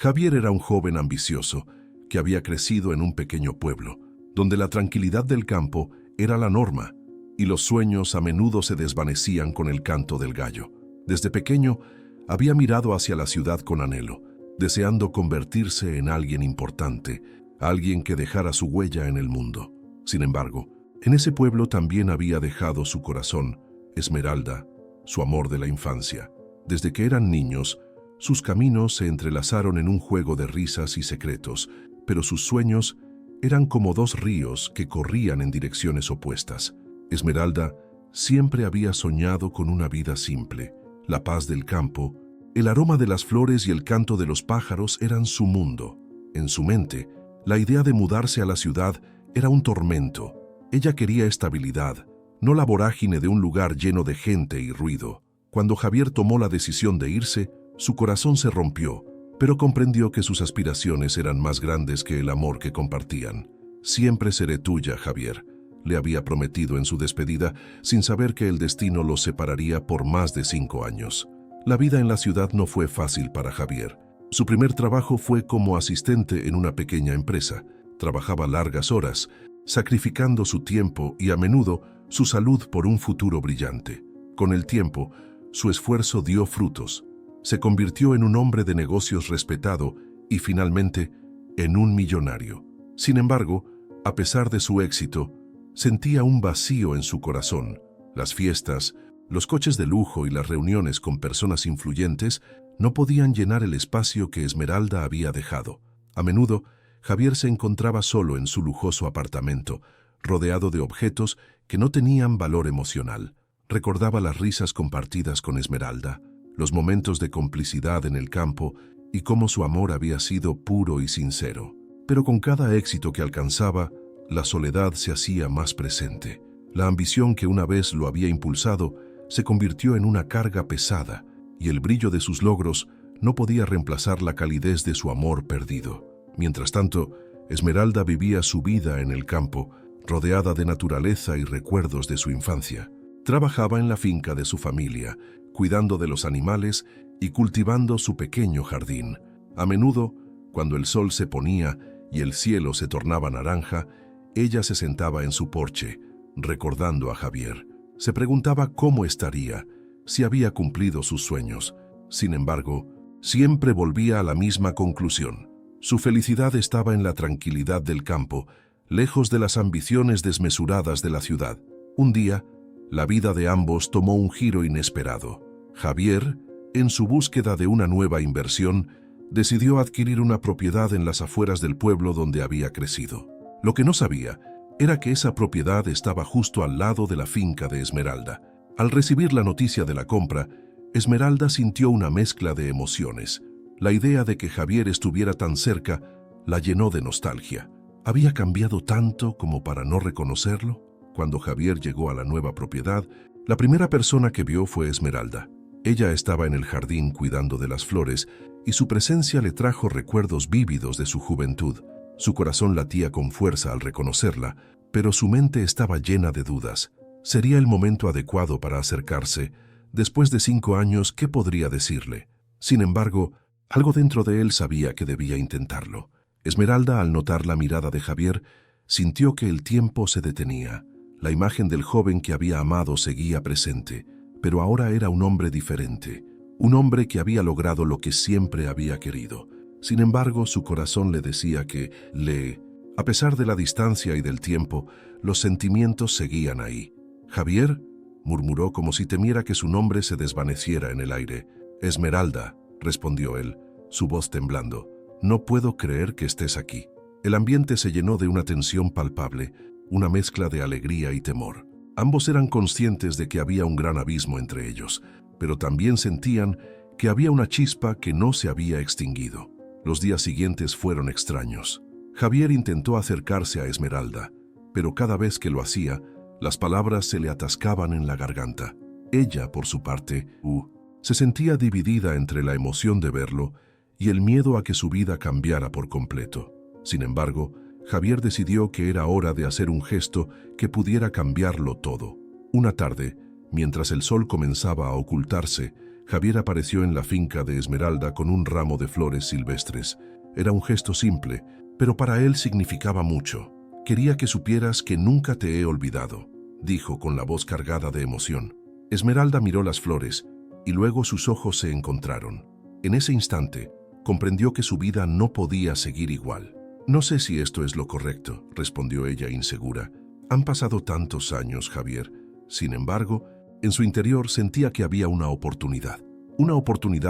Javier era un joven ambicioso que había crecido en un pequeño pueblo, donde la tranquilidad del campo era la norma y los sueños a menudo se desvanecían con el canto del gallo. Desde pequeño había mirado hacia la ciudad con anhelo, deseando convertirse en alguien importante, alguien que dejara su huella en el mundo. Sin embargo, en ese pueblo también había dejado su corazón, Esmeralda, su amor de la infancia. Desde que eran niños, sus caminos se entrelazaron en un juego de risas y secretos, pero sus sueños eran como dos ríos que corrían en direcciones opuestas. Esmeralda siempre había soñado con una vida simple. La paz del campo, el aroma de las flores y el canto de los pájaros eran su mundo. En su mente, la idea de mudarse a la ciudad era un tormento. Ella quería estabilidad, no la vorágine de un lugar lleno de gente y ruido. Cuando Javier tomó la decisión de irse, su corazón se rompió, pero comprendió que sus aspiraciones eran más grandes que el amor que compartían. «Siempre seré tuya, Javier», le había prometido en su despedida, sin saber que el destino los separaría por más de 5 años. La vida en la ciudad no fue fácil para Javier. Su primer trabajo fue como asistente en una pequeña empresa. Trabajaba largas horas, sacrificando su tiempo y a menudo su salud por un futuro brillante. Con el tiempo, su esfuerzo dio frutos. Se convirtió en un hombre de negocios respetado y finalmente en un millonario. Sin embargo, a pesar de su éxito, sentía un vacío en su corazón. Las fiestas, los coches de lujo y las reuniones con personas influyentes no podían llenar el espacio que Esmeralda había dejado. A menudo, Javier se encontraba solo en su lujoso apartamento, rodeado de objetos que no tenían valor emocional. Recordaba las risas compartidas con Esmeralda, los momentos de complicidad en el campo y cómo su amor había sido puro y sincero. Pero con cada éxito que alcanzaba, la soledad se hacía más presente. La ambición que una vez lo había impulsado se convirtió en una carga pesada y el brillo de sus logros no podía reemplazar la calidez de su amor perdido. Mientras tanto, Esmeralda vivía su vida en el campo, rodeada de naturaleza y recuerdos de su infancia. Trabajaba en la finca de su familia, cuidando de los animales y cultivando su pequeño jardín. A menudo, cuando el sol se ponía y el cielo se tornaba naranja, ella se sentaba en su porche, recordando a Javier. Se preguntaba cómo estaría, si había cumplido sus sueños. Sin embargo, siempre volvía a la misma conclusión. Su felicidad estaba en la tranquilidad del campo, lejos de las ambiciones desmesuradas de la ciudad. Un día, la vida de ambos tomó un giro inesperado. Javier, en su búsqueda de una nueva inversión, decidió adquirir una propiedad en las afueras del pueblo donde había crecido. Lo que no sabía era que esa propiedad estaba justo al lado de la finca de Esmeralda. Al recibir la noticia de la compra, Esmeralda sintió una mezcla de emociones. La idea de que Javier estuviera tan cerca la llenó de nostalgia. ¿Había cambiado tanto como para no reconocerlo? Cuando Javier llegó a la nueva propiedad, la primera persona que vio fue Esmeralda. Ella estaba en el jardín cuidando de las flores y su presencia le trajo recuerdos vívidos de su juventud. Su corazón latía con fuerza al reconocerla, pero su mente estaba llena de dudas. ¿Sería el momento adecuado para acercarse? Después de 5 años, ¿qué podría decirle? Sin embargo, algo dentro de él sabía que debía intentarlo. Esmeralda, al notar la mirada de Javier, sintió que el tiempo se detenía. La imagen del joven que había amado seguía presente, pero ahora era un hombre diferente, un hombre que había logrado lo que siempre había querido. Sin embargo, su corazón le decía que a pesar de la distancia y del tiempo, los sentimientos seguían ahí. «Javier», murmuró como si temiera que su nombre se desvaneciera en el aire. «Esmeralda», respondió él, su voz temblando. «No puedo creer que estés aquí». El ambiente se llenó de una tensión palpable, una mezcla de alegría y temor. Ambos eran conscientes de que había un gran abismo entre ellos, pero también sentían que había una chispa que no se había extinguido. Los días siguientes fueron extraños. Javier intentó acercarse a Esmeralda, pero cada vez que lo hacía, las palabras se le atascaban en la garganta. Ella, por su parte, se sentía dividida entre la emoción de verlo y el miedo a que su vida cambiara por completo. Sin embargo, Javier decidió que era hora de hacer un gesto que pudiera cambiarlo todo. Una tarde, mientras el sol comenzaba a ocultarse, Javier apareció en la finca de Esmeralda con un ramo de flores silvestres. Era un gesto simple, pero para él significaba mucho. «Quería que supieras que nunca te he olvidado», dijo con la voz cargada de emoción. Esmeralda miró las flores y luego sus ojos se encontraron. En ese instante, comprendió que su vida no podía seguir igual. «No sé si esto es lo correcto», respondió ella insegura. «Han pasado tantos años, Javier». Sin embargo, en su interior sentía que había una oportunidad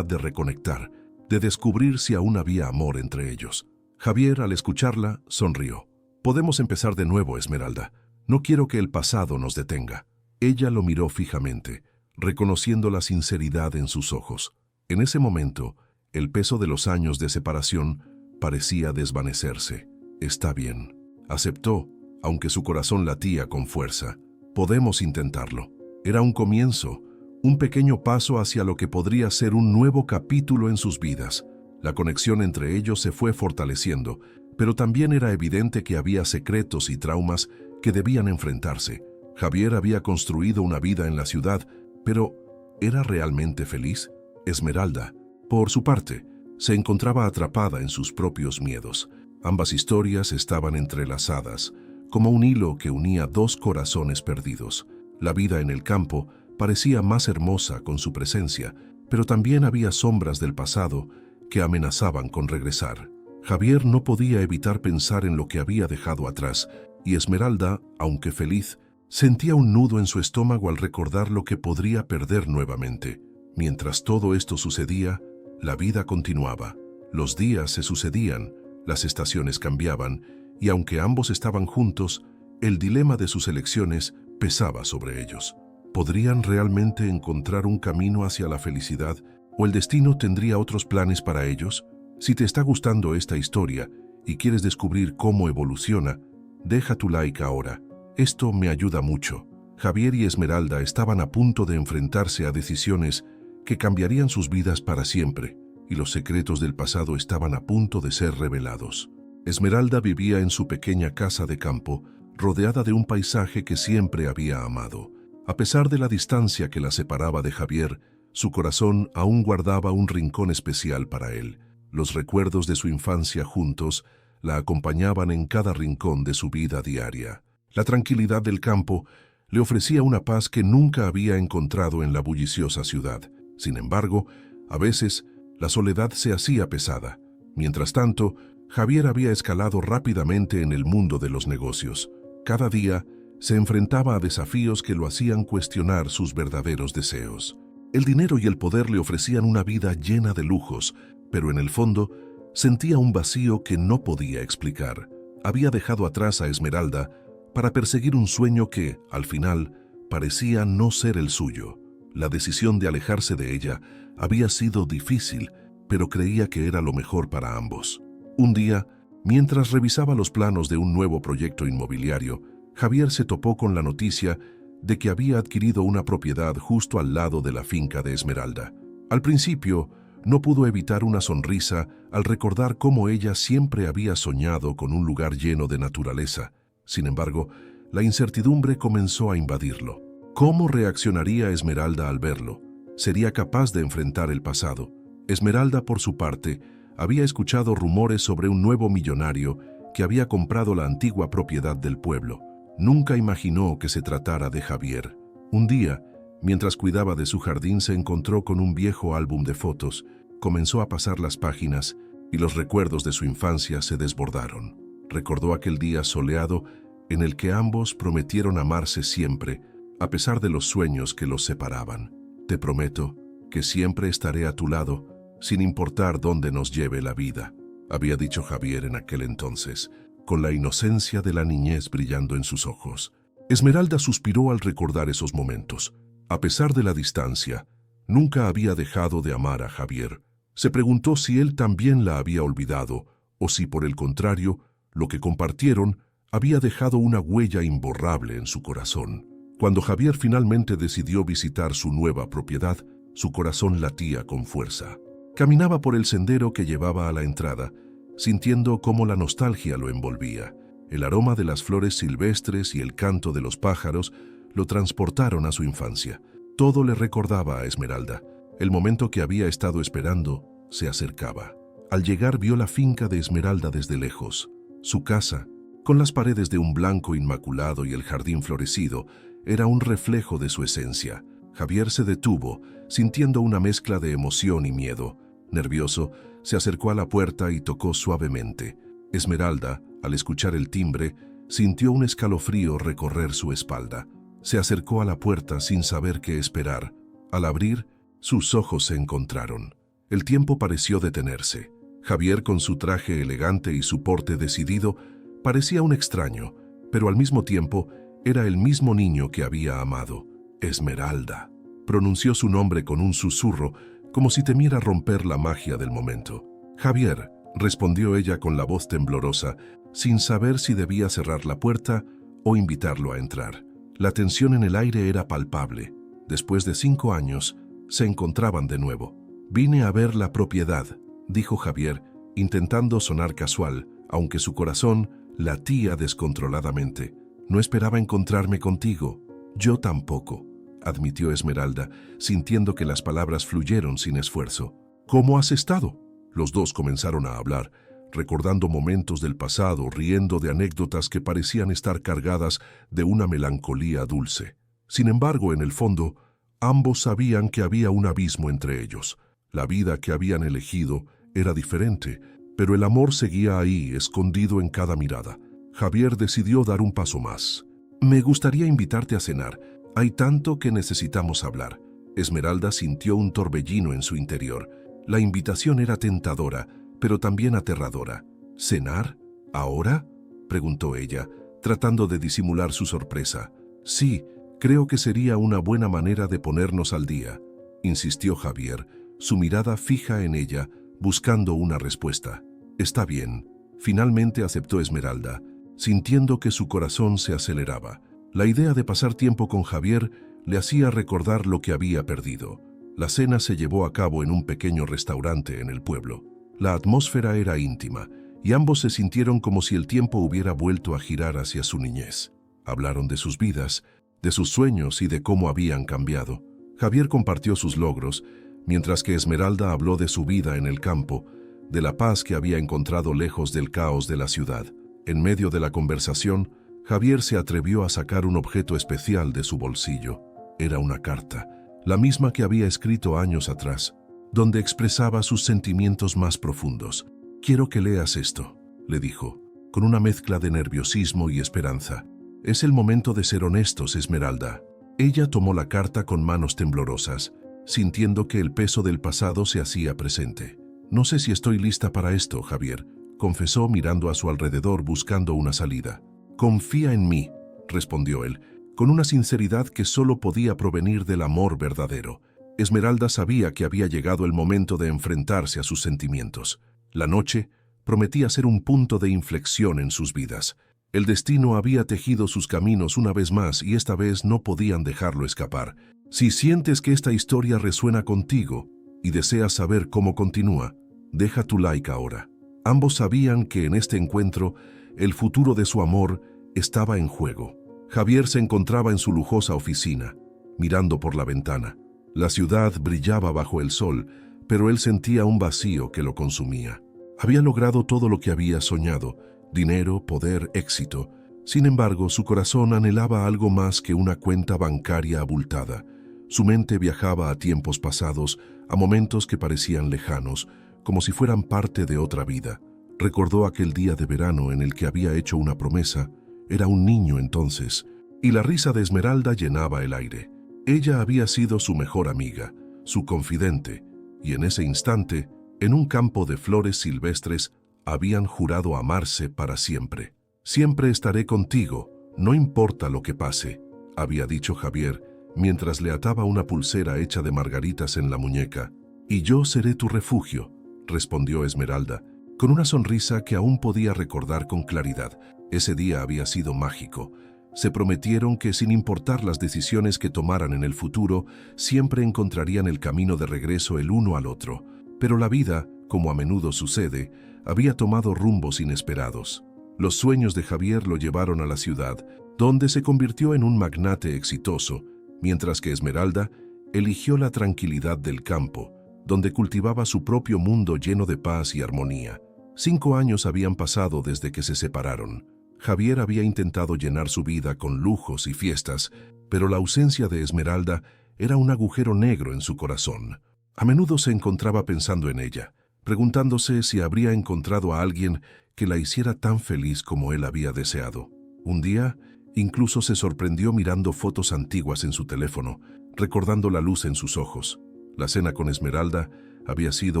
de reconectar, de descubrir si aún había amor entre ellos. Javier, al escucharla, sonrió. «Podemos empezar de nuevo, Esmeralda. No quiero que el pasado nos detenga». Ella lo miró fijamente, reconociendo la sinceridad en sus ojos. En ese momento, el peso de los años de separación parecía desvanecerse. «Está bien», aceptó, aunque su corazón latía con fuerza. «Podemos intentarlo». Era un comienzo, un pequeño paso hacia lo que podría ser un nuevo capítulo en sus vidas. La conexión entre ellos se fue fortaleciendo, pero también era evidente que había secretos y traumas que debían enfrentarse. Javier había construido una vida en la ciudad, pero ¿era realmente feliz? Esmeralda, por su parte, se encontraba atrapada en sus propios miedos. Ambas historias estaban entrelazadas, como un hilo que unía dos corazones perdidos. La vida en el campo parecía más hermosa con su presencia, pero también había sombras del pasado que amenazaban con regresar. Javier no podía evitar pensar en lo que había dejado atrás, y Esmeralda, aunque feliz, sentía un nudo en su estómago al recordar lo que podría perder nuevamente. Mientras todo esto sucedía, la vida continuaba. Los días se sucedían, las estaciones cambiaban, y aunque ambos estaban juntos, el dilema de sus elecciones pesaba sobre ellos. ¿Podrían realmente encontrar un camino hacia la felicidad o el destino tendría otros planes para ellos? Si te está gustando esta historia y quieres descubrir cómo evoluciona, deja tu like ahora. Esto me ayuda mucho. Javier y Esmeralda estaban a punto de enfrentarse a decisiones que cambiarían sus vidas para siempre, y los secretos del pasado estaban a punto de ser revelados. Esmeralda vivía en su pequeña casa de campo, rodeada de un paisaje que siempre había amado. A pesar de la distancia que la separaba de Javier, su corazón aún guardaba un rincón especial para él. Los recuerdos de su infancia juntos la acompañaban en cada rincón de su vida diaria. La tranquilidad del campo le ofrecía una paz que nunca había encontrado en la bulliciosa ciudad. Sin embargo, a veces, la soledad se hacía pesada. Mientras tanto, Javier había escalado rápidamente en el mundo de los negocios. Cada día, se enfrentaba a desafíos que lo hacían cuestionar sus verdaderos deseos. El dinero y el poder le ofrecían una vida llena de lujos, pero en el fondo, sentía un vacío que no podía explicar. Había dejado atrás a Esmeralda para perseguir un sueño que, al final, parecía no ser el suyo. La decisión de alejarse de ella había sido difícil, pero creía que era lo mejor para ambos. Un día, mientras revisaba los planos de un nuevo proyecto inmobiliario, Javier se topó con la noticia de que había adquirido una propiedad justo al lado de la finca de Esmeralda. Al principio, no pudo evitar una sonrisa al recordar cómo ella siempre había soñado con un lugar lleno de naturaleza. Sin embargo, la incertidumbre comenzó a invadirlo. ¿Cómo reaccionaría Esmeralda al verlo? ¿Sería capaz de enfrentar el pasado? Esmeralda, por su parte, había escuchado rumores sobre un nuevo millonario que había comprado la antigua propiedad del pueblo. Nunca imaginó que se tratara de Javier. Un día, mientras cuidaba de su jardín, se encontró con un viejo álbum de fotos. Comenzó a pasar las páginas y los recuerdos de su infancia se desbordaron. Recordó aquel día soleado en el que ambos prometieron amarse siempre, a pesar de los sueños que los separaban. «Te prometo que siempre estaré a tu lado, sin importar dónde nos lleve la vida», había dicho Javier en aquel entonces, con la inocencia de la niñez brillando en sus ojos. Esmeralda suspiró al recordar esos momentos. A pesar de la distancia, nunca había dejado de amar a Javier. Se preguntó si él también la había olvidado, o si, por el contrario, lo que compartieron había dejado una huella imborrable en su corazón. Cuando Javier finalmente decidió visitar su nueva propiedad, su corazón latía con fuerza. Caminaba por el sendero que llevaba a la entrada, sintiendo cómo la nostalgia lo envolvía. El aroma de las flores silvestres y el canto de los pájaros lo transportaron a su infancia. Todo le recordaba a Esmeralda. El momento que había estado esperando se acercaba. Al llegar vio la finca de Esmeralda desde lejos. Su casa, con las paredes de un blanco inmaculado y el jardín florecido, era un reflejo de su esencia. Javier se detuvo, sintiendo una mezcla de emoción y miedo. Nervioso, se acercó a la puerta y tocó suavemente. Esmeralda, al escuchar el timbre, sintió un escalofrío recorrer su espalda. Se acercó a la puerta sin saber qué esperar. Al abrir, sus ojos se encontraron. El tiempo pareció detenerse. Javier, con su traje elegante y su porte decidido, parecía un extraño, pero al mismo tiempo era el mismo niño que había amado. Esmeralda. Pronunció su nombre con un susurro, como si temiera romper la magia del momento. Javier, respondió ella con la voz temblorosa, sin saber si debía cerrar la puerta o invitarlo a entrar. La tensión en el aire era palpable. Después de 5 años, se encontraban de nuevo. «Vine a ver la propiedad», dijo Javier, intentando sonar casual, aunque su corazón latía descontroladamente. «No esperaba encontrarme contigo». «Yo tampoco», admitió Esmeralda, sintiendo que las palabras fluyeron sin esfuerzo. «¿Cómo has estado?» Los dos comenzaron a hablar, recordando momentos del pasado, riendo de anécdotas que parecían estar cargadas de una melancolía dulce. Sin embargo, en el fondo, ambos sabían que había un abismo entre ellos. La vida que habían elegido era diferente, pero el amor seguía ahí, escondido en cada mirada. Javier decidió dar un paso más. «Me gustaría invitarte a cenar. Hay tanto que necesitamos hablar». Esmeralda sintió un torbellino en su interior. La invitación era tentadora, pero también aterradora. «¿Cenar? ¿Ahora?», preguntó ella, tratando de disimular su sorpresa. «Sí, creo que sería una buena manera de ponernos al día», insistió Javier, su mirada fija en ella, buscando una respuesta. «Está bien», finalmente aceptó Esmeralda, sintiendo que su corazón se aceleraba. La idea de pasar tiempo con Javier le hacía recordar lo que había perdido. La cena se llevó a cabo en un pequeño restaurante en el pueblo. La atmósfera era íntima, y ambos se sintieron como si el tiempo hubiera vuelto a girar hacia su niñez. Hablaron de sus vidas, de sus sueños y de cómo habían cambiado. Javier compartió sus logros, mientras que Esmeralda habló de su vida en el campo, de la paz que había encontrado lejos del caos de la ciudad. En medio de la conversación, Javier se atrevió a sacar un objeto especial de su bolsillo. Era una carta, la misma que había escrito años atrás, donde expresaba sus sentimientos más profundos. «Quiero que leas esto», le dijo, con una mezcla de nerviosismo y esperanza. «Es el momento de ser honestos, Esmeralda». Ella tomó la carta con manos temblorosas, sintiendo que el peso del pasado se hacía presente. «No sé si estoy lista para esto, Javier», confesó mirando a su alrededor buscando una salida. «Confía en mí», respondió él, con una sinceridad que solo podía provenir del amor verdadero. Esmeralda sabía que había llegado el momento de enfrentarse a sus sentimientos. La noche prometía ser un punto de inflexión en sus vidas. El destino había tejido sus caminos una vez más y esta vez no podían dejarlo escapar. Si sientes que esta historia resuena contigo y deseas saber cómo continúa, deja tu like ahora. Ambos sabían que en este encuentro el futuro de su amor estaba en juego. Javier se encontraba en su lujosa oficina, mirando por la ventana. La ciudad brillaba bajo el sol, pero él sentía un vacío que lo consumía. Había logrado todo lo que había soñado: dinero, poder, éxito. Sin embargo, su corazón anhelaba algo más que una cuenta bancaria abultada. Su mente viajaba a tiempos pasados, a momentos que parecían lejanos, como si fueran parte de otra vida. Recordó aquel día de verano en el que había hecho una promesa. Era un niño entonces, y la risa de Esmeralda llenaba el aire. Ella había sido su mejor amiga, su confidente, y en ese instante, en un campo de flores silvestres, habían jurado amarse para siempre. «Siempre estaré contigo, no importa lo que pase», había dicho Javier, mientras le ataba una pulsera hecha de margaritas en la muñeca. «Y yo seré tu refugio», respondió Esmeralda, con una sonrisa que aún podía recordar con claridad. Ese día había sido mágico. Se prometieron que, sin importar las decisiones que tomaran en el futuro, siempre encontrarían el camino de regreso el uno al otro. Pero la vida, como a menudo sucede, había tomado rumbos inesperados. Los sueños de Javier lo llevaron a la ciudad, donde se convirtió en un magnate exitoso, mientras que Esmeralda eligió la tranquilidad del campo, donde cultivaba su propio mundo lleno de paz y armonía. 5 años habían pasado desde que se separaron. Javier había intentado llenar su vida con lujos y fiestas, pero la ausencia de Esmeralda era un agujero negro en su corazón. A menudo se encontraba pensando en ella, preguntándose si habría encontrado a alguien que la hiciera tan feliz como él había deseado. Un día, incluso se sorprendió mirando fotos antiguas en su teléfono, recordando la luz en sus ojos. La cena con Esmeralda había sido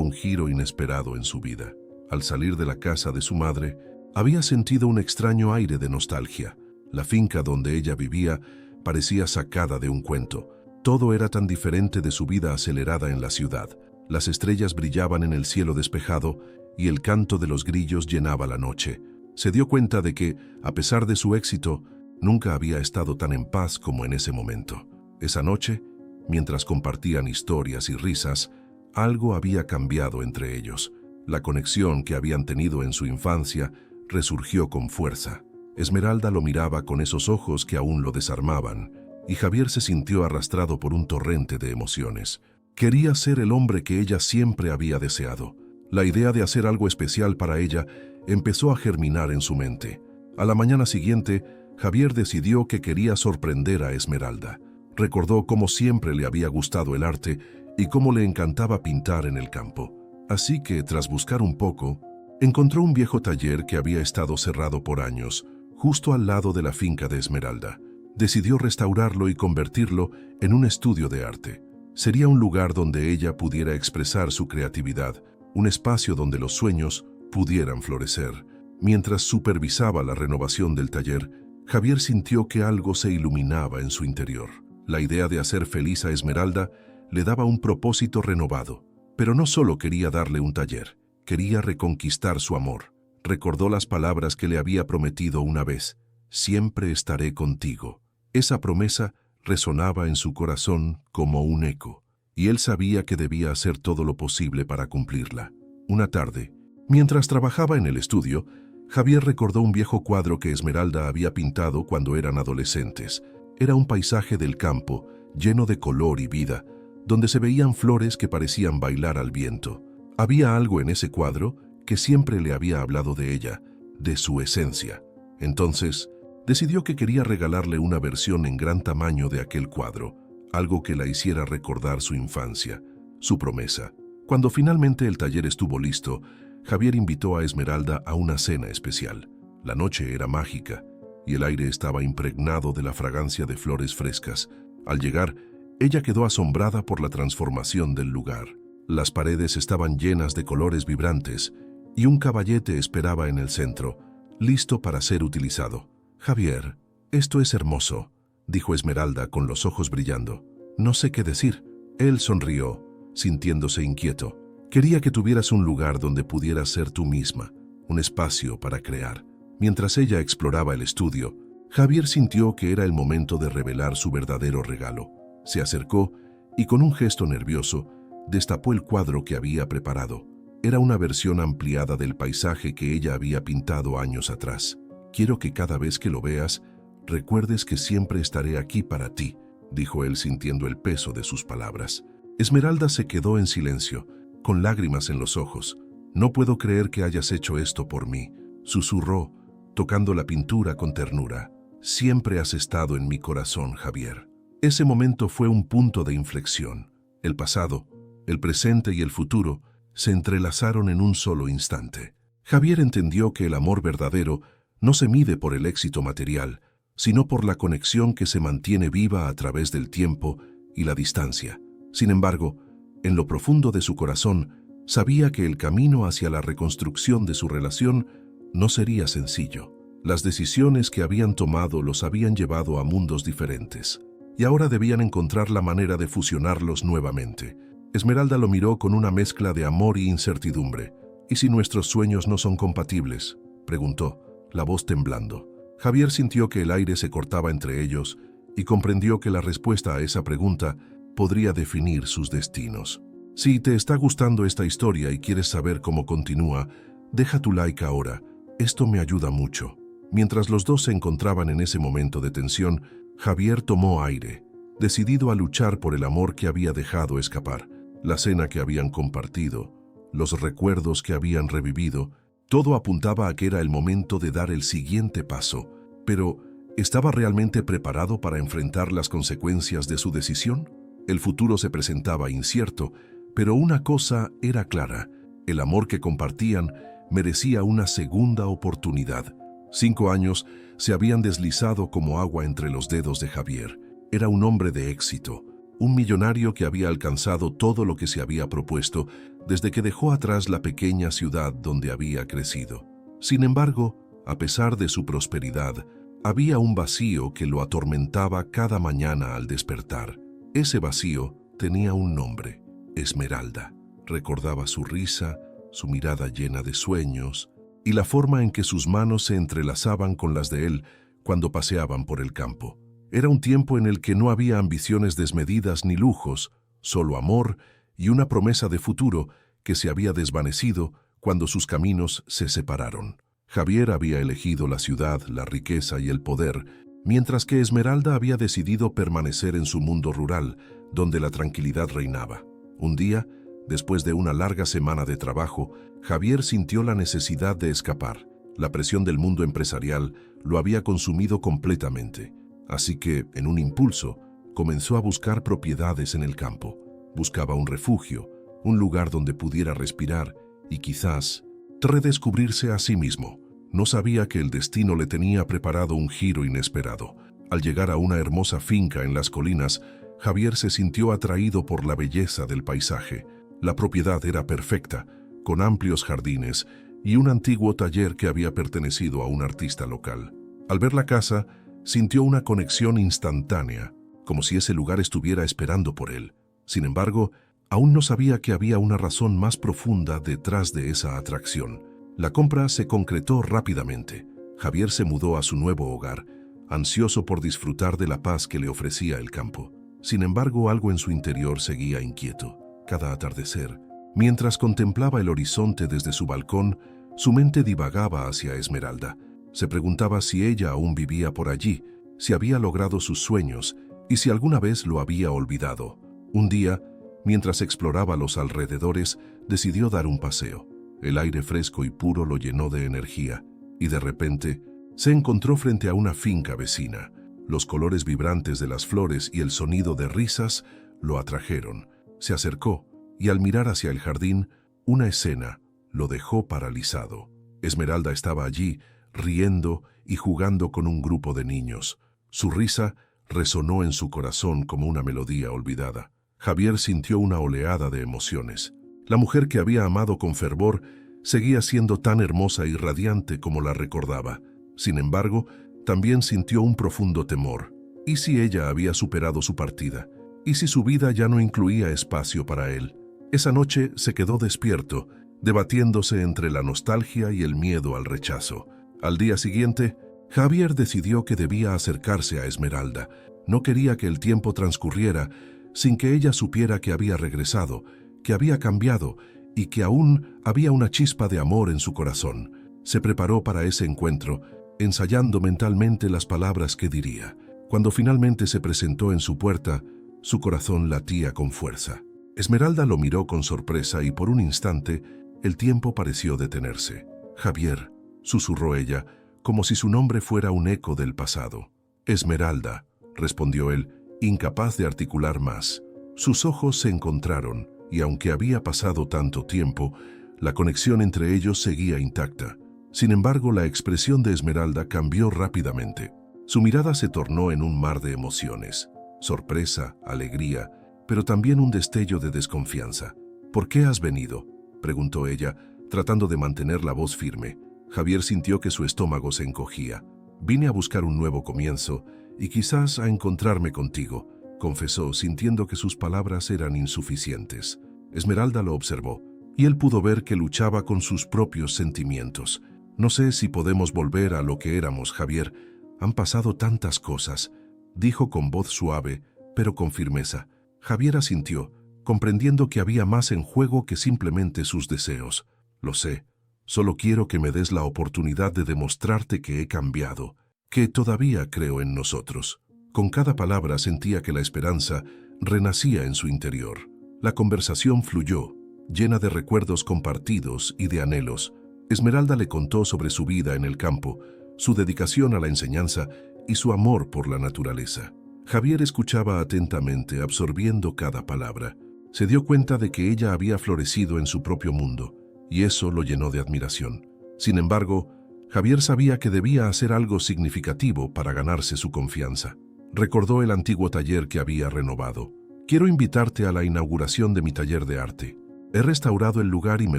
un giro inesperado en su vida. Al salir de la casa de su madre, había sentido un extraño aire de nostalgia. La finca donde ella vivía parecía sacada de un cuento. Todo era tan diferente de su vida acelerada en la ciudad. Las estrellas brillaban en el cielo despejado y el canto de los grillos llenaba la noche. Se dio cuenta de que, a pesar de su éxito, nunca había estado tan en paz como en ese momento. Esa noche, mientras compartían historias y risas, algo había cambiado entre ellos. La conexión que habían tenido en su infancia resurgió con fuerza. Esmeralda lo miraba con esos ojos que aún lo desarmaban, y Javier se sintió arrastrado por un torrente de emociones. Quería ser el hombre que ella siempre había deseado. La idea de hacer algo especial para ella empezó a germinar en su mente. A la mañana siguiente, Javier decidió que quería sorprender a Esmeralda. Recordó cómo siempre le había gustado el arte y cómo le encantaba pintar en el campo. Así que, tras buscar un poco, encontró un viejo taller que había estado cerrado por años, justo al lado de la finca de Esmeralda. Decidió restaurarlo y convertirlo en un estudio de arte. Sería un lugar donde ella pudiera expresar su creatividad, un espacio donde los sueños pudieran florecer. Mientras supervisaba la renovación del taller, Javier sintió que algo se iluminaba en su interior. La idea de hacer feliz a Esmeralda le daba un propósito renovado. Pero no solo quería darle un taller, quería reconquistar su amor. Recordó las palabras que le había prometido una vez: «Siempre estaré contigo». Esa promesa resonaba en su corazón como un eco, y él sabía que debía hacer todo lo posible para cumplirla. Una tarde, mientras trabajaba en el estudio, Javier recordó un viejo cuadro que Esmeralda había pintado cuando eran adolescentes. Era un paisaje del campo, lleno de color y vida, donde se veían flores que parecían bailar al viento. Había algo en ese cuadro que siempre le había hablado de ella, de su esencia. Entonces, decidió que quería regalarle una versión en gran tamaño de aquel cuadro, algo que la hiciera recordar su infancia, su promesa. Cuando finalmente el taller estuvo listo, Javier invitó a Esmeralda a una cena especial. La noche era mágica y el aire estaba impregnado de la fragancia de flores frescas. Al llegar, ella quedó asombrada por la transformación del lugar. Las paredes estaban llenas de colores vibrantes y un caballete esperaba en el centro, listo para ser utilizado. «Javier, esto es hermoso», dijo Esmeralda con los ojos brillando. «No sé qué decir». Él sonrió, sintiéndose inquieto. «Quería que tuvieras un lugar donde pudieras ser tú misma, un espacio para crear». Mientras ella exploraba el estudio, Javier sintió que era el momento de revelar su verdadero regalo. Se acercó y con un gesto nervioso destapó el cuadro que había preparado. Era una versión ampliada del paisaje que ella había pintado años atrás. «Quiero que cada vez que lo veas, recuerdes que siempre estaré aquí para ti», dijo él sintiendo el peso de sus palabras. Esmeralda se quedó en silencio, con lágrimas en los ojos. «No puedo creer que hayas hecho esto por mí», susurró, tocando la pintura con ternura. «Siempre has estado en mi corazón, Javier». Ese momento fue un punto de inflexión. El pasado, el presente y el futuro se entrelazaron en un solo instante. Javier entendió que el amor verdadero no se mide por el éxito material, sino por la conexión que se mantiene viva a través del tiempo y la distancia. Sin embargo, en lo profundo de su corazón, sabía que el camino hacia la reconstrucción de su relación no sería sencillo. Las decisiones que habían tomado los habían llevado a mundos diferentes, y ahora debían encontrar la manera de fusionarlos nuevamente. Esmeralda lo miró con una mezcla de amor y incertidumbre. «¿Y si nuestros sueños no son compatibles?», preguntó, la voz temblando. Javier sintió que el aire se cortaba entre ellos y comprendió que la respuesta a esa pregunta podría definir sus destinos. Si te está gustando esta historia y quieres saber cómo continúa, deja tu like ahora. Esto me ayuda mucho. Mientras los dos se encontraban en ese momento de tensión, Javier tomó aire. decidido a luchar por el amor que había dejado escapar, la cena que habían compartido, los recuerdos que habían revivido. Todo apuntaba a que era el momento de dar el siguiente paso, pero ¿estaba realmente preparado para enfrentar las consecuencias de su decisión? El futuro se presentaba incierto, pero una cosa era clara: el amor que compartían merecía una segunda oportunidad. 5 años se habían deslizado como agua entre los dedos de Javier. Era un hombre de éxito, un millonario que había alcanzado todo lo que se había propuesto desde que dejó atrás la pequeña ciudad donde había crecido. Sin embargo, a pesar de su prosperidad, había un vacío que lo atormentaba cada mañana al despertar. Ese vacío tenía un nombre: Esmeralda. Recordaba su risa, su mirada llena de sueños y la forma en que sus manos se entrelazaban con las de él cuando paseaban por el campo. Era un tiempo en el que no había ambiciones desmedidas ni lujos, solo amor y una promesa de futuro que se había desvanecido cuando sus caminos se separaron. Javier había elegido la ciudad, la riqueza y el poder, mientras que Esmeralda había decidido permanecer en su mundo rural, donde la tranquilidad reinaba. Un día, después de una larga semana de trabajo, Javier sintió la necesidad de escapar. La presión del mundo empresarial lo había consumido completamente. Así que, en un impulso, comenzó a buscar propiedades en el campo. Buscaba un refugio, un lugar donde pudiera respirar y quizás redescubrirse a sí mismo. No sabía que el destino le tenía preparado un giro inesperado. Al llegar a una hermosa finca en las colinas, Javier se sintió atraído por la belleza del paisaje. La propiedad era perfecta, con amplios jardines y un antiguo taller que había pertenecido a un artista local. Al ver la casa, sintió una conexión instantánea, como si ese lugar estuviera esperando por él. Sin embargo, aún no sabía que había una razón más profunda detrás de esa atracción. La compra se concretó rápidamente. Javier se mudó a su nuevo hogar, ansioso por disfrutar de la paz que le ofrecía el campo. Sin embargo, algo en su interior seguía inquieto. Cada atardecer, mientras contemplaba el horizonte desde su balcón, su mente divagaba hacia Esmeralda. Se preguntaba si ella aún vivía por allí, si había logrado sus sueños y si alguna vez lo había olvidado. Un día, mientras exploraba los alrededores, decidió dar un paseo. El aire fresco y puro lo llenó de energía y de repente se encontró frente a una finca vecina. Los colores vibrantes de las flores y el sonido de risas lo atrajeron. Se acercó y al mirar hacia el jardín, una escena lo dejó paralizado. Esmeralda estaba allí, riendo y jugando con un grupo de niños. Su risa resonó en su corazón como una melodía olvidada. Javier sintió una oleada de emociones. La mujer que había amado con fervor seguía siendo tan hermosa y radiante como la recordaba. Sin embargo, también sintió un profundo temor. ¿Y si ella había superado su partida? ¿Y si su vida ya no incluía espacio para él? Esa noche se quedó despierto, debatiéndose entre la nostalgia y el miedo al rechazo. Al día siguiente, Javier decidió que debía acercarse a Esmeralda. No quería que el tiempo transcurriera sin que ella supiera que había regresado, que había cambiado y que aún había una chispa de amor en su corazón. Se preparó para ese encuentro, ensayando mentalmente las palabras que diría. Cuando finalmente se presentó en su puerta, su corazón latía con fuerza. Esmeralda lo miró con sorpresa y por un instante el tiempo pareció detenerse. «Javier», susurró ella, como si su nombre fuera un eco del pasado. «Esmeralda», respondió él, incapaz de articular más. Sus ojos se encontraron, y aunque había pasado tanto tiempo, la conexión entre ellos seguía intacta. Sin embargo, la expresión de Esmeralda cambió rápidamente. Su mirada se tornó en un mar de emociones. Sorpresa, alegría, pero también un destello de desconfianza. «¿Por qué has venido?», preguntó ella, tratando de mantener la voz firme. Javier sintió que su estómago se encogía. «Vine a buscar un nuevo comienzo y quizás a encontrarme contigo», confesó, sintiendo que sus palabras eran insuficientes. Esmeralda lo observó, y él pudo ver que luchaba con sus propios sentimientos. «No sé si podemos volver a lo que éramos, Javier. Han pasado tantas cosas», dijo con voz suave, pero con firmeza. Javier asintió, comprendiendo que había más en juego que simplemente sus deseos. «Lo sé. Solo quiero que me des la oportunidad de demostrarte que he cambiado, que todavía creo en nosotros». Con cada palabra sentía que la esperanza renacía en su interior. La conversación fluyó, llena de recuerdos compartidos y de anhelos. Esmeralda le contó sobre su vida en el campo, su dedicación a la enseñanza y su amor por la naturaleza. Javier escuchaba atentamente, absorbiendo cada palabra. Se dio cuenta de que ella había florecido en su propio mundo, y eso lo llenó de admiración. Sin embargo, Javier sabía que debía hacer algo significativo para ganarse su confianza. Recordó el antiguo taller que había renovado. «Quiero invitarte a la inauguración de mi taller de arte. He restaurado el lugar y me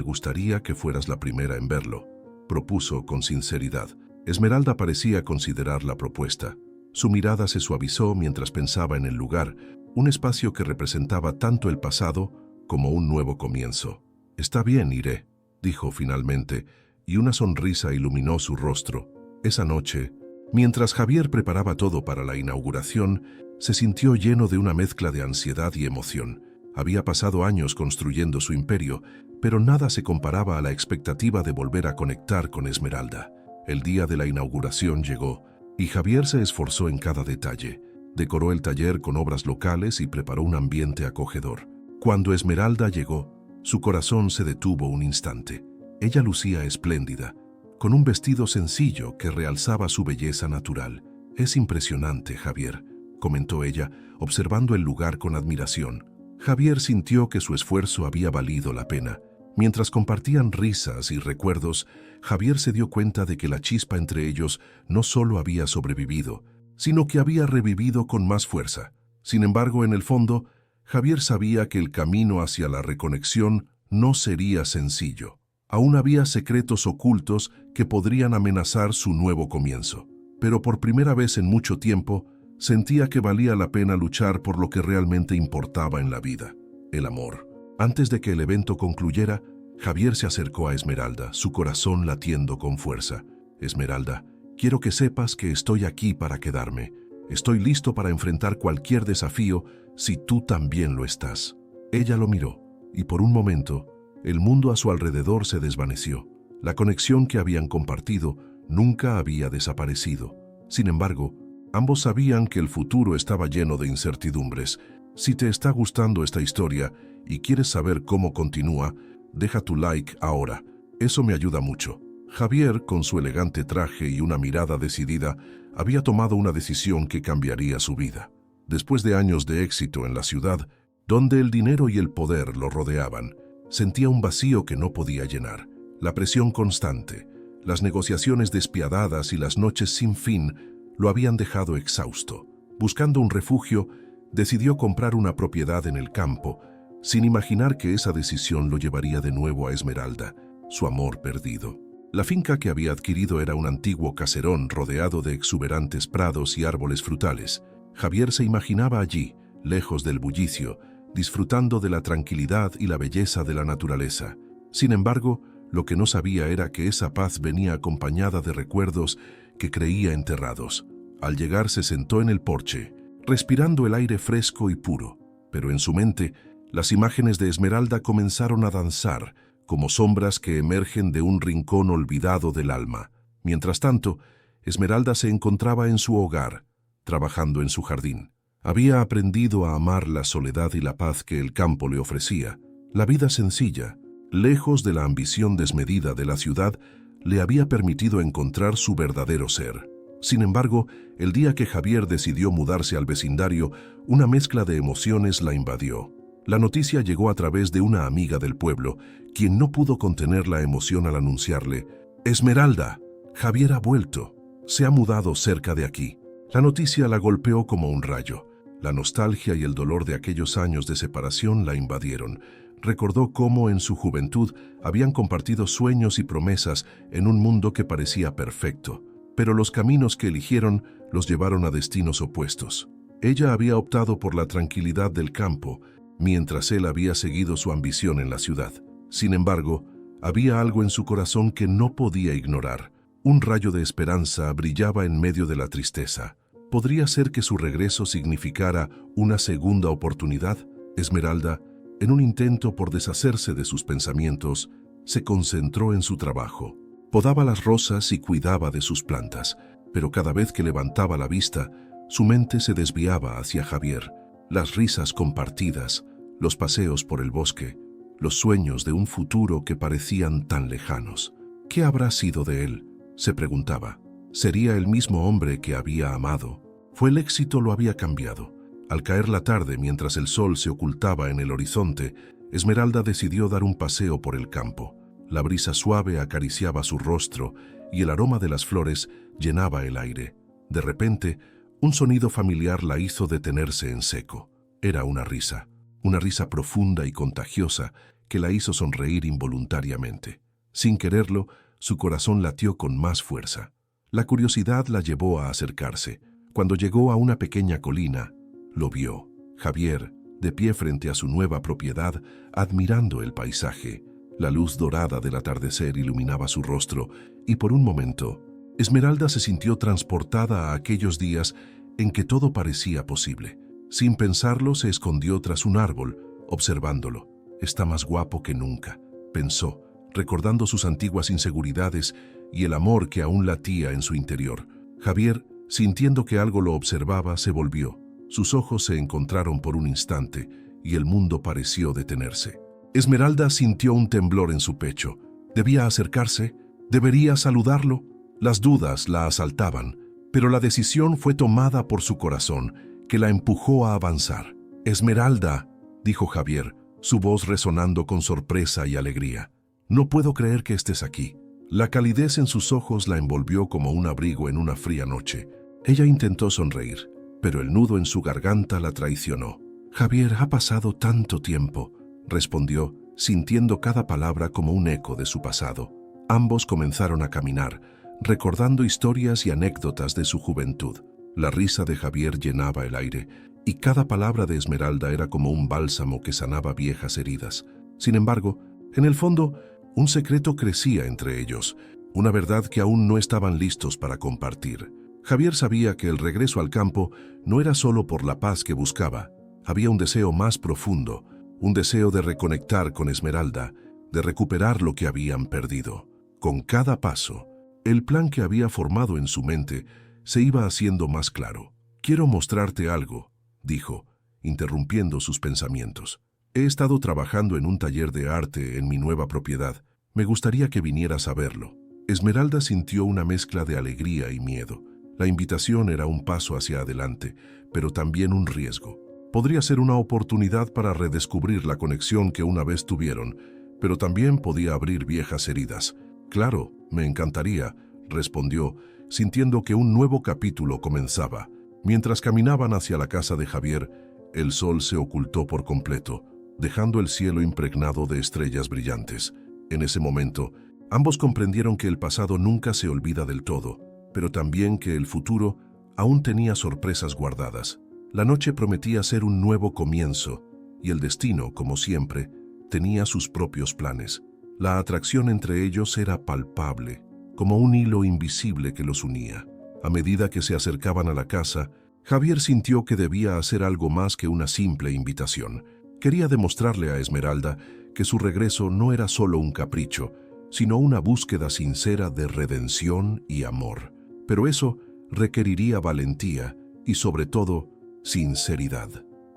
gustaría que fueras la primera en verlo», propuso con sinceridad. Esmeralda parecía considerar la propuesta. Su mirada se suavizó mientras pensaba en el lugar, un espacio que representaba tanto el pasado como un nuevo comienzo. «Está bien, iré», dijo finalmente, y una sonrisa iluminó su rostro. Esa noche, mientras Javier preparaba todo para la inauguración, se sintió lleno de una mezcla de ansiedad y emoción. Había pasado años construyendo su imperio, pero nada se comparaba a la expectativa de volver a conectar con Esmeralda. El día de la inauguración llegó, y Javier se esforzó en cada detalle. Decoró el taller con obras locales y preparó un ambiente acogedor. Cuando Esmeralda llegó, su corazón se detuvo un instante. Ella lucía espléndida, con un vestido sencillo que realzaba su belleza natural. «Es impresionante, Javier», comentó ella, observando el lugar con admiración. Javier sintió que su esfuerzo había valido la pena. Mientras compartían risas y recuerdos, Javier se dio cuenta de que la chispa entre ellos no solo había sobrevivido, sino que había revivido con más fuerza. Sin embargo, en el fondo, Javier sabía que el camino hacia la reconexión no sería sencillo. Aún había secretos ocultos que podrían amenazar su nuevo comienzo. Pero por primera vez en mucho tiempo, sentía que valía la pena luchar por lo que realmente importaba en la vida: el amor. Antes de que el evento concluyera, Javier se acercó a Esmeralda, su corazón latiendo con fuerza. «Esmeralda, quiero que sepas que estoy aquí para quedarme. Estoy listo para enfrentar cualquier desafío si tú también lo estás». Ella lo miró, y por un momento, el mundo a su alrededor se desvaneció. La conexión que habían compartido nunca había desaparecido. Sin embargo, ambos sabían que el futuro estaba lleno de incertidumbres. Si te está gustando esta historia y quieres saber cómo continúa, deja tu like ahora. Eso me ayuda mucho. Javier, con su elegante traje y una mirada decidida, había tomado una decisión que cambiaría su vida. Después de años de éxito en la ciudad, donde el dinero y el poder lo rodeaban, sentía un vacío que no podía llenar. La presión constante, las negociaciones despiadadas y las noches sin fin lo habían dejado exhausto. Buscando un refugio, decidió comprar una propiedad en el campo, sin imaginar que esa decisión lo llevaría de nuevo a Esmeralda, su amor perdido. La finca que había adquirido era un antiguo caserón rodeado de exuberantes prados y árboles frutales. Javier se imaginaba allí, lejos del bullicio, disfrutando de la tranquilidad y la belleza de la naturaleza. Sin embargo, lo que no sabía era que esa paz venía acompañada de recuerdos que creía enterrados. Al llegar se sentó en el porche, respirando el aire fresco y puro, pero en su mente, las imágenes de Esmeralda comenzaron a danzar, como sombras que emergen de un rincón olvidado del alma. Mientras tanto, Esmeralda se encontraba en su hogar, trabajando en su jardín. Había aprendido a amar la soledad y la paz que el campo le ofrecía. La vida sencilla, lejos de la ambición desmedida de la ciudad, le había permitido encontrar su verdadero ser. Sin embargo, el día que Javier decidió mudarse al vecindario, una mezcla de emociones la invadió. La noticia llegó a través de una amiga del pueblo, quien no pudo contener la emoción al anunciarle: «Esmeralda, Javier ha vuelto. Se ha mudado cerca de aquí». La noticia la golpeó como un rayo. La nostalgia y el dolor de aquellos años de separación la invadieron. Recordó cómo en su juventud habían compartido sueños y promesas en un mundo que parecía perfecto, pero los caminos que eligieron los llevaron a destinos opuestos. Ella había optado por la tranquilidad del campo, mientras él había seguido su ambición en la ciudad. Sin embargo, había algo en su corazón que no podía ignorar. Un rayo de esperanza brillaba en medio de la tristeza. ¿Podría ser que su regreso significara una segunda oportunidad? Esmeralda, en un intento por deshacerse de sus pensamientos, se concentró en su trabajo. Podaba las rosas y cuidaba de sus plantas, pero cada vez que levantaba la vista, Su mente se desviaba hacia Javier, las risas compartidas, los paseos por el bosque, los sueños de un futuro que parecían tan lejanos. ¿Qué habrá sido de él?, se preguntaba. ¿Sería el mismo hombre que había amado? ¿Fue el éxito lo había cambiado? Al caer la tarde, mientras el sol se ocultaba en el horizonte, Esmeralda decidió dar un paseo por el campo. La brisa suave acariciaba su rostro y el aroma de las flores llenaba el aire. De repente, un sonido familiar la hizo detenerse en seco. Era una risa profunda y contagiosa que la hizo sonreír involuntariamente. Sin quererlo, su corazón latió con más fuerza. La curiosidad la llevó a acercarse. Cuando llegó a una pequeña colina, lo vio. Javier, de pie frente a su nueva propiedad, admirando el paisaje. La luz dorada del atardecer iluminaba su rostro y por un momento, Esmeralda se sintió transportada a aquellos días en que todo parecía posible. Sin pensarlo, se escondió tras un árbol, observándolo. Está más guapo que nunca, pensó, recordando sus antiguas inseguridades y el amor que aún latía en su interior. Javier, sintiendo que algo lo observaba, se volvió. Sus ojos se encontraron por un instante y el mundo pareció detenerse. Esmeralda sintió un temblor en su pecho. ¿Debía acercarse? ¿Debería saludarlo? Las dudas la asaltaban, pero la decisión fue tomada por su corazón, que la empujó a avanzar. «Esmeralda», dijo Javier, su voz resonando con sorpresa y alegría. «No puedo creer que estés aquí». La calidez en sus ojos la envolvió como un abrigo en una fría noche. Ella intentó sonreír, pero el nudo en su garganta la traicionó. «Javier, ha pasado tanto tiempo», respondió, sintiendo cada palabra como un eco de su pasado. Ambos comenzaron a caminar, recordando historias y anécdotas de su juventud. La risa de Javier llenaba el aire, y cada palabra de Esmeralda era como un bálsamo que sanaba viejas heridas. Sin embargo, en el fondo, un secreto crecía entre ellos, una verdad que aún no estaban listos para compartir. Javier sabía que el regreso al campo no era solo por la paz que buscaba. Había un deseo más profundo, un deseo de reconectar con Esmeralda, de recuperar lo que habían perdido. Con cada paso, el plan que había formado en su mente se iba haciendo más claro. «Quiero mostrarte algo», dijo, interrumpiendo sus pensamientos. «He estado trabajando en un taller de arte en mi nueva propiedad. Me gustaría que vinieras a verlo». Esmeralda sintió una mezcla de alegría y miedo. La invitación era un paso hacia adelante, pero también un riesgo. Podría ser una oportunidad para redescubrir la conexión que una vez tuvieron, pero también podía abrir viejas heridas. «Claro, me encantaría», respondió, sintiendo que un nuevo capítulo comenzaba. Mientras caminaban hacia la casa de Javier, el sol se ocultó por completo, dejando el cielo impregnado de estrellas brillantes. En ese momento, ambos comprendieron que el pasado nunca se olvida del todo, pero también que el futuro aún tenía sorpresas guardadas. La noche prometía ser un nuevo comienzo, y el destino, como siempre, tenía sus propios planes. La atracción entre ellos era palpable, como un hilo invisible que los unía. A medida que se acercaban a la casa, Javier sintió que debía hacer algo más que una simple invitación. Quería demostrarle a Esmeralda que su regreso no era solo un capricho, sino una búsqueda sincera de redención y amor. Pero eso requeriría valentía y, sobre todo, sinceridad.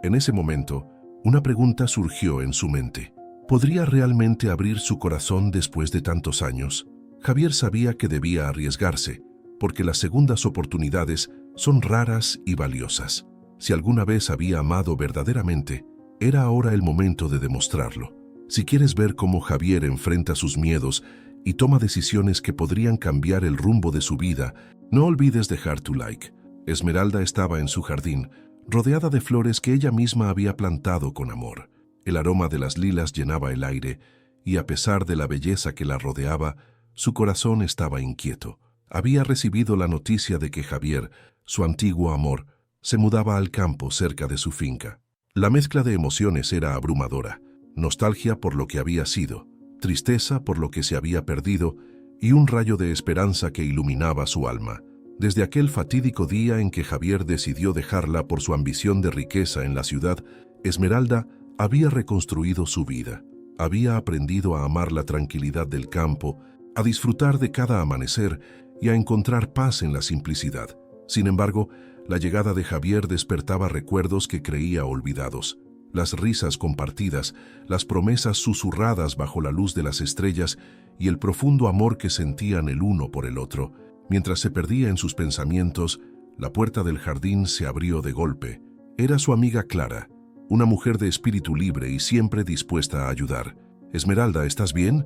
En ese momento, una pregunta surgió en su mente. ¿Podría realmente abrir su corazón después de tantos años? Javier sabía que debía arriesgarse, porque las segundas oportunidades son raras y valiosas. Si alguna vez había amado verdaderamente, era ahora el momento de demostrarlo. Si quieres ver cómo Javier enfrenta sus miedos y toma decisiones que podrían cambiar el rumbo de su vida, no olvides dejar tu like. Esmeralda estaba en su jardín, rodeada de flores que ella misma había plantado con amor. El aroma de las lilas llenaba el aire, y a pesar de la belleza que la rodeaba, su corazón estaba inquieto. Había recibido la noticia de que Javier, su antiguo amor, se mudaba al campo cerca de su finca. La mezcla de emociones era abrumadora: nostalgia por lo que había sido, tristeza por lo que se había perdido y un rayo de esperanza que iluminaba su alma. Desde aquel fatídico día en que Javier decidió dejarla por su ambición de riqueza en la ciudad, Esmeralda había reconstruido su vida. Había aprendido a amar la tranquilidad del campo, a disfrutar de cada amanecer y a encontrar paz en la simplicidad. Sin embargo, La llegada de Javier despertaba recuerdos que creía olvidados. Las risas compartidas, las promesas susurradas bajo la luz de las estrellas y el profundo amor que sentían el uno por el otro. Mientras se perdía en sus pensamientos, la puerta del jardín se abrió de golpe. Era su amiga Clara, una mujer de espíritu libre y siempre dispuesta a ayudar. «Esmeralda, ¿estás bien?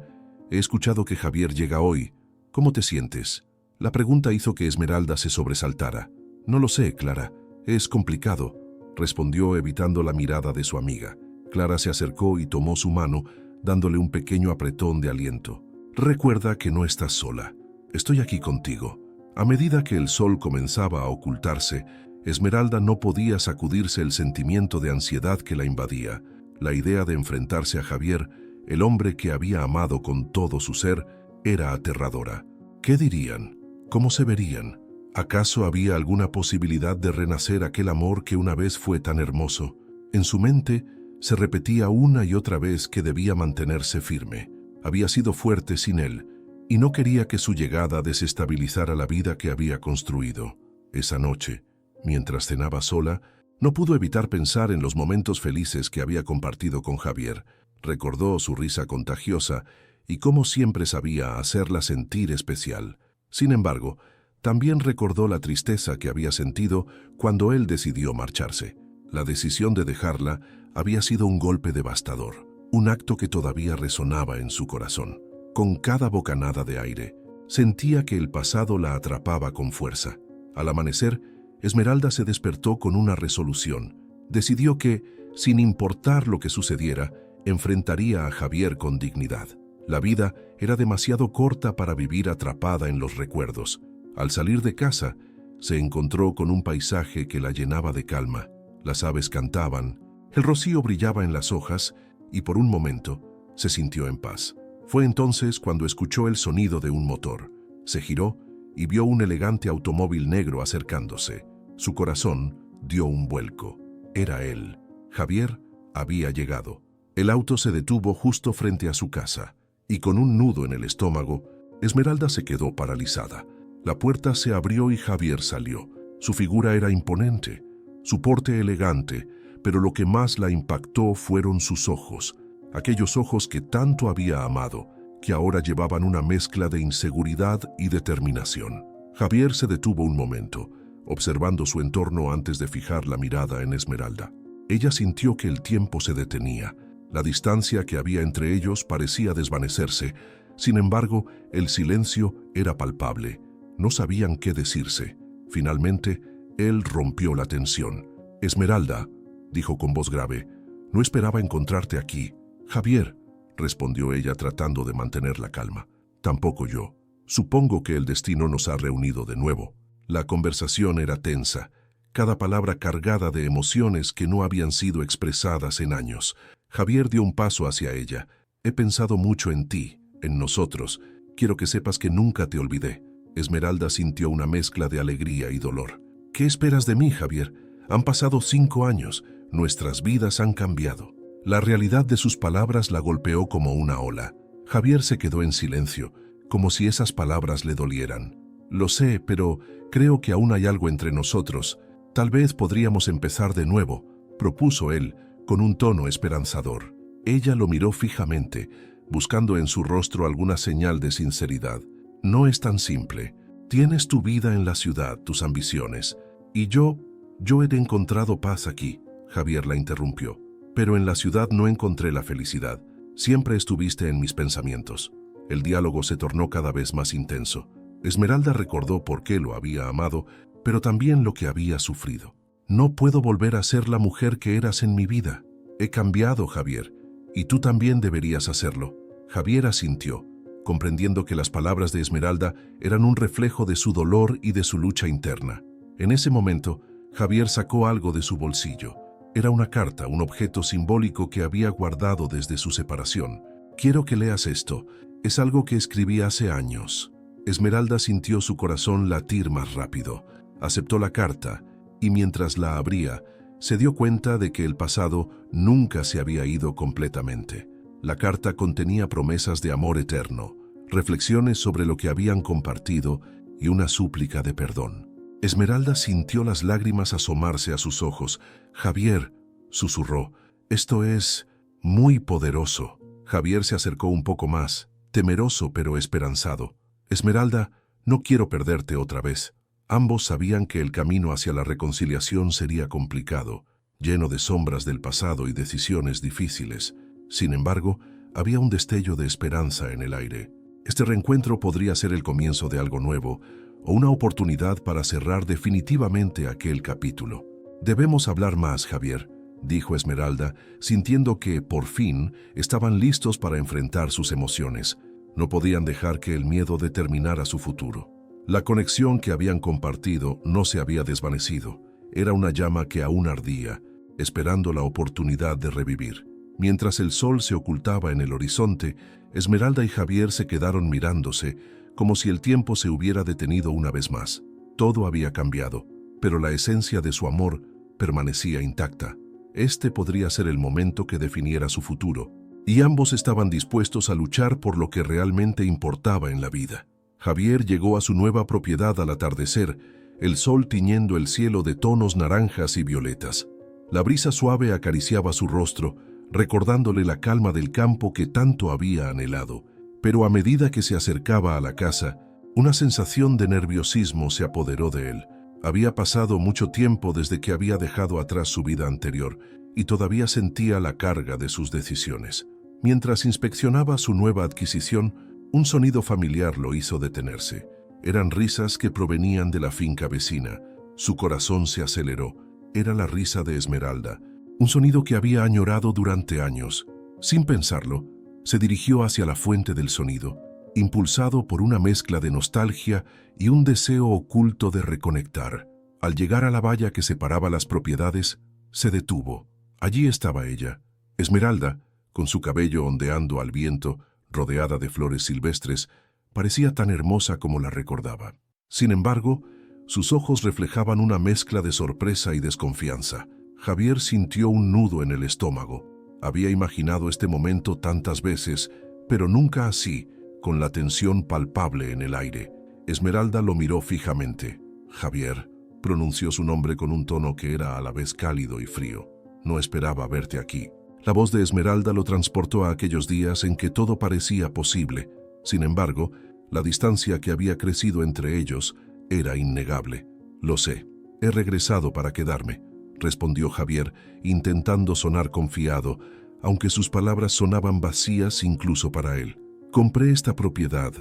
He escuchado que Javier llega hoy. ¿Cómo te sientes?». La pregunta hizo que Esmeralda se sobresaltara. «No lo sé, Clara. Es complicado», respondió evitando la mirada de su amiga. Clara se acercó y tomó su mano, dándole un pequeño apretón de aliento. «Recuerda que no estás sola. Estoy aquí contigo». A medida que el sol comenzaba a ocultarse, Esmeralda no podía sacudirse el sentimiento de ansiedad que la invadía. La idea de enfrentarse a Javier, el hombre que había amado con todo su ser, era aterradora. ¿Qué dirían? ¿Cómo se verían? ¿Acaso había alguna posibilidad de renacer aquel amor que una vez fue tan hermoso? En su mente se repetía una y otra vez que debía mantenerse firme. Había sido fuerte sin él, y no quería que su llegada desestabilizara la vida que había construido. Esa noche, mientras cenaba sola, no pudo evitar pensar en los momentos felices que había compartido con Javier. Recordó su risa contagiosa y cómo siempre sabía hacerla sentir especial. Sin embargo, también recordó la tristeza que había sentido cuando él decidió marcharse. La decisión de dejarla había sido un golpe devastador, un acto que todavía resonaba en su corazón. Con cada bocanada de aire, sentía que el pasado la atrapaba con fuerza. Al amanecer, Esmeralda se despertó con una resolución. Decidió que, sin importar lo que sucediera, enfrentaría a Javier con dignidad. La vida era demasiado corta para vivir atrapada en los recuerdos. Al salir de casa, se encontró con un paisaje que la llenaba de calma. Las aves cantaban, el rocío brillaba en las hojas y por un momento se sintió en paz. Fue entonces cuando escuchó el sonido de un motor. Se giró y vio un elegante automóvil negro acercándose. Su corazón dio un vuelco. Era él. Javier había llegado. El auto se detuvo justo frente a su casa, y con un nudo en el estómago, Esmeralda se quedó paralizada. La puerta se abrió y Javier salió. Su figura era imponente, su porte elegante, pero lo que más la impactó fueron sus ojos. Aquellos ojos que tanto había amado, que ahora llevaban una mezcla de inseguridad y determinación. Javier se detuvo un momento, observando su entorno antes de fijar la mirada en Esmeralda. Ella sintió que el tiempo se detenía. La distancia que había entre ellos parecía desvanecerse. Sin embargo, el silencio era palpable. No sabían qué decirse. Finalmente, él rompió la tensión. «Esmeralda», dijo con voz grave, «no esperaba encontrarte aquí». «Javier», respondió ella tratando de mantener la calma. «Tampoco yo. Supongo que el destino nos ha reunido de nuevo». La conversación era tensa, cada palabra cargada de emociones que no habían sido expresadas en años. Javier dio un paso hacia ella. «He pensado mucho en ti, en nosotros. Quiero que sepas que nunca te olvidé». Esmeralda sintió una mezcla de alegría y dolor. «¿Qué esperas de mí, Javier? Han pasado 5 años. Nuestras vidas han cambiado». La realidad de sus palabras la golpeó como una ola. Javier se quedó en silencio, como si esas palabras le dolieran. «Lo sé, pero creo que aún hay algo entre nosotros. Tal vez podríamos empezar de nuevo», propuso él, con un tono esperanzador. Ella lo miró fijamente, buscando en su rostro alguna señal de sinceridad. «No es tan simple. Tienes tu vida en la ciudad, tus ambiciones. Y yo he encontrado paz aquí», Javier la interrumpió. «Pero en la ciudad no encontré la felicidad. Siempre estuviste en mis pensamientos». El diálogo se tornó cada vez más intenso. Esmeralda recordó por qué lo había amado, pero también lo que había sufrido. «No puedo volver a ser la mujer que eras en mi vida. He cambiado, Javier, y tú también deberías hacerlo». Javier asintió, comprendiendo que las palabras de Esmeralda eran un reflejo de su dolor y de su lucha interna. En ese momento, Javier sacó algo de su bolsillo. Era una carta, un objeto simbólico que había guardado desde su separación. «Quiero que leas esto. Es algo que escribí hace años». Esmeralda sintió su corazón latir más rápido. Aceptó la carta y mientras la abría, se dio cuenta de que el pasado nunca se había ido completamente. La carta contenía promesas de amor eterno, reflexiones sobre lo que habían compartido y una súplica de perdón. Esmeralda sintió las lágrimas asomarse a sus ojos. «Javier», susurró, «esto es muy poderoso». Javier se acercó un poco más, temeroso pero esperanzado. «Esmeralda, no quiero perderte otra vez». Ambos sabían que el camino hacia la reconciliación sería complicado, lleno de sombras del pasado y decisiones difíciles. Sin embargo, había un destello de esperanza en el aire. Este reencuentro podría ser el comienzo de algo nuevo, o una oportunidad para cerrar definitivamente aquel capítulo. «Debemos hablar más, Javier», dijo Esmeralda, sintiendo que, por fin, estaban listos para enfrentar sus emociones. No podían dejar que el miedo determinara su futuro. La conexión que habían compartido no se había desvanecido. Era una llama que aún ardía, esperando la oportunidad de revivir. Mientras el sol se ocultaba en el horizonte, Esmeralda y Javier se quedaron mirándose, como si el tiempo se hubiera detenido una vez más. Todo había cambiado, pero la esencia de su amor permanecía intacta. Este podría ser el momento que definiera su futuro, y ambos estaban dispuestos a luchar por lo que realmente importaba en la vida. Javier llegó a su nueva propiedad al atardecer, el sol tiñendo el cielo de tonos naranjas y violetas. La brisa suave acariciaba su rostro, recordándole la calma del campo que tanto había anhelado. Pero a medida que se acercaba a la casa, una sensación de nerviosismo se apoderó de él. Había pasado mucho tiempo desde que había dejado atrás su vida anterior y todavía sentía la carga de sus decisiones. Mientras inspeccionaba su nueva adquisición, un sonido familiar lo hizo detenerse. Eran risas que provenían de la finca vecina. Su corazón se aceleró. Era la risa de Esmeralda, un sonido que había añorado durante años. Sin pensarlo, se dirigió hacia la fuente del sonido, impulsado por una mezcla de nostalgia y un deseo oculto de reconectar. Al llegar a la valla que separaba las propiedades, se detuvo. Allí estaba ella, Esmeralda, con su cabello ondeando al viento, rodeada de flores silvestres, parecía tan hermosa como la recordaba. Sin embargo, sus ojos reflejaban una mezcla de sorpresa y desconfianza. Javier sintió un nudo en el estómago. Había imaginado este momento tantas veces, pero nunca así, con la tensión palpable en el aire. Esmeralda lo miró fijamente. «Javier», pronunció su nombre con un tono que era a la vez cálido y frío. «No esperaba verte aquí». La voz de Esmeralda lo transportó a aquellos días en que todo parecía posible. Sin embargo, la distancia que había crecido entre ellos era innegable. «Lo sé. He regresado para quedarme», respondió Javier, intentando sonar confiado, aunque sus palabras sonaban vacías incluso para él. «Compré esta propiedad.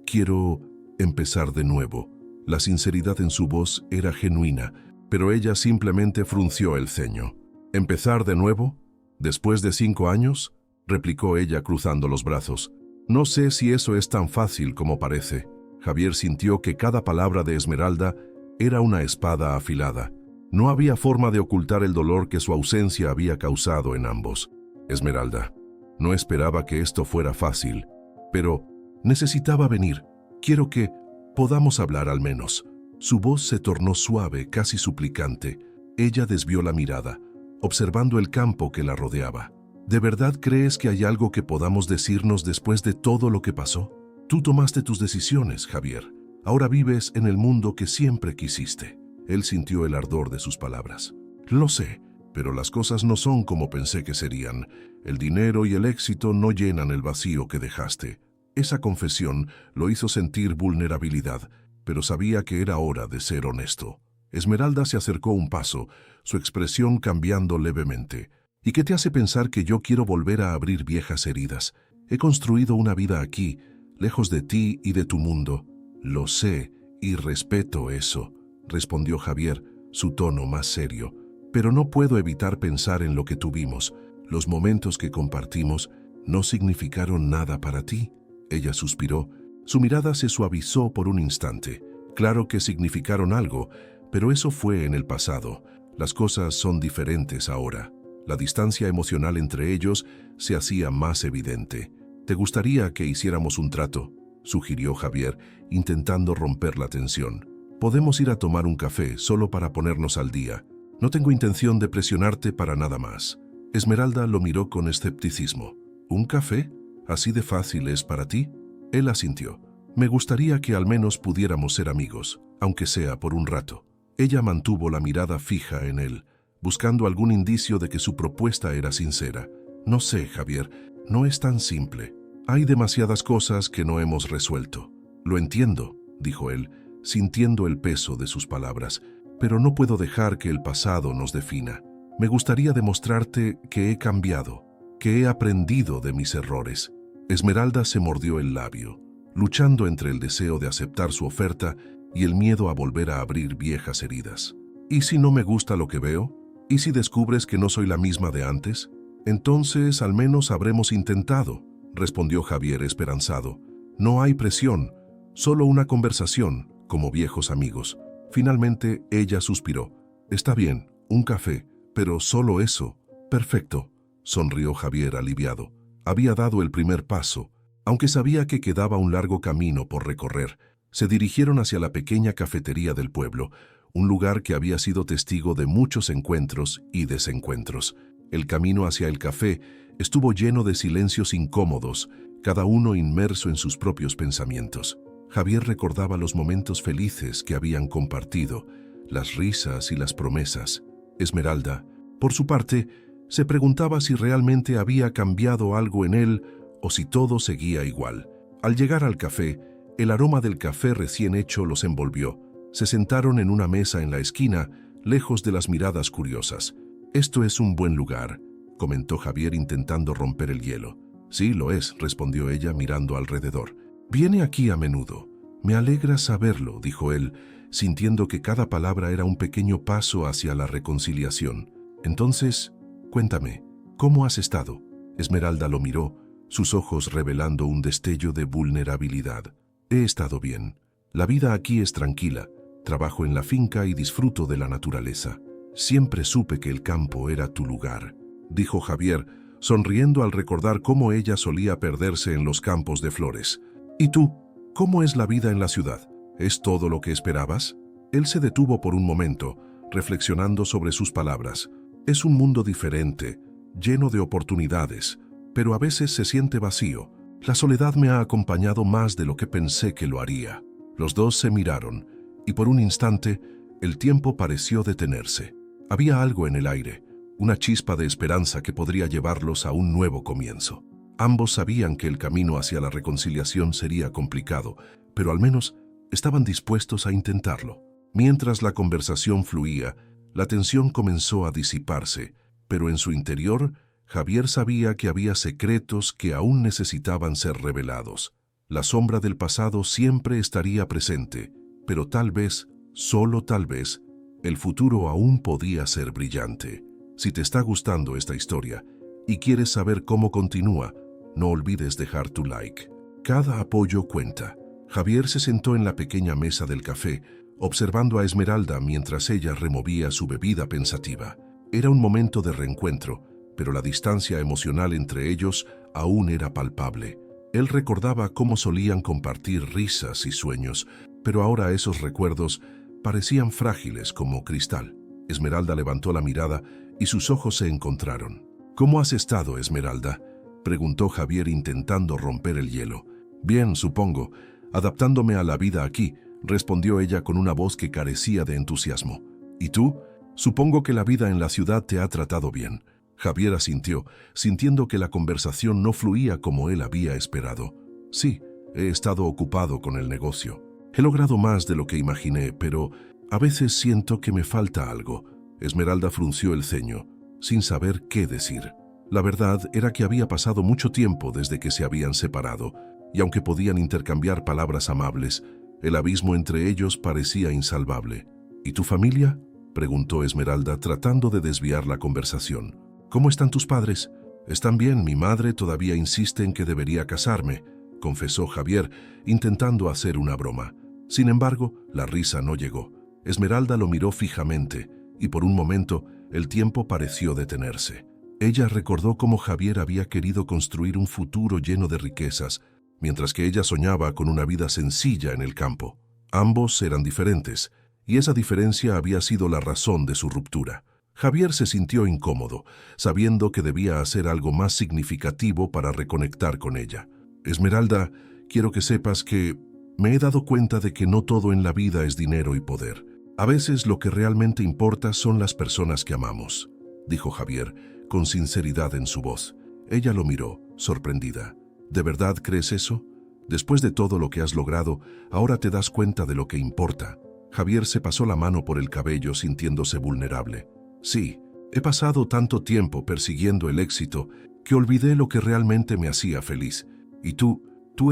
Quiero empezar de nuevo». La sinceridad en su voz era genuina, pero ella simplemente frunció el ceño. «¿Empezar de nuevo? ¿Después de 5 años?» replicó ella cruzando los brazos. «No sé si eso es tan fácil como parece». Javier sintió que cada palabra de Esmeralda era una espada afilada. No había forma de ocultar el dolor que su ausencia había causado en ambos. «Esmeralda, no esperaba que esto fuera fácil, pero necesitaba venir. Quiero que podamos hablar al menos». Su voz se tornó suave, casi suplicante. Ella desvió la mirada, observando el campo que la rodeaba. «¿De verdad crees que hay algo que podamos decirnos después de todo lo que pasó? Tú tomaste tus decisiones, Javier. Ahora vives en el mundo que siempre quisiste». Él sintió el ardor de sus palabras. «Lo sé, pero las cosas no son como pensé que serían. El dinero y el éxito no llenan el vacío que dejaste». Esa confesión lo hizo sentir vulnerabilidad, pero sabía que era hora de ser honesto. Esmeralda se acercó un paso, su expresión cambiando levemente. «¿Y qué te hace pensar que yo quiero volver a abrir viejas heridas? He construido una vida aquí, lejos de ti y de tu mundo». «Lo sé y respeto eso», respondió Javier, su tono más serio. «Pero no puedo evitar pensar en lo que tuvimos. Los momentos que compartimos no significaron nada para ti». Ella suspiró. Su mirada se suavizó por un instante. «Claro que significaron algo, pero eso fue en el pasado. Las cosas son diferentes ahora». La distancia emocional entre ellos se hacía más evidente. «¿Te gustaría que hiciéramos un trato?», sugirió Javier, intentando romper la tensión. «Podemos ir a tomar un café solo para ponernos al día. No tengo intención de presionarte para nada más». Esmeralda lo miró con escepticismo. «¿Un café? ¿Así de fácil es para ti?». Él asintió. «Me gustaría que al menos pudiéramos ser amigos, aunque sea por un rato». Ella mantuvo la mirada fija en él, buscando algún indicio de que su propuesta era sincera. No sé, Javier, no es tan simple. Hay demasiadas cosas que no hemos resuelto. Lo entiendo, dijo él, sintiendo el peso de sus palabras, pero no puedo dejar que el pasado nos defina. Me gustaría demostrarte que he cambiado, que he aprendido de mis errores. Esmeralda se mordió el labio, luchando entre el deseo de aceptar su oferta y el miedo a volver a abrir viejas heridas. ¿Y si no me gusta lo que veo? ¿Y si descubres que no soy la misma de antes? Entonces al menos habremos intentado, respondió Javier esperanzado. No hay presión, solo una conversación, como viejos amigos. Finalmente ella suspiró. Está bien, un café, pero solo eso. Perfecto, sonrió Javier aliviado. Había dado el primer paso, aunque sabía que quedaba un largo camino por recorrer. Se dirigieron hacia la pequeña cafetería del pueblo, un lugar que había sido testigo de muchos encuentros y desencuentros. El camino hacia el café estuvo lleno de silencios incómodos, cada uno inmerso en sus propios pensamientos. Javier recordaba los momentos felices que habían compartido, las risas y las promesas. Esmeralda, por su parte, se preguntaba si realmente había cambiado algo en él o si todo seguía igual. Al llegar al café, el aroma del café recién hecho los envolvió. Se sentaron en una mesa en la esquina, lejos de las miradas curiosas. «Esto es un buen lugar», comentó Javier intentando romper el hielo. «Sí, lo es», respondió ella mirando alrededor. «Viene aquí a menudo. Me alegra saberlo», dijo él, sintiendo que cada palabra era un pequeño paso hacia la reconciliación. «Entonces, cuéntame, ¿cómo has estado?» Esmeralda lo miró, sus ojos revelando un destello de vulnerabilidad. «He estado bien. La vida aquí es tranquila. Trabajo en la finca y disfruto de la naturaleza. Siempre supe que el campo era tu lugar», dijo Javier, sonriendo al recordar cómo ella solía perderse en los campos de flores. «¿Y tú? ¿Cómo es la vida en la ciudad? ¿Es todo lo que esperabas?» Él se detuvo por un momento, reflexionando sobre sus palabras. «Es un mundo diferente, lleno de oportunidades, pero a veces se siente vacío. La soledad me ha acompañado más de lo que pensé que lo haría». Los dos se miraron, y por un instante, el tiempo pareció detenerse. Había algo en el aire, una chispa de esperanza que podría llevarlos a un nuevo comienzo. Ambos sabían que el camino hacia la reconciliación sería complicado, pero al menos estaban dispuestos a intentarlo. Mientras la conversación fluía, la tensión comenzó a disiparse, pero en su interior, Javier sabía que había secretos que aún necesitaban ser revelados. La sombra del pasado siempre estaría presente, pero tal vez, solo tal vez, el futuro aún podía ser brillante. Si te está gustando esta historia y quieres saber cómo continúa, no olvides dejar tu like. Cada apoyo cuenta. Javier se sentó en la pequeña mesa del café, observando a Esmeralda mientras ella removía su bebida pensativa. Era un momento de reencuentro, pero la distancia emocional entre ellos aún era palpable. Él recordaba cómo solían compartir risas y sueños, pero ahora esos recuerdos parecían frágiles como cristal. Esmeralda levantó la mirada y sus ojos se encontraron. «¿Cómo has estado, Esmeralda?», preguntó Javier intentando romper el hielo. «Bien, supongo, adaptándome a la vida aquí», respondió ella con una voz que carecía de entusiasmo. «¿Y tú? Supongo que la vida en la ciudad te ha tratado bien». Javier asintió, sintiendo que la conversación no fluía como él había esperado. «Sí, he estado ocupado con el negocio. He logrado más de lo que imaginé, pero a veces siento que me falta algo». Esmeralda frunció el ceño, sin saber qué decir. La verdad era que había pasado mucho tiempo desde que se habían separado, y aunque podían intercambiar palabras amables, el abismo entre ellos parecía insalvable. «¿Y tu familia?», preguntó Esmeralda, tratando de desviar la conversación. «¿Cómo están tus padres?» «Están bien, mi madre todavía insiste en que debería casarme», confesó Javier, intentando hacer una broma. Sin embargo, la risa no llegó. Esmeralda lo miró fijamente, y por un momento el tiempo pareció detenerse. Ella recordó cómo Javier había querido construir un futuro lleno de riquezas, mientras que ella soñaba con una vida sencilla en el campo. Ambos eran diferentes, y esa diferencia había sido la razón de su ruptura. Javier se sintió incómodo, sabiendo que debía hacer algo más significativo para reconectar con ella. «Esmeralda, quiero que sepas que me he dado cuenta de que no todo en la vida es dinero y poder. A veces lo que realmente importa son las personas que amamos, dijo Javier, con sinceridad en su voz. Ella lo miró, sorprendida. ¿De verdad crees eso? Después de todo lo que has logrado, ahora te das cuenta de lo que importa. Javier se pasó la mano por el cabello sintiéndose vulnerable. Sí, he pasado tanto tiempo persiguiendo el éxito que olvidé lo que realmente me hacía feliz. Y tú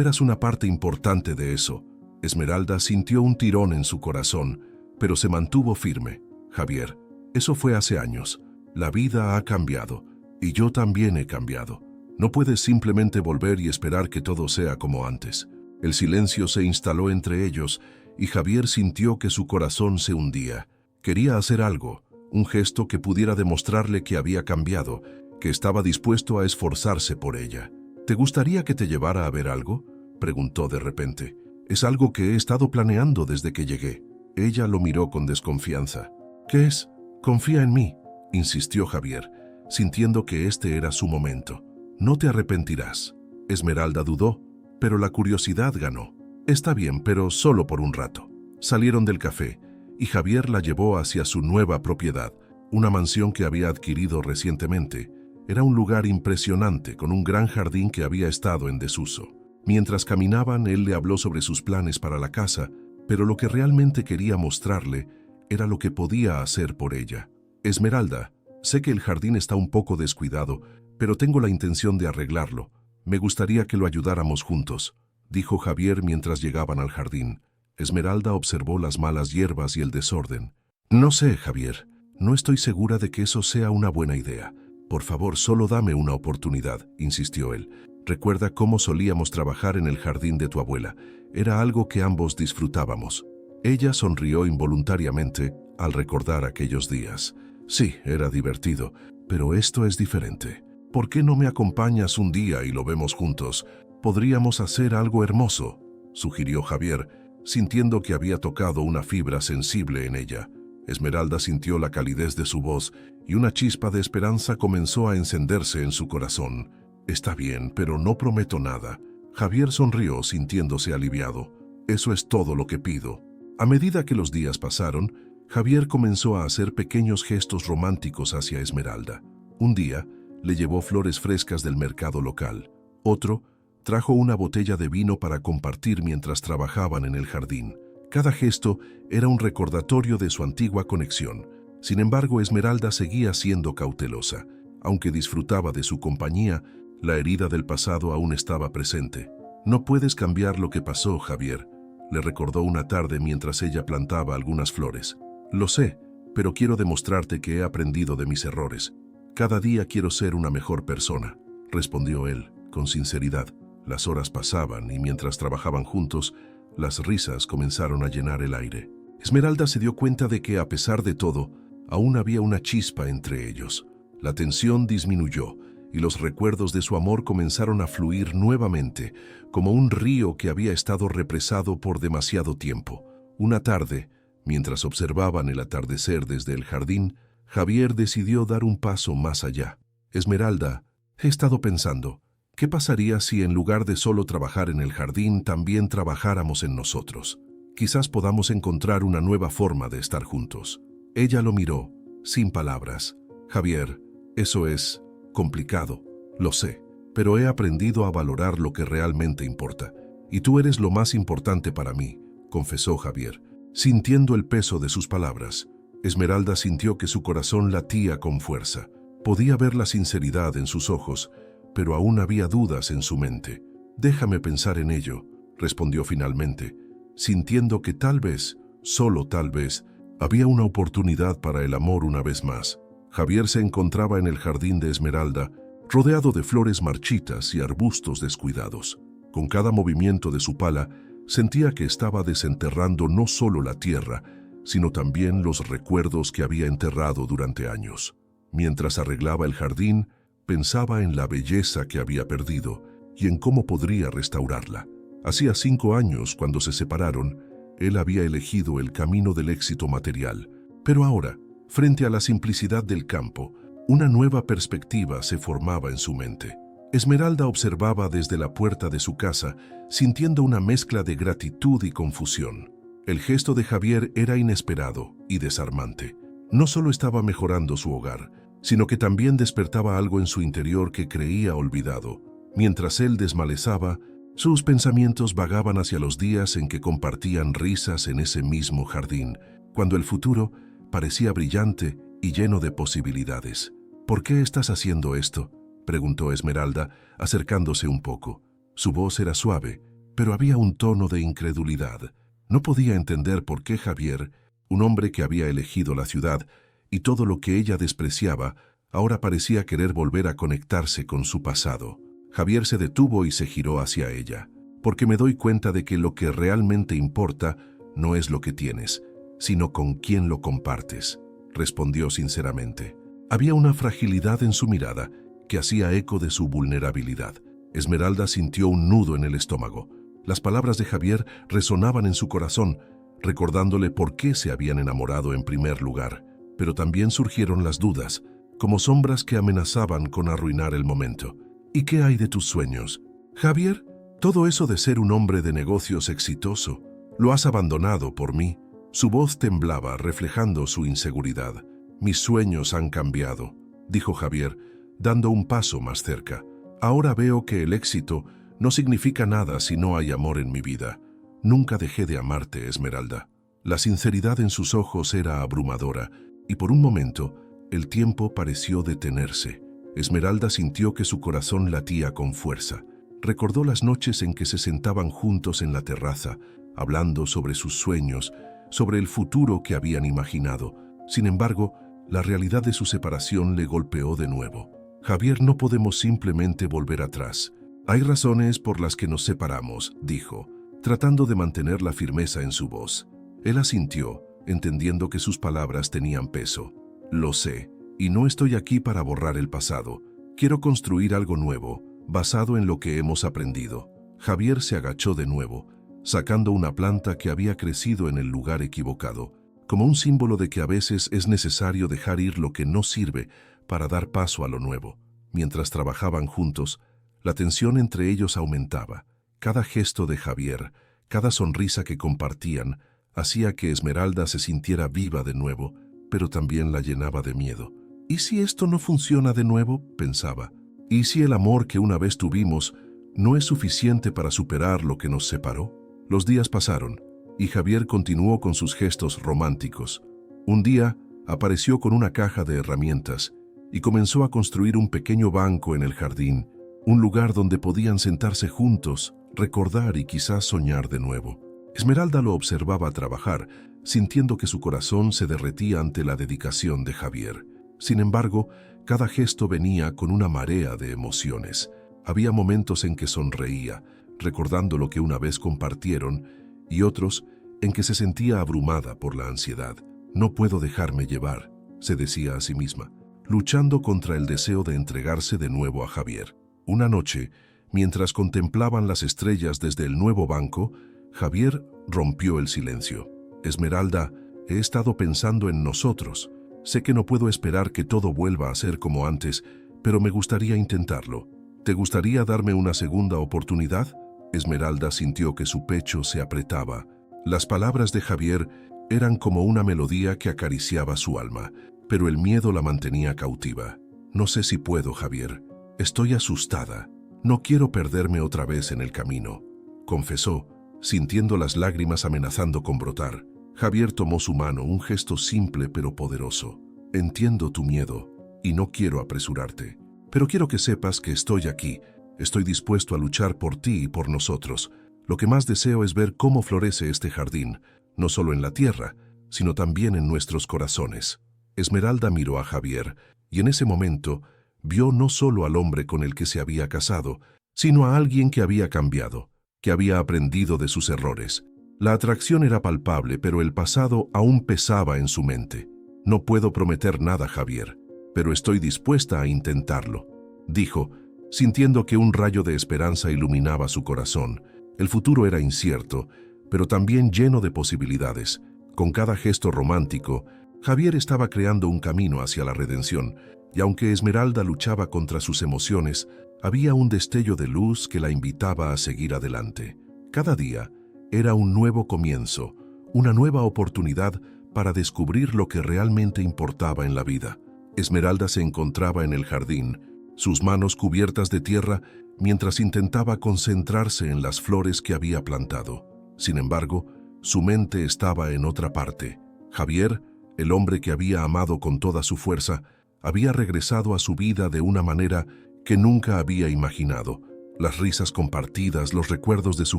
eras una parte importante de eso. Esmeralda sintió un tirón en su corazón, pero se mantuvo firme. Javier, eso fue hace años. La vida ha cambiado, y yo también he cambiado. No puedes simplemente volver y esperar que todo sea como antes. El silencio se instaló entre ellos, y Javier sintió que su corazón se hundía. Quería hacer algo, un gesto que pudiera demostrarle que había cambiado, que estaba dispuesto a esforzarse por ella. ¿Te gustaría que te llevara a ver algo?, preguntó de repente. Es algo que he estado planeando desde que llegué. Ella lo miró con desconfianza. ¿Qué es? Confía en mí, insistió Javier, sintiendo que este era su momento. No te arrepentirás. Esmeralda dudó, pero la curiosidad ganó. Está bien, pero solo por un rato. Salieron del café, y Javier la llevó hacia su nueva propiedad, una mansión que había adquirido recientemente. Era un lugar impresionante, con un gran jardín que había estado en desuso. Mientras caminaban, él le habló sobre sus planes para la casa, pero lo que realmente quería mostrarle era lo que podía hacer por ella. Esmeralda, sé que el jardín está un poco descuidado, pero tengo la intención de arreglarlo. Me gustaría que lo ayudáramos juntos, dijo Javier mientras llegaban al jardín. Esmeralda observó las malas hierbas y el desorden. No sé, Javier, no estoy segura de que eso sea una buena idea. Por favor, solo dame una oportunidad, insistió él. Recuerda cómo solíamos trabajar en el jardín de tu abuela. Era algo que ambos disfrutábamos. Ella sonrió involuntariamente al recordar aquellos días. Sí, era divertido, pero esto es diferente. ¿Por qué no me acompañas un día y lo vemos juntos? Podríamos hacer algo hermoso, sugirió Javier, sintiendo que había tocado una fibra sensible en ella. Esmeralda sintió la calidez de su voz y una chispa de esperanza comenzó a encenderse en su corazón. Está bien, pero no prometo nada. Javier sonrió sintiéndose aliviado. Eso es todo lo que pido. A medida que los días pasaron, Javier comenzó a hacer pequeños gestos románticos hacia Esmeralda. Un día, le llevó flores frescas del mercado local. Otro, trajo una botella de vino para compartir mientras trabajaban en el jardín. Cada gesto era un recordatorio de su antigua conexión. Sin embargo, Esmeralda seguía siendo cautelosa. Aunque disfrutaba de su compañía, la herida del pasado aún estaba presente. No puedes cambiar lo que pasó, Javier, le recordó una tarde mientras ella plantaba algunas flores. Lo sé, pero quiero demostrarte que he aprendido de mis errores. Cada día quiero ser una mejor persona, respondió él, con sinceridad. Las horas pasaban y mientras trabajaban juntos, las risas comenzaron a llenar el aire. Esmeralda se dio cuenta de que, a pesar de todo, aún había una chispa entre ellos. La tensión disminuyó y los recuerdos de su amor comenzaron a fluir nuevamente, como un río que había estado represado por demasiado tiempo. Una tarde, mientras observaban el atardecer desde el jardín, Javier decidió dar un paso más allá. Esmeralda, he estado pensando, ¿qué pasaría si en lugar de solo trabajar en el jardín, también trabajáramos en nosotros? Quizás podamos encontrar una nueva forma de estar juntos. Ella lo miró, sin palabras. Javier, eso es complicado, lo sé, pero he aprendido a valorar lo que realmente importa. Y tú eres lo más importante para mí, confesó Javier, sintiendo el peso de sus palabras. Esmeralda sintió que su corazón latía con fuerza. Podía ver la sinceridad en sus ojos, pero aún había dudas en su mente. Déjame pensar en ello, respondió finalmente, sintiendo que tal vez, solo tal vez, había una oportunidad para el amor una vez más. Javier se encontraba en el jardín de Esmeralda, rodeado de flores marchitas y arbustos descuidados. Con cada movimiento de su pala, sentía que estaba desenterrando no solo la tierra, sino también los recuerdos que había enterrado durante años. Mientras arreglaba el jardín, pensaba en la belleza que había perdido y en cómo podría restaurarla. Hacía 5 años, cuando se separaron, él había elegido el camino del éxito material, pero ahora, frente a la simplicidad del campo, una nueva perspectiva se formaba en su mente. Esmeralda observaba desde la puerta de su casa, sintiendo una mezcla de gratitud y confusión. El gesto de Javier era inesperado, y desarmante. No solo estaba mejorando su hogar, sino que también despertaba algo en su interior que creía olvidado. Mientras él desmalezaba, sus pensamientos vagaban hacia los días en que compartían risas en ese mismo jardín, cuando el futuro parecía brillante y lleno de posibilidades. «¿Por qué estás haciendo esto?», preguntó Esmeralda, acercándose un poco. Su voz era suave, pero había un tono de incredulidad. No podía entender por qué Javier, un hombre que había elegido la ciudad y todo lo que ella despreciaba, ahora parecía querer volver a conectarse con su pasado. Javier se detuvo y se giró hacia ella. «Porque me doy cuenta de que lo que realmente importa no es lo que tienes, sino con quién lo compartes», respondió sinceramente. Había una fragilidad en su mirada que hacía eco de su vulnerabilidad. Esmeralda sintió un nudo en el estómago. Las palabras de Javier resonaban en su corazón, recordándole por qué se habían enamorado en primer lugar. Pero también surgieron las dudas, como sombras que amenazaban con arruinar el momento. «¿Y qué hay de tus sueños, Javier? Todo eso de ser un hombre de negocios exitoso, lo has abandonado por mí». Su voz temblaba, reflejando su inseguridad. «Mis sueños han cambiado», dijo Javier, dando un paso más cerca. «Ahora veo que el éxito no significa nada si no hay amor en mi vida. Nunca dejé de amarte, Esmeralda». La sinceridad en sus ojos era abrumadora, y por un momento el tiempo pareció detenerse. Esmeralda sintió que su corazón latía con fuerza. Recordó las noches en que se sentaban juntos en la terraza, hablando sobre sus sueños, sobre el futuro que habían imaginado. Sin embargo, la realidad de su separación le golpeó de nuevo. «Javier, no podemos simplemente volver atrás. Hay razones por las que nos separamos», dijo, tratando de mantener la firmeza en su voz. Él asintió, entendiendo que sus palabras tenían peso. «Lo sé, y no estoy aquí para borrar el pasado. Quiero construir algo nuevo, basado en lo que hemos aprendido». Javier se agachó de nuevo, sacando una planta que había crecido en el lugar equivocado, como un símbolo de que a veces es necesario dejar ir lo que no sirve para dar paso a lo nuevo. Mientras trabajaban juntos, la tensión entre ellos aumentaba. Cada gesto de Javier, cada sonrisa que compartían, hacía que Esmeralda se sintiera viva de nuevo, pero también la llenaba de miedo. «¿Y si esto no funciona de nuevo?», pensaba. «¿Y si el amor que una vez tuvimos no es suficiente para superar lo que nos separó?». Los días pasaron, y Javier continuó con sus gestos románticos. Un día apareció con una caja de herramientas y comenzó a construir un pequeño banco en el jardín, un lugar donde podían sentarse juntos, recordar y quizás soñar de nuevo. Esmeralda lo observaba trabajar, sintiendo que su corazón se derretía ante la dedicación de Javier. Sin embargo, cada gesto venía con una marea de emociones. Había momentos en que sonreía, recordando lo que una vez compartieron, y otros en que se sentía abrumada por la ansiedad. «No puedo dejarme llevar», se decía a sí misma, luchando contra el deseo de entregarse de nuevo a Javier. Una noche, mientras contemplaban las estrellas desde el nuevo banco, Javier rompió el silencio. «Esmeralda, he estado pensando en nosotros. Sé que no puedo esperar que todo vuelva a ser como antes, pero me gustaría intentarlo. ¿Te gustaría darme una segunda oportunidad?». Esmeralda sintió que su pecho se apretaba. Las palabras de Javier eran como una melodía que acariciaba su alma, pero el miedo la mantenía cautiva. «No sé si puedo, Javier. Estoy asustada. No quiero perderme otra vez en el camino», confesó, sintiendo las lágrimas amenazando con brotar. Javier tomó su mano, un gesto simple pero poderoso. «Entiendo tu miedo y no quiero apresurarte, pero quiero que sepas que estoy aquí. Estoy dispuesto a luchar por ti y por nosotros. Lo que más deseo es ver cómo florece este jardín, no solo en la tierra, sino también en nuestros corazones». Esmeralda miró a Javier, y en ese momento vio no solo al hombre con el que se había casado, sino a alguien que había cambiado, que había aprendido de sus errores. La atracción era palpable, pero el pasado aún pesaba en su mente. «No puedo prometer nada, Javier, pero estoy dispuesta a intentarlo», dijo, sintiendo que un rayo de esperanza iluminaba su corazón. El futuro era incierto, pero también lleno de posibilidades. Con cada gesto romántico, Javier estaba creando un camino hacia la redención, y aunque Esmeralda luchaba contra sus emociones, había un destello de luz que la invitaba a seguir adelante. Cada día era un nuevo comienzo, una nueva oportunidad para descubrir lo que realmente importaba en la vida. Esmeralda se encontraba en el jardín, sus manos cubiertas de tierra, mientras intentaba concentrarse en las flores que había plantado. Sin embargo, su mente estaba en otra parte. Javier, el hombre que había amado con toda su fuerza, había regresado a su vida de una manera que nunca había imaginado. Las risas compartidas, los recuerdos de su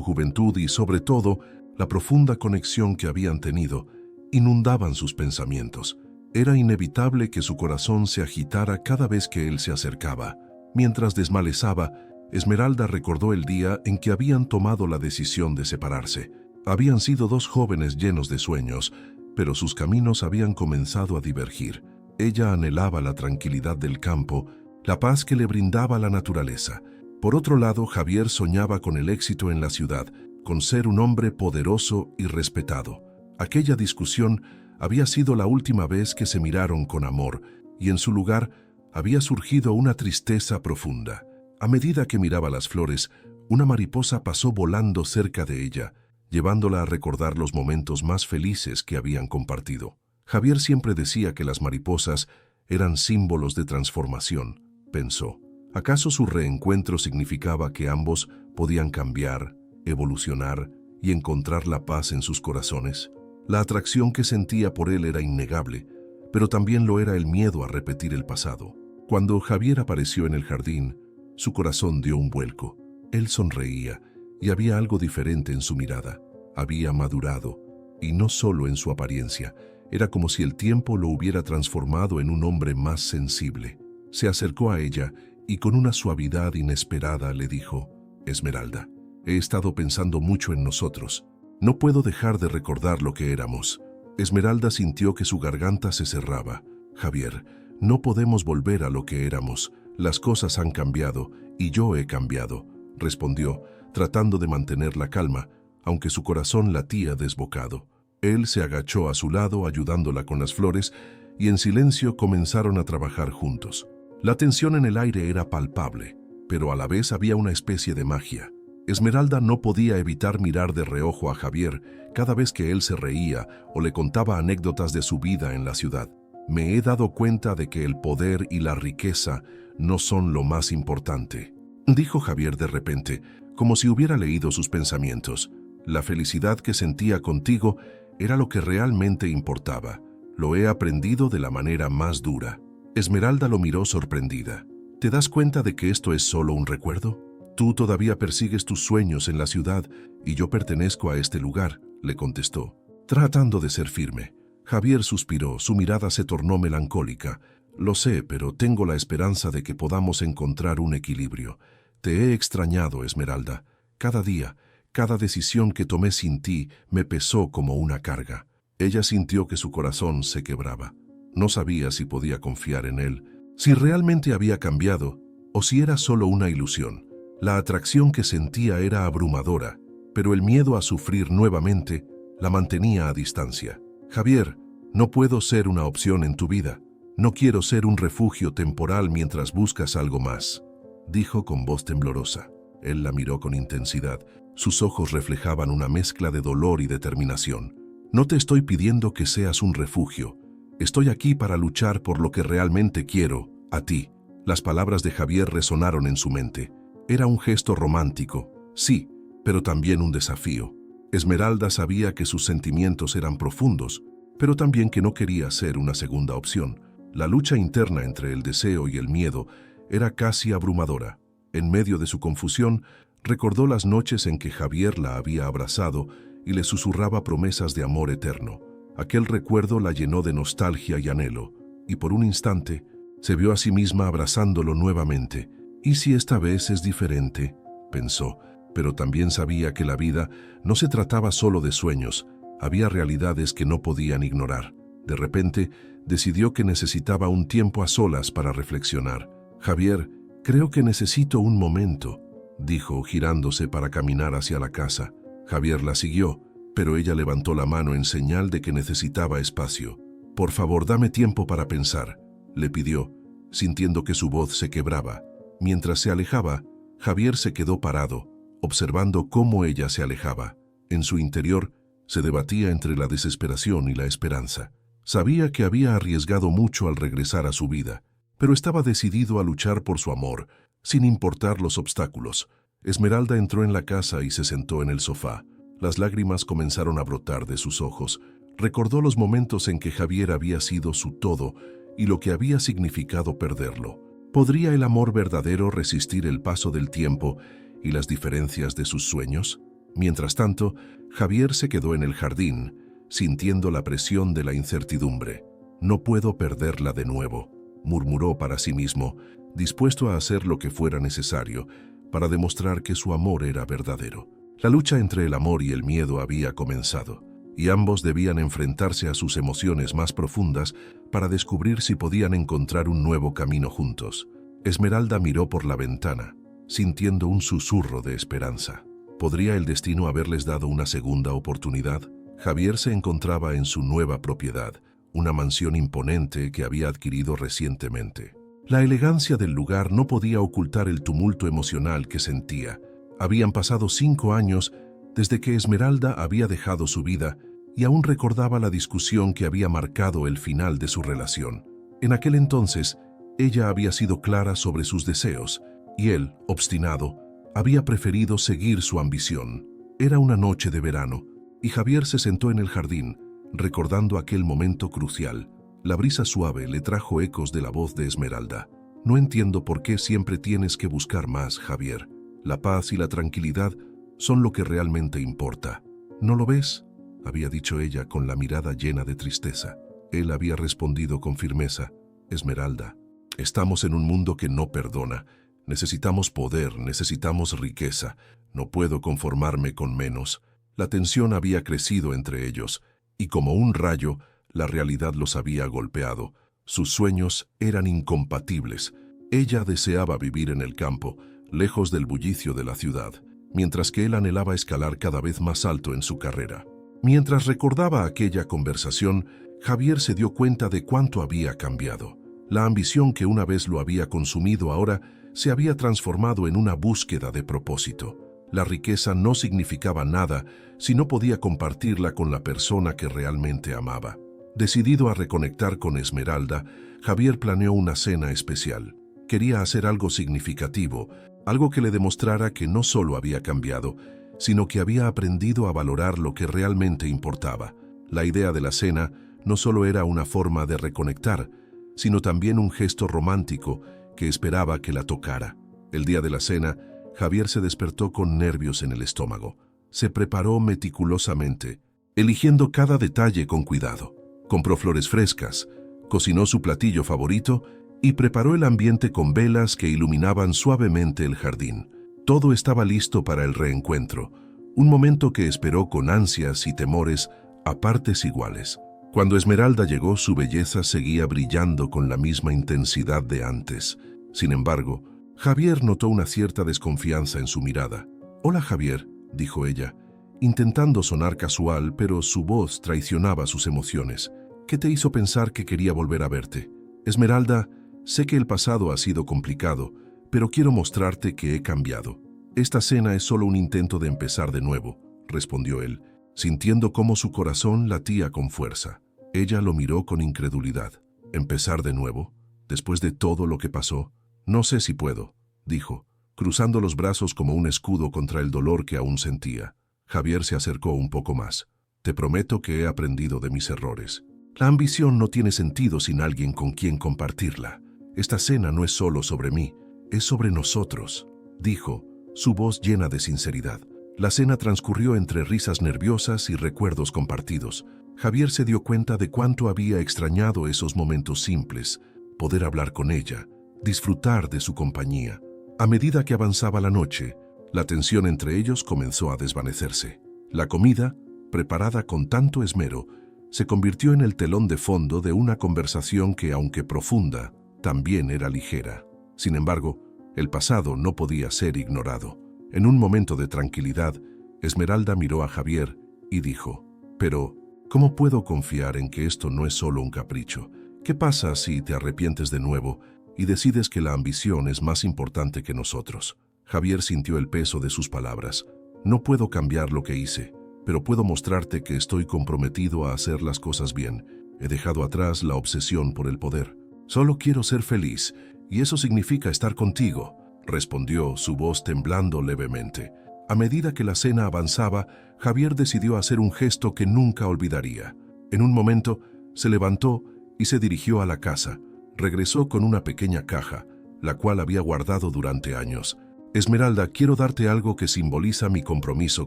juventud y, sobre todo, la profunda conexión que habían tenido, inundaban sus pensamientos. Era inevitable que su corazón se agitara cada vez que él se acercaba. Mientras desmalezaba, Esmeralda recordó el día en que habían tomado la decisión de separarse. Habían sido dos jóvenes llenos de sueños, pero sus caminos habían comenzado a divergir. Ella anhelaba la tranquilidad del campo, la paz que le brindaba la naturaleza. Por otro lado, Javier soñaba con el éxito en la ciudad, con ser un hombre poderoso y respetado. Aquella discusión había sido la última vez que se miraron con amor, y en su lugar había surgido una tristeza profunda. A medida que miraba las flores, una mariposa pasó volando cerca de ella, llevándola a recordar los momentos más felices que habían compartido. Javier siempre decía que las mariposas eran símbolos de transformación, pensó. ¿Acaso su reencuentro significaba que ambos podían cambiar, evolucionar y encontrar la paz en sus corazones? La atracción que sentía por él era innegable, pero también lo era el miedo a repetir el pasado. Cuando Javier apareció en el jardín, su corazón dio un vuelco. Él sonreía, y había algo diferente en su mirada. Había madurado, y no solo en su apariencia. Era como si el tiempo lo hubiera transformado en un hombre más sensible. Se acercó a ella y con una suavidad inesperada le dijo: «Esmeralda, he estado pensando mucho en nosotros. No puedo dejar de recordar lo que éramos». Esmeralda sintió que su garganta se cerraba. «Javier, no podemos volver a lo que éramos. Las cosas han cambiado y yo he cambiado», respondió, tratando de mantener la calma, aunque su corazón latía desbocado. Él se agachó a su lado ayudándola con las flores y en silencio comenzaron a trabajar juntos. La tensión en el aire era palpable, pero a la vez había una especie de magia. Esmeralda no podía evitar mirar de reojo a Javier cada vez que él se reía o le contaba anécdotas de su vida en la ciudad. «Me he dado cuenta de que el poder y la riqueza no son lo más importante», dijo Javier de repente, como si hubiera leído sus pensamientos. «La felicidad que sentía contigo era lo que realmente importaba. Lo he aprendido de la manera más dura». Esmeralda lo miró sorprendida. «¿Te das cuenta de que esto es solo un recuerdo? Tú todavía persigues tus sueños en la ciudad y yo pertenezco a este lugar», le contestó, tratando de ser firme. Javier suspiró, su mirada se tornó melancólica. «Lo sé, pero tengo la esperanza de que podamos encontrar un equilibrio. Te he extrañado, Esmeralda. Cada día, cada decisión que tomé sin ti me pesó como una carga». Ella sintió que su corazón se quebraba. No sabía si podía confiar en él, si realmente había cambiado o si era solo una ilusión. La atracción que sentía era abrumadora, pero el miedo a sufrir nuevamente la mantenía a distancia. «Javier, no puedo ser una opción en tu vida. No quiero ser un refugio temporal mientras buscas algo más», dijo con voz temblorosa. Él la miró con intensidad. Sus ojos reflejaban una mezcla de dolor y determinación. «No te estoy pidiendo que seas un refugio. Estoy aquí para luchar por lo que realmente quiero, a ti». Las palabras de Javier resonaron en su mente. Era un gesto romántico, sí, pero también un desafío. Esmeralda sabía que sus sentimientos eran profundos, pero también que no quería ser una segunda opción. La lucha interna entre el deseo y el miedo era casi abrumadora. En medio de su confusión, recordó las noches en que Javier la había abrazado y le susurraba promesas de amor eterno. Aquel recuerdo la llenó de nostalgia y anhelo, y por un instante se vio a sí misma abrazándolo nuevamente. «¿Y si esta vez es diferente?», pensó, pero también sabía que la vida no se trataba solo de sueños, había realidades que no podían ignorar. De repente, decidió que necesitaba un tiempo a solas para reflexionar. «Javier, creo que necesito un momento», dijo, girándose para caminar hacia la casa. Javier la siguió, pero ella levantó la mano en señal de que necesitaba espacio. «Por favor, dame tiempo para pensar», le pidió, sintiendo que su voz se quebraba. Mientras se alejaba, Javier se quedó parado, observando cómo ella se alejaba. En su interior Se debatía entre la desesperación y la esperanza. Sabía que había arriesgado mucho al regresar a su vida, pero estaba decidido a luchar por su amor, sin importar los obstáculos. Esmeralda entró en la casa y se sentó en el sofá. Las lágrimas comenzaron a brotar de sus ojos. Recordó los momentos en que Javier había sido su todo y lo que había significado perderlo. ¿Podría el amor verdadero resistir el paso del tiempo y las diferencias de sus sueños? Mientras tanto, Javier se quedó en el jardín, sintiendo la presión de la incertidumbre. «No puedo perderla de nuevo», murmuró para sí mismo, dispuesto a hacer lo que fuera necesario para demostrar que su amor era verdadero. La lucha entre el amor y el miedo había comenzado, y ambos debían enfrentarse a sus emociones más profundas para descubrir si podían encontrar un nuevo camino juntos. Esmeralda miró por la ventana, sintiendo un susurro de esperanza. ¿Podría el destino haberles dado una segunda oportunidad? Javier se encontraba en su nueva propiedad, una mansión imponente que había adquirido recientemente. La elegancia del lugar no podía ocultar el tumulto emocional que sentía. Habían pasado 5 años desde que Esmeralda había dejado su vida y aún recordaba la discusión que había marcado el final de su relación. En aquel entonces, ella había sido clara sobre sus deseos y él, obstinado, había preferido seguir su ambición. Era una noche de verano y Javier se sentó en el jardín, recordando aquel momento crucial. La brisa suave le trajo ecos de la voz de Esmeralda. «No entiendo por qué siempre tienes que buscar más, Javier. La paz y la tranquilidad son lo que realmente importa. ¿No lo ves?», había dicho ella con la mirada llena de tristeza. Él había respondido con firmeza: «Esmeralda, estamos en un mundo que no perdona. Necesitamos poder, necesitamos riqueza. No puedo conformarme con menos». La tensión había crecido entre ellos, y como un rayo, la realidad los había golpeado. Sus sueños eran incompatibles. Ella deseaba vivir en el campo, lejos del bullicio de la ciudad, mientras que él anhelaba escalar cada vez más alto en su carrera. Mientras recordaba aquella conversación, Javier se dio cuenta de cuánto había cambiado. La ambición que una vez lo había consumido ahora se había transformado en una búsqueda de propósito. La riqueza no significaba nada si no podía compartirla con la persona que realmente amaba. Decidido a reconectar con Esmeralda, Javier planeó una cena especial. Quería hacer algo significativo, algo que le demostrara que no solo había cambiado, sino que había aprendido a valorar lo que realmente importaba. La idea de la cena no solo era una forma de reconectar, sino también un gesto romántico que esperaba que la tocara. El día de la cena, Javier se despertó con nervios en el estómago. Se preparó meticulosamente, eligiendo cada detalle con cuidado. Compró flores frescas, cocinó su platillo favorito y preparó el ambiente con velas que iluminaban suavemente el jardín. Todo estaba listo para el reencuentro, un momento que esperó con ansias y temores a partes iguales. Cuando Esmeralda llegó, su belleza seguía brillando con la misma intensidad de antes. Sin embargo, Javier notó una cierta desconfianza en su mirada. «Hola, Javier», dijo ella, intentando sonar casual, pero su voz traicionaba sus emociones. «¿Qué te hizo pensar que quería volver a verte?» «Esmeralda, sé que el pasado ha sido complicado, pero quiero mostrarte que he cambiado. Esta cena es solo un intento de empezar de nuevo», respondió él, sintiendo cómo su corazón latía con fuerza. Ella lo miró con incredulidad. «¿Empezar de nuevo? ¿Después de todo lo que pasó?» «No sé si puedo», dijo, cruzando los brazos como un escudo contra el dolor que aún sentía. Javier se acercó un poco más. «Te prometo que he aprendido de mis errores. La ambición no tiene sentido sin alguien con quien compartirla. Esta cena no es solo sobre mí, es sobre nosotros», dijo, su voz llena de sinceridad. La cena transcurrió entre risas nerviosas y recuerdos compartidos. Javier se dio cuenta de cuánto había extrañado esos momentos simples, poder hablar con ella, disfrutar de su compañía. A medida que avanzaba la noche, la tensión entre ellos comenzó a desvanecerse. La comida, preparada con tanto esmero, se convirtió en el telón de fondo de una conversación que, aunque profunda, también era ligera. Sin embargo, el pasado no podía ser ignorado. En un momento de tranquilidad, Esmeralda miró a Javier y dijo: «Pero, ¿cómo puedo confiar en que esto no es solo un capricho? ¿Qué pasa si te arrepientes de nuevo y decides que la ambición es más importante que nosotros?» Javier sintió el peso de sus palabras. «No puedo cambiar lo que hice, pero puedo mostrarte que estoy comprometido a hacer las cosas bien. He dejado atrás la obsesión por el poder. Solo quiero ser feliz, y eso significa estar contigo, respondió, su voz temblando levemente. A medida que la cena avanzaba, Javier decidió hacer un gesto que nunca olvidaría. En un momento, se levantó y se dirigió a la casa. Regresó con una pequeña caja, la cual había guardado durante años. «Esmeralda, quiero darte algo que simboliza mi compromiso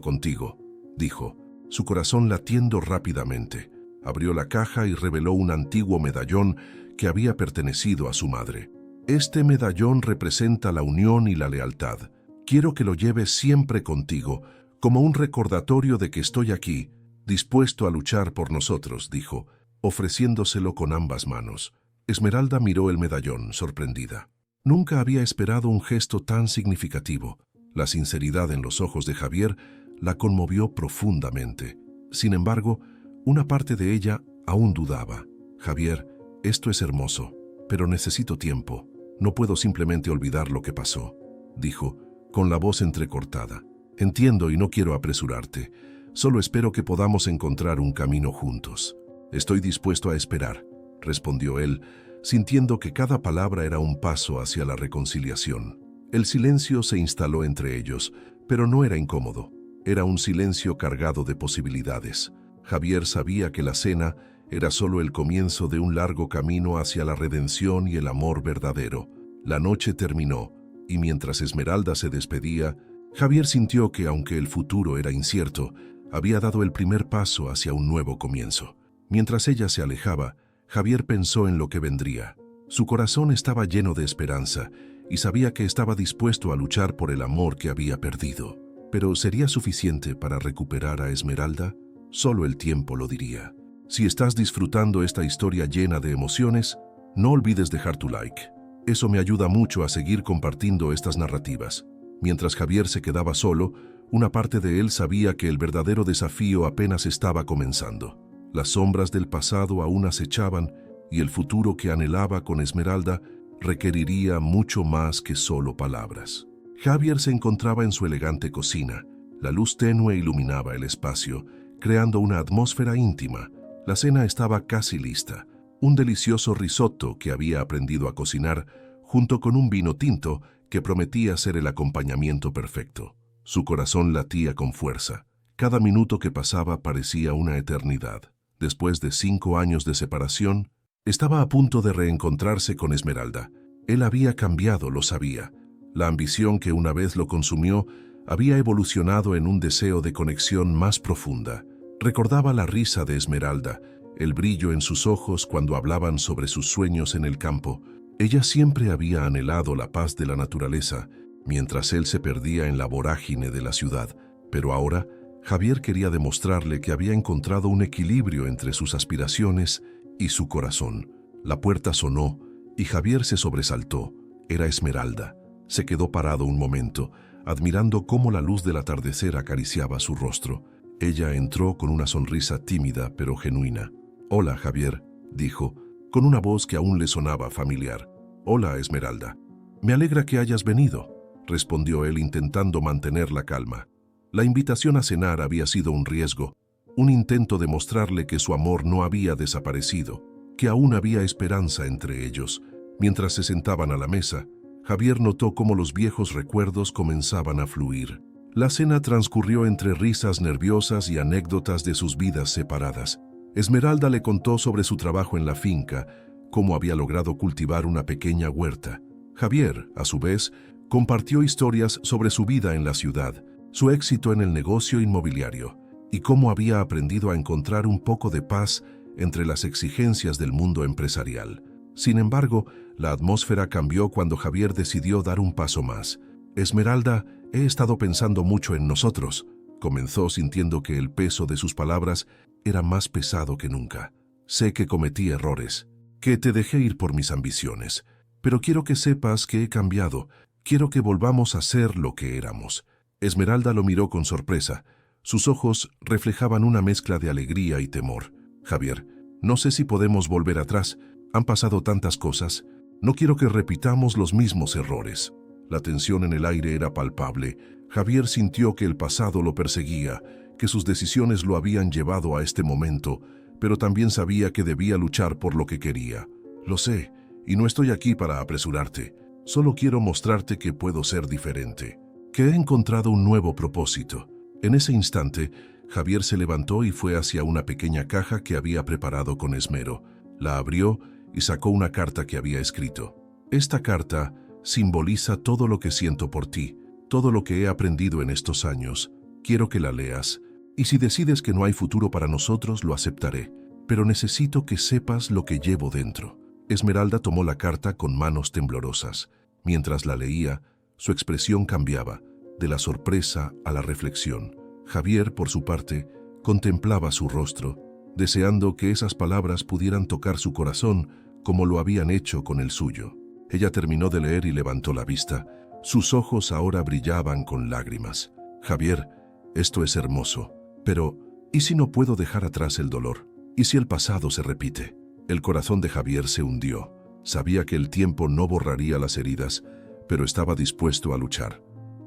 contigo», dijo, su corazón latiendo rápidamente. Abrió la caja y reveló un antiguo medallón que había pertenecido a su madre. «Este medallón representa la unión y la lealtad. Quiero que lo lleves siempre contigo, como un recordatorio de que estoy aquí, dispuesto a luchar por nosotros», dijo, ofreciéndoselo con ambas manos. Esmeralda miró el medallón, sorprendida. Nunca había esperado un gesto tan significativo. La sinceridad en los ojos de Javier la conmovió profundamente. Sin embargo, una parte de ella aún dudaba. «Javier, esto es hermoso, pero necesito tiempo. No puedo simplemente olvidar lo que pasó», dijo, con la voz entrecortada. «Entiendo y no quiero apresurarte. Solo espero que podamos encontrar un camino juntos». «Estoy dispuesto a esperar», respondió él, sintiendo que cada palabra era un paso hacia la reconciliación. El silencio se instaló entre ellos, pero no era incómodo. Era un silencio cargado de posibilidades. Javier sabía que la cena era solo el comienzo de un largo camino hacia la redención y el amor verdadero. La noche terminó, y mientras Esmeralda se despedía, Javier sintió que, aunque el futuro era incierto, había dado el primer paso hacia un nuevo comienzo. Mientras ella se alejaba, Javier pensó en lo que vendría. Su corazón estaba lleno de esperanza y sabía que estaba dispuesto a luchar por el amor que había perdido. ¿Pero sería suficiente para recuperar a Esmeralda? Solo el tiempo lo diría. Si estás disfrutando esta historia llena de emociones, no olvides dejar tu like. Eso me ayuda mucho a seguir compartiendo estas narrativas. Mientras Javier se quedaba solo, una parte de él sabía que el verdadero desafío apenas estaba comenzando. Las sombras del pasado aún acechaban y el futuro que anhelaba con Esmeralda requeriría mucho más que solo palabras. Javier se encontraba en su elegante cocina. La luz tenue iluminaba el espacio, creando una atmósfera íntima. La cena estaba casi lista. Un delicioso risotto que había aprendido a cocinar, junto con un vino tinto que prometía ser el acompañamiento perfecto. Su corazón latía con fuerza. Cada minuto que pasaba parecía una eternidad. Después de 5 años de separación, estaba a punto de reencontrarse con Esmeralda. Él había cambiado, lo sabía. La ambición que una vez lo consumió había evolucionado en un deseo de conexión más profunda. Recordaba la risa de Esmeralda, el brillo en sus ojos cuando hablaban sobre sus sueños en el campo. Ella siempre había anhelado la paz de la naturaleza, mientras él se perdía en la vorágine de la ciudad. Pero ahora, Javier quería demostrarle que había encontrado un equilibrio entre sus aspiraciones y su corazón. La puerta sonó y Javier se sobresaltó. Era Esmeralda. Se quedó parado un momento, admirando cómo la luz del atardecer acariciaba su rostro. Ella entró con una sonrisa tímida pero genuina. «Hola, Javier», dijo, con una voz que aún le sonaba familiar. «Hola, Esmeralda». «Me alegra que hayas venido», respondió él intentando mantener la calma. La invitación a cenar había sido un riesgo, un intento de mostrarle que su amor no había desaparecido, que aún había esperanza entre ellos. Mientras se sentaban a la mesa, Javier notó cómo los viejos recuerdos comenzaban a fluir. La cena transcurrió entre risas nerviosas y anécdotas de sus vidas separadas. Esmeralda le contó sobre su trabajo en la finca, cómo había logrado cultivar una pequeña huerta. Javier, a su vez, compartió historias sobre su vida en la ciudad, su éxito en el negocio inmobiliario y cómo había aprendido a encontrar un poco de paz entre las exigencias del mundo empresarial. Sin embargo, la atmósfera cambió cuando Javier decidió dar un paso más. «Esmeralda, he estado pensando mucho en nosotros», comenzó, sintiendo que el peso de sus palabras era más pesado que nunca. «Sé que cometí errores, que te dejé ir por mis ambiciones, pero quiero que sepas que he cambiado. Quiero que volvamos a ser lo que éramos». Esmeralda lo miró con sorpresa. Sus ojos reflejaban una mezcla de alegría y temor. «Javier, no sé si podemos volver atrás. Han pasado tantas cosas. No quiero que repitamos los mismos errores». La tensión en el aire era palpable. Javier sintió que el pasado lo perseguía que sus decisiones lo habían llevado a este momento, pero también sabía que debía luchar por lo que quería. Lo sé, y no estoy aquí para apresurarte. Solo quiero mostrarte que puedo ser diferente, que he encontrado un nuevo propósito. En ese instante, Javier se levantó y fue hacia una pequeña caja que había preparado con esmero. La abrió y sacó una carta que había escrito. Esta carta simboliza todo lo que siento por ti, todo lo que he aprendido en estos años. Quiero que la leas, y si decides que no hay futuro para nosotros, lo aceptaré. Pero necesito que sepas lo que llevo dentro. Esmeralda tomó la carta con manos temblorosas. Mientras la leía, su expresión cambiaba, de la sorpresa a la reflexión. Javier, por su parte, contemplaba su rostro, deseando que esas palabras pudieran tocar su corazón como lo habían hecho con el suyo. Ella terminó de leer y levantó la vista. Sus ojos ahora brillaban con lágrimas. Javier, esto es hermoso, pero ¿y si no puedo dejar atrás el dolor? ¿Y si el pasado se repite? El corazón de Javier se hundió. Sabía que el tiempo no borraría las heridas, pero estaba dispuesto a luchar.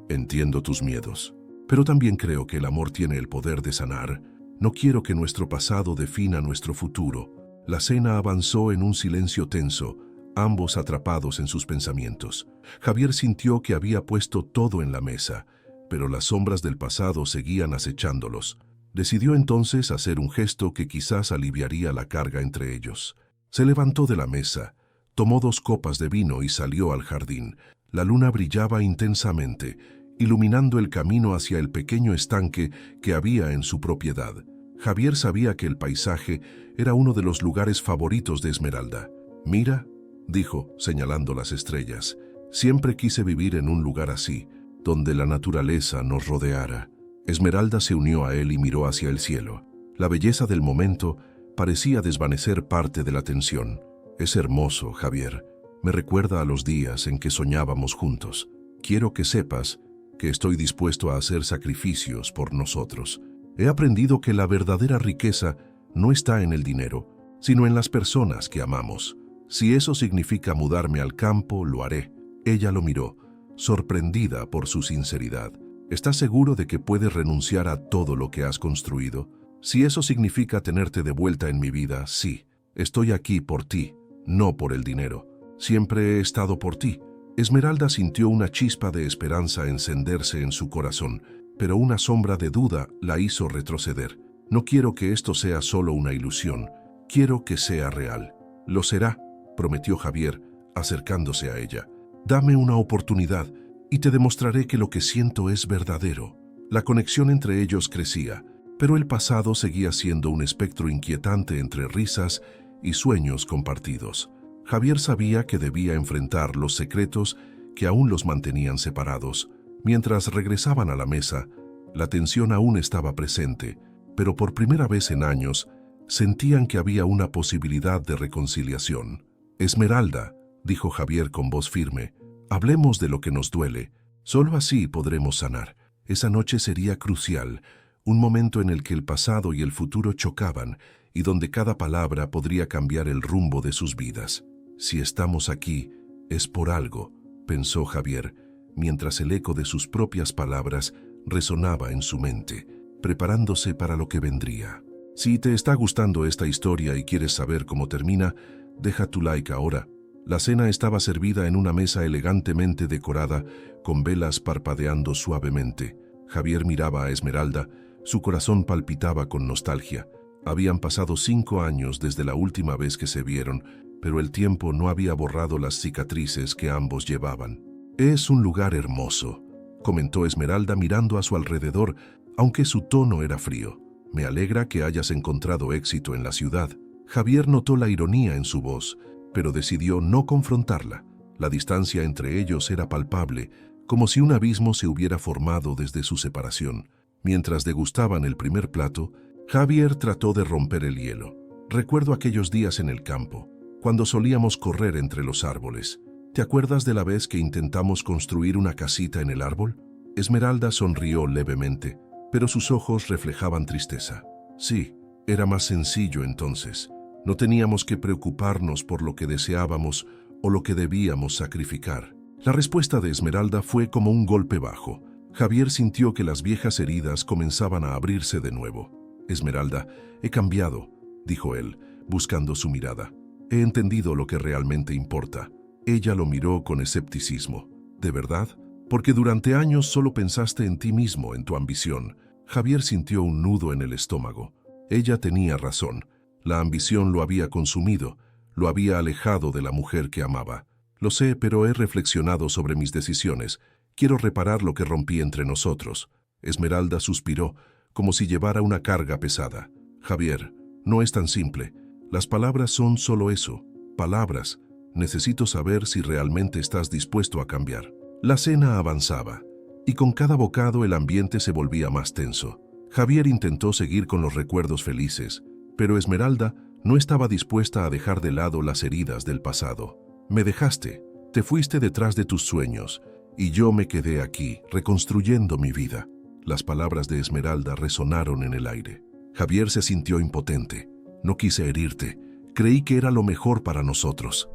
Entiendo tus miedos, pero también creo que el amor tiene el poder de sanar. No quiero que nuestro pasado defina nuestro futuro. La cena avanzó en un silencio tenso, ambos atrapados en sus pensamientos. Javier sintió que había puesto todo en la mesa, pero las sombras del pasado seguían acechándolos. Decidió entonces hacer un gesto que quizás aliviaría la carga entre ellos. Se levantó de la mesa, tomó 2 copas de vino y salió al jardín. La luna brillaba intensamente, iluminando el camino hacia el pequeño estanque que había en su propiedad. Javier sabía que el paisaje era uno de los lugares favoritos de Esmeralda. «Mira», dijo, señalando las estrellas, «siempre quise vivir en un lugar así, donde la naturaleza nos rodeara». Esmeralda se unió a él y miró hacia el cielo. La belleza del momento parecía desvanecer parte de la tensión. «Es hermoso, Javier. Me recuerda a los días en que soñábamos juntos. Quiero que sepas que estoy dispuesto a hacer sacrificios por nosotros. He aprendido que la verdadera riqueza no está en el dinero, sino en las personas que amamos. Si eso significa mudarme al campo, lo haré». Ella lo miró, sorprendida por su sinceridad. «¿Estás seguro de que puedes renunciar a todo lo que has construido? Si eso significa tenerte de vuelta en mi vida, sí. Estoy aquí por ti, no por el dinero. Siempre he estado por ti». Esmeralda sintió una chispa de esperanza encenderse en su corazón, pero una sombra de duda la hizo retroceder. «No quiero que esto sea solo una ilusión. Quiero que sea real». «Lo será», prometió Javier, acercándose a ella. «Dame una oportunidad y te demostraré que lo que siento es verdadero». La conexión entre ellos crecía, pero el pasado seguía siendo un espectro inquietante entre risas y sueños compartidos. Javier sabía que debía enfrentar los secretos que aún los mantenían separados. Mientras regresaban a la mesa, la tensión aún estaba presente, pero por primera vez en años sentían que había una posibilidad de reconciliación. «Esmeralda», dijo Javier con voz firme, «hablemos de lo que nos duele. Solo así podremos sanar. Esa noche sería crucial, un momento en el que el pasado y el futuro chocaban y donde cada palabra podría cambiar el rumbo de sus vidas. Si estamos aquí, es por algo», pensó Javier, mientras el eco de sus propias palabras resonaba en su mente, preparándose para lo que vendría. Si te está gustando esta historia y quieres saber cómo termina, deja tu like ahora. La cena estaba servida en una mesa elegantemente decorada, con velas parpadeando suavemente. Javier miraba a Esmeralda, su corazón palpitaba con nostalgia. Habían pasado 5 años desde la última vez que se vieron, pero el tiempo no había borrado las cicatrices que ambos llevaban. «Es un lugar hermoso», comentó Esmeralda mirando a su alrededor, aunque su tono era frío. «Me alegra que hayas encontrado éxito en la ciudad». Javier notó la ironía en su voz, pero decidió no confrontarla. La distancia entre ellos era palpable, como si un abismo se hubiera formado desde su separación. Mientras degustaban el primer plato, Javier trató de romper el hielo. «Recuerdo aquellos días en el campo, cuando solíamos correr entre los árboles. ¿Te acuerdas de la vez que intentamos construir una casita en el árbol?» Esmeralda sonrió levemente, pero sus ojos reflejaban tristeza. «Sí, era más sencillo entonces. No teníamos que preocuparnos por lo que deseábamos o lo que debíamos sacrificar». La respuesta de Esmeralda fue como un golpe bajo. Javier sintió que las viejas heridas comenzaban a abrirse de nuevo. Esmeralda, he cambiado, dijo él, buscando su mirada. He entendido lo que realmente importa. Ella lo miró con escepticismo. ¿De verdad? Porque durante años solo pensaste en ti mismo, en tu ambición. Javier sintió un nudo en el estómago. Ella tenía razón. La ambición lo había consumido, lo había alejado de la mujer que amaba. Lo sé, pero he reflexionado sobre mis decisiones. Quiero reparar lo que rompí entre nosotros. Esmeralda suspiró, como si llevara una carga pesada. Javier, no es tan simple. Las palabras son solo eso, palabras. Necesito saber si realmente estás dispuesto a cambiar. La cena avanzaba, y con cada bocado el ambiente se volvía más tenso. Javier intentó seguir con los recuerdos felices, pero Esmeralda no estaba dispuesta a dejar de lado las heridas del pasado. Me dejaste, te fuiste detrás de tus sueños, y yo me quedé aquí, reconstruyendo mi vida. Las palabras de Esmeralda resonaron en el aire. Javier se sintió impotente. No quise herirte, creí que era lo mejor para nosotros.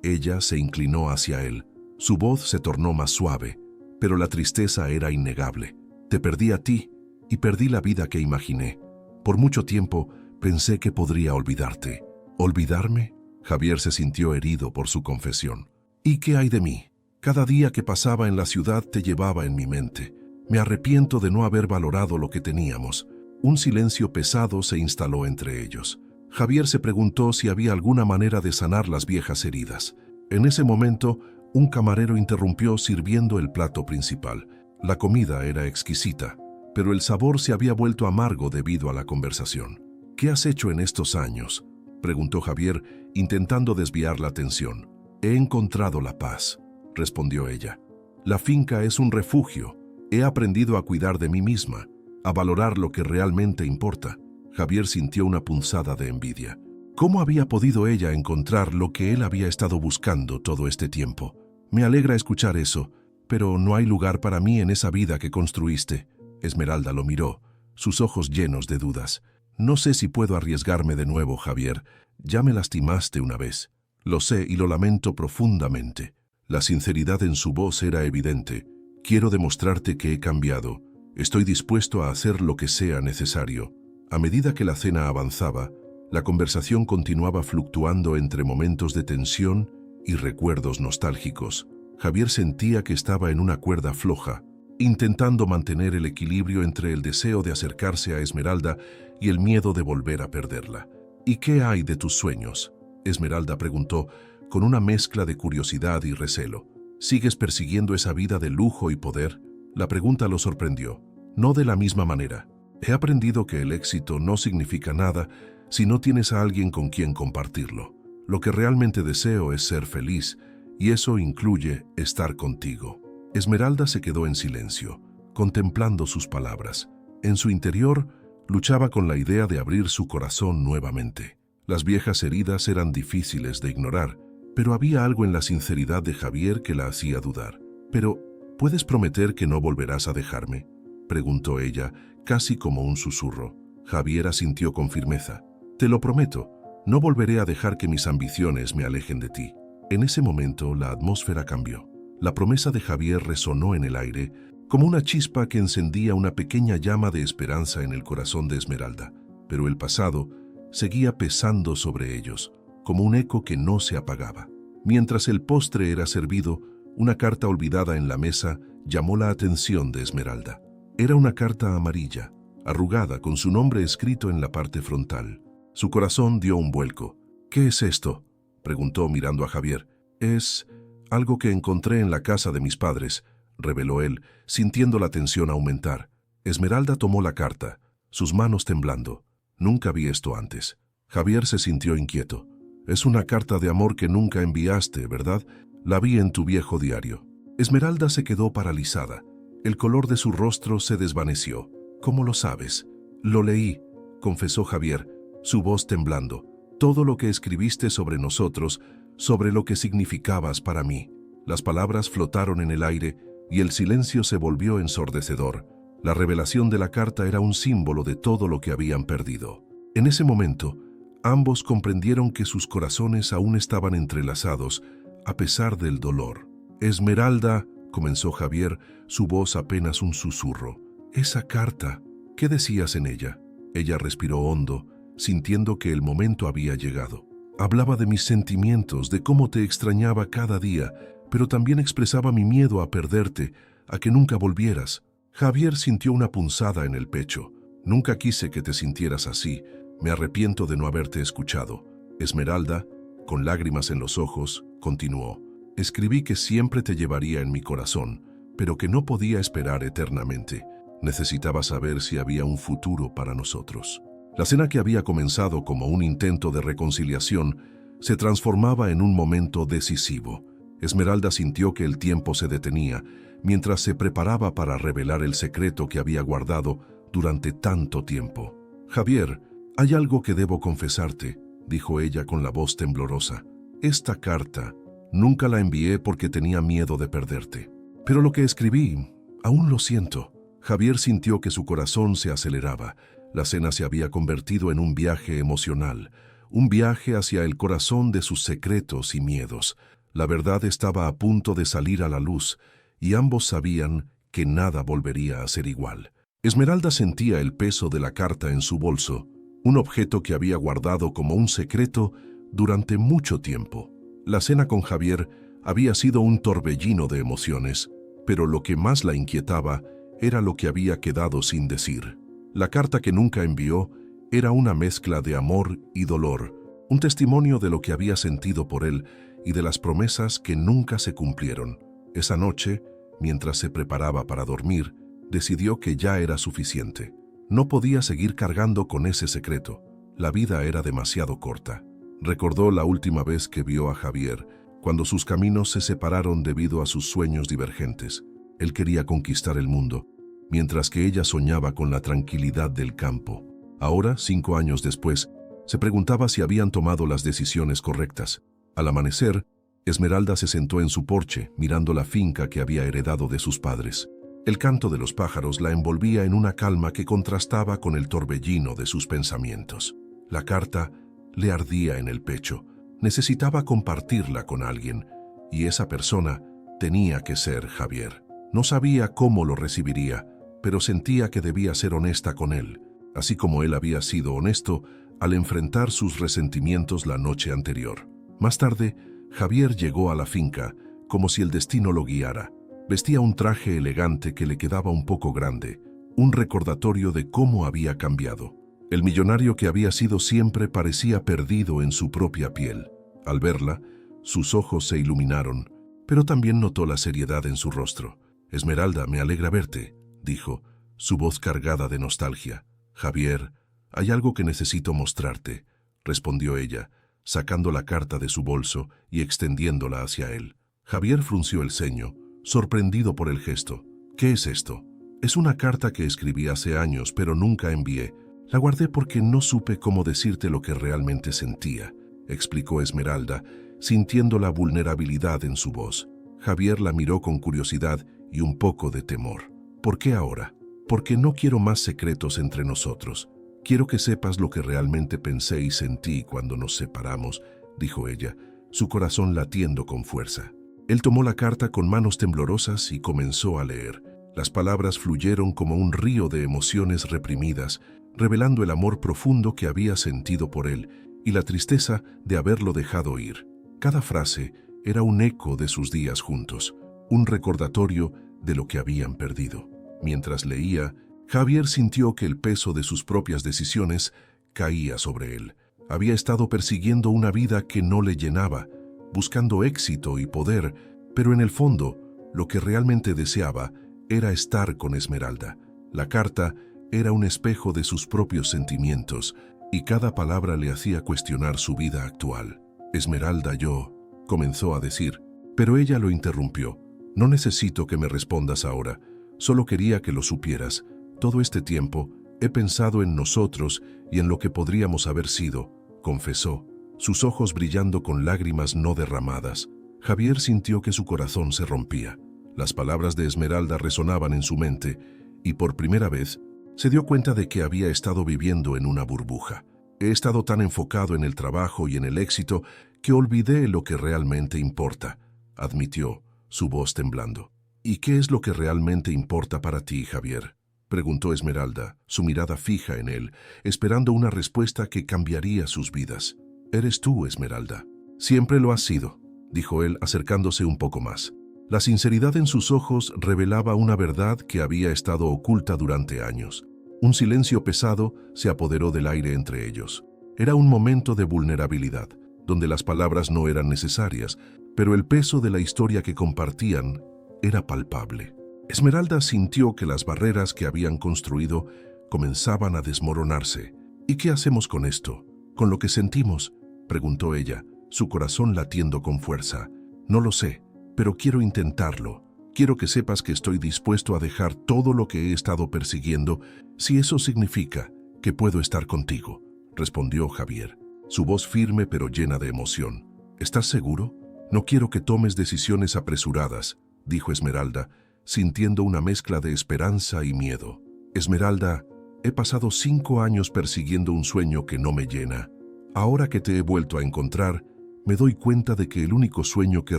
Ella se inclinó hacia él. Su voz se tornó más suave, pero la tristeza era innegable. Te perdí a ti, y perdí la vida que imaginé. Por mucho tiempo pensé que podría olvidarte. ¿Olvidarme? Javier se sintió herido por su confesión. ¿Y qué hay de mí? Cada día que pasaba en la ciudad te llevaba en mi mente. Me arrepiento de no haber valorado lo que teníamos. Un silencio pesado se instaló entre ellos. Javier se preguntó si había alguna manera de sanar las viejas heridas. En ese momento, un camarero interrumpió sirviendo el plato principal. La comida era exquisita, pero el sabor se había vuelto amargo debido a la conversación. ¿Qué has hecho en estos años?, preguntó Javier, intentando desviar la atención. He encontrado la paz, respondió ella. La finca es un refugio. He aprendido a cuidar de mí misma, a valorar lo que realmente importa. Javier sintió una punzada de envidia. ¿Cómo había podido ella encontrar lo que él había estado buscando todo este tiempo? Me alegra escuchar eso, pero no hay lugar para mí en esa vida que construiste. Esmeralda lo miró, sus ojos llenos de dudas. No sé si puedo arriesgarme de nuevo, Javier. Ya me lastimaste una vez. Lo sé y lo lamento profundamente. La sinceridad en su voz era evidente. Quiero demostrarte que he cambiado. Estoy dispuesto a hacer lo que sea necesario. A medida que la cena avanzaba, la conversación continuaba fluctuando entre momentos de tensión y recuerdos nostálgicos. Javier sentía que estaba en una cuerda floja, intentando mantener el equilibrio entre el deseo de acercarse a Esmeralda y el miedo de volver a perderla. ¿Y qué hay de tus sueños?, Esmeralda preguntó, con una mezcla de curiosidad y recelo. ¿Sigues persiguiendo esa vida de lujo y poder? La pregunta lo sorprendió. No de la misma manera. He aprendido que el éxito no significa nada si no tienes a alguien con quien compartirlo. Lo que realmente deseo es ser feliz, y eso incluye estar contigo. Esmeralda se quedó en silencio, contemplando sus palabras. En su interior, luchaba con la idea de abrir su corazón nuevamente. Las viejas heridas eran difíciles de ignorar, pero había algo en la sinceridad de Javier que la hacía dudar. «Pero, ¿puedes prometer que no volverás a dejarme?», preguntó ella, casi como un susurro. Javier asintió con firmeza. «Te lo prometo, no volveré a dejar que mis ambiciones me alejen de ti». En ese momento, la atmósfera cambió. La promesa de Javier resonó en el aire, como una chispa que encendía una pequeña llama de esperanza en el corazón de Esmeralda. Pero el pasado seguía pesando sobre ellos, como un eco que no se apagaba. Mientras el postre era servido, una carta olvidada en la mesa llamó la atención de Esmeralda. Era una carta amarilla, arrugada, con su nombre escrito en la parte frontal. Su corazón dio un vuelco. «¿Qué es esto?», preguntó mirando a Javier. «Es algo que encontré en la casa de mis padres», reveló él, sintiendo la tensión aumentar. Esmeralda tomó la carta, sus manos temblando. «Nunca vi esto antes». Javier se sintió inquieto. «Es una carta de amor que nunca enviaste, ¿verdad? La vi en tu viejo diario». Esmeralda se quedó paralizada. El color de su rostro se desvaneció. «¿Cómo lo sabes?». «Lo leí», confesó Javier, su voz temblando. «Todo lo que escribiste sobre nosotros, sobre lo que significabas para mí». Las palabras flotaron en el aire y el silencio se volvió ensordecedor. La revelación de la carta era un símbolo de todo lo que habían perdido. En ese momento, ambos comprendieron que sus corazones aún estaban entrelazados, a pesar del dolor. «Esmeralda», comenzó Javier, su voz apenas un susurro. Esa carta, ¿qué decías en ella? Ella respiró hondo, sintiendo que el momento había llegado. Hablaba de mis sentimientos, de cómo te extrañaba cada día, pero también expresaba mi miedo a perderte, a que nunca volvieras. Javier sintió una punzada en el pecho. Nunca quise que te sintieras así. Me arrepiento de no haberte escuchado. Esmeralda, con lágrimas en los ojos, continuó. Escribí que siempre te llevaría en mi corazón, pero que no podía esperar eternamente. Necesitaba saber si había un futuro para nosotros. La cena, que había comenzado como un intento de reconciliación, se transformaba en un momento decisivo. Esmeralda sintió que el tiempo se detenía mientras se preparaba para revelar el secreto que había guardado durante tanto tiempo. Javier, hay algo que debo confesarte, dijo ella con la voz temblorosa. Esta carta nunca la envié porque tenía miedo de perderte. Pero lo que escribí, aún lo siento. Javier sintió que su corazón se aceleraba. La cena se había convertido en un viaje emocional, un viaje hacia el corazón de sus secretos y miedos. La verdad estaba a punto de salir a la luz, y ambos sabían que nada volvería a ser igual. Esmeralda sentía el peso de la carta en su bolso, un objeto que había guardado como un secreto durante mucho tiempo. La cena con Javier había sido un torbellino de emociones, pero lo que más la inquietaba era lo que había quedado sin decir. La carta que nunca envió era una mezcla de amor y dolor, un testimonio de lo que había sentido por él y de las promesas que nunca se cumplieron. Esa noche, mientras se preparaba para dormir, decidió que ya era suficiente. No podía seguir cargando con ese secreto. La vida era demasiado corta. Recordó la última vez que vio a Javier, cuando sus caminos se separaron debido a sus sueños divergentes. Él quería conquistar el mundo, mientras que ella soñaba con la tranquilidad del campo. Ahora, 5 años después, se preguntaba si habían tomado las decisiones correctas. Al amanecer, Esmeralda se sentó en su porche, mirando la finca que había heredado de sus padres. El canto de los pájaros la envolvía en una calma que contrastaba con el torbellino de sus pensamientos. La carta le ardía en el pecho. Necesitaba compartirla con alguien, y esa persona tenía que ser Javier. No sabía cómo lo recibiría, pero sentía que debía ser honesta con él, así como él había sido honesto al enfrentar sus resentimientos la noche anterior. Más tarde, Javier llegó a la finca, como si el destino lo guiara. Vestía un traje elegante que le quedaba un poco grande, un recordatorio de cómo había cambiado. El millonario que había sido siempre parecía perdido en su propia piel. Al verla, sus ojos se iluminaron, pero también notó la seriedad en su rostro. «Esmeralda, me alegra verte», dijo, su voz cargada de nostalgia. «Javier, hay algo que necesito mostrarte», respondió ella, sacando la carta de su bolso y extendiéndola hacia él. Javier frunció el ceño, sorprendido por el gesto. «¿Qué es esto?» «Es una carta que escribí hace años, pero nunca envié. La guardé porque no supe cómo decirte lo que realmente sentía», explicó Esmeralda, sintiendo la vulnerabilidad en su voz. Javier la miró con curiosidad y un poco de temor. «¿Por qué ahora?» «Porque no quiero más secretos entre nosotros. Quiero que sepas lo que realmente pensé y sentí cuando nos separamos», dijo ella, su corazón latiendo con fuerza. Él tomó la carta con manos temblorosas y comenzó a leer. Las palabras fluyeron como un río de emociones reprimidas, revelando el amor profundo que había sentido por él y la tristeza de haberlo dejado ir. Cada frase era un eco de sus días juntos, un recordatorio de lo que habían perdido. Mientras leía, Javier sintió que el peso de sus propias decisiones caía sobre él. Había estado persiguiendo una vida que no le llenaba, buscando éxito y poder, pero en el fondo, lo que realmente deseaba era estar con Esmeralda. La carta era un espejo de sus propios sentimientos, y cada palabra le hacía cuestionar su vida actual. «Esmeralda, yo», comenzó a decir, pero ella lo interrumpió. «No necesito que me respondas ahora, solo quería que lo supieras. Todo este tiempo he pensado en nosotros y en lo que podríamos haber sido», confesó, sus ojos brillando con lágrimas no derramadas. Javier sintió que su corazón se rompía. Las palabras de Esmeralda resonaban en su mente, y por primera vez se dio cuenta de que había estado viviendo en una burbuja. «He estado tan enfocado en el trabajo y en el éxito que olvidé lo que realmente importa», admitió, su voz temblando. ¿Y qué es lo que realmente importa para ti, Javier?, preguntó Esmeralda, su mirada fija en él, esperando una respuesta que cambiaría sus vidas. Eres tú, Esmeralda. Siempre lo has sido, dijo él, acercándose un poco más. La sinceridad en sus ojos revelaba una verdad que había estado oculta durante años. Un silencio pesado se apoderó del aire entre ellos. Era un momento de vulnerabilidad, donde las palabras no eran necesarias, pero el peso de la historia que compartían era palpable. Esmeralda sintió que las barreras que habían construido comenzaban a desmoronarse. ¿Y qué hacemos con esto? ¿Con lo que sentimos?, preguntó ella, su corazón latiendo con fuerza. No lo sé, pero quiero intentarlo. Quiero que sepas que estoy dispuesto a dejar todo lo que he estado persiguiendo, si eso significa que puedo estar contigo, respondió Javier, su voz firme pero llena de emoción. ¿Estás seguro? No quiero que tomes decisiones apresuradas, dijo Esmeralda, sintiendo una mezcla de esperanza y miedo. Esmeralda, he pasado 5 años persiguiendo un sueño que no me llena. Ahora que te he vuelto a encontrar, me doy cuenta de que el único sueño que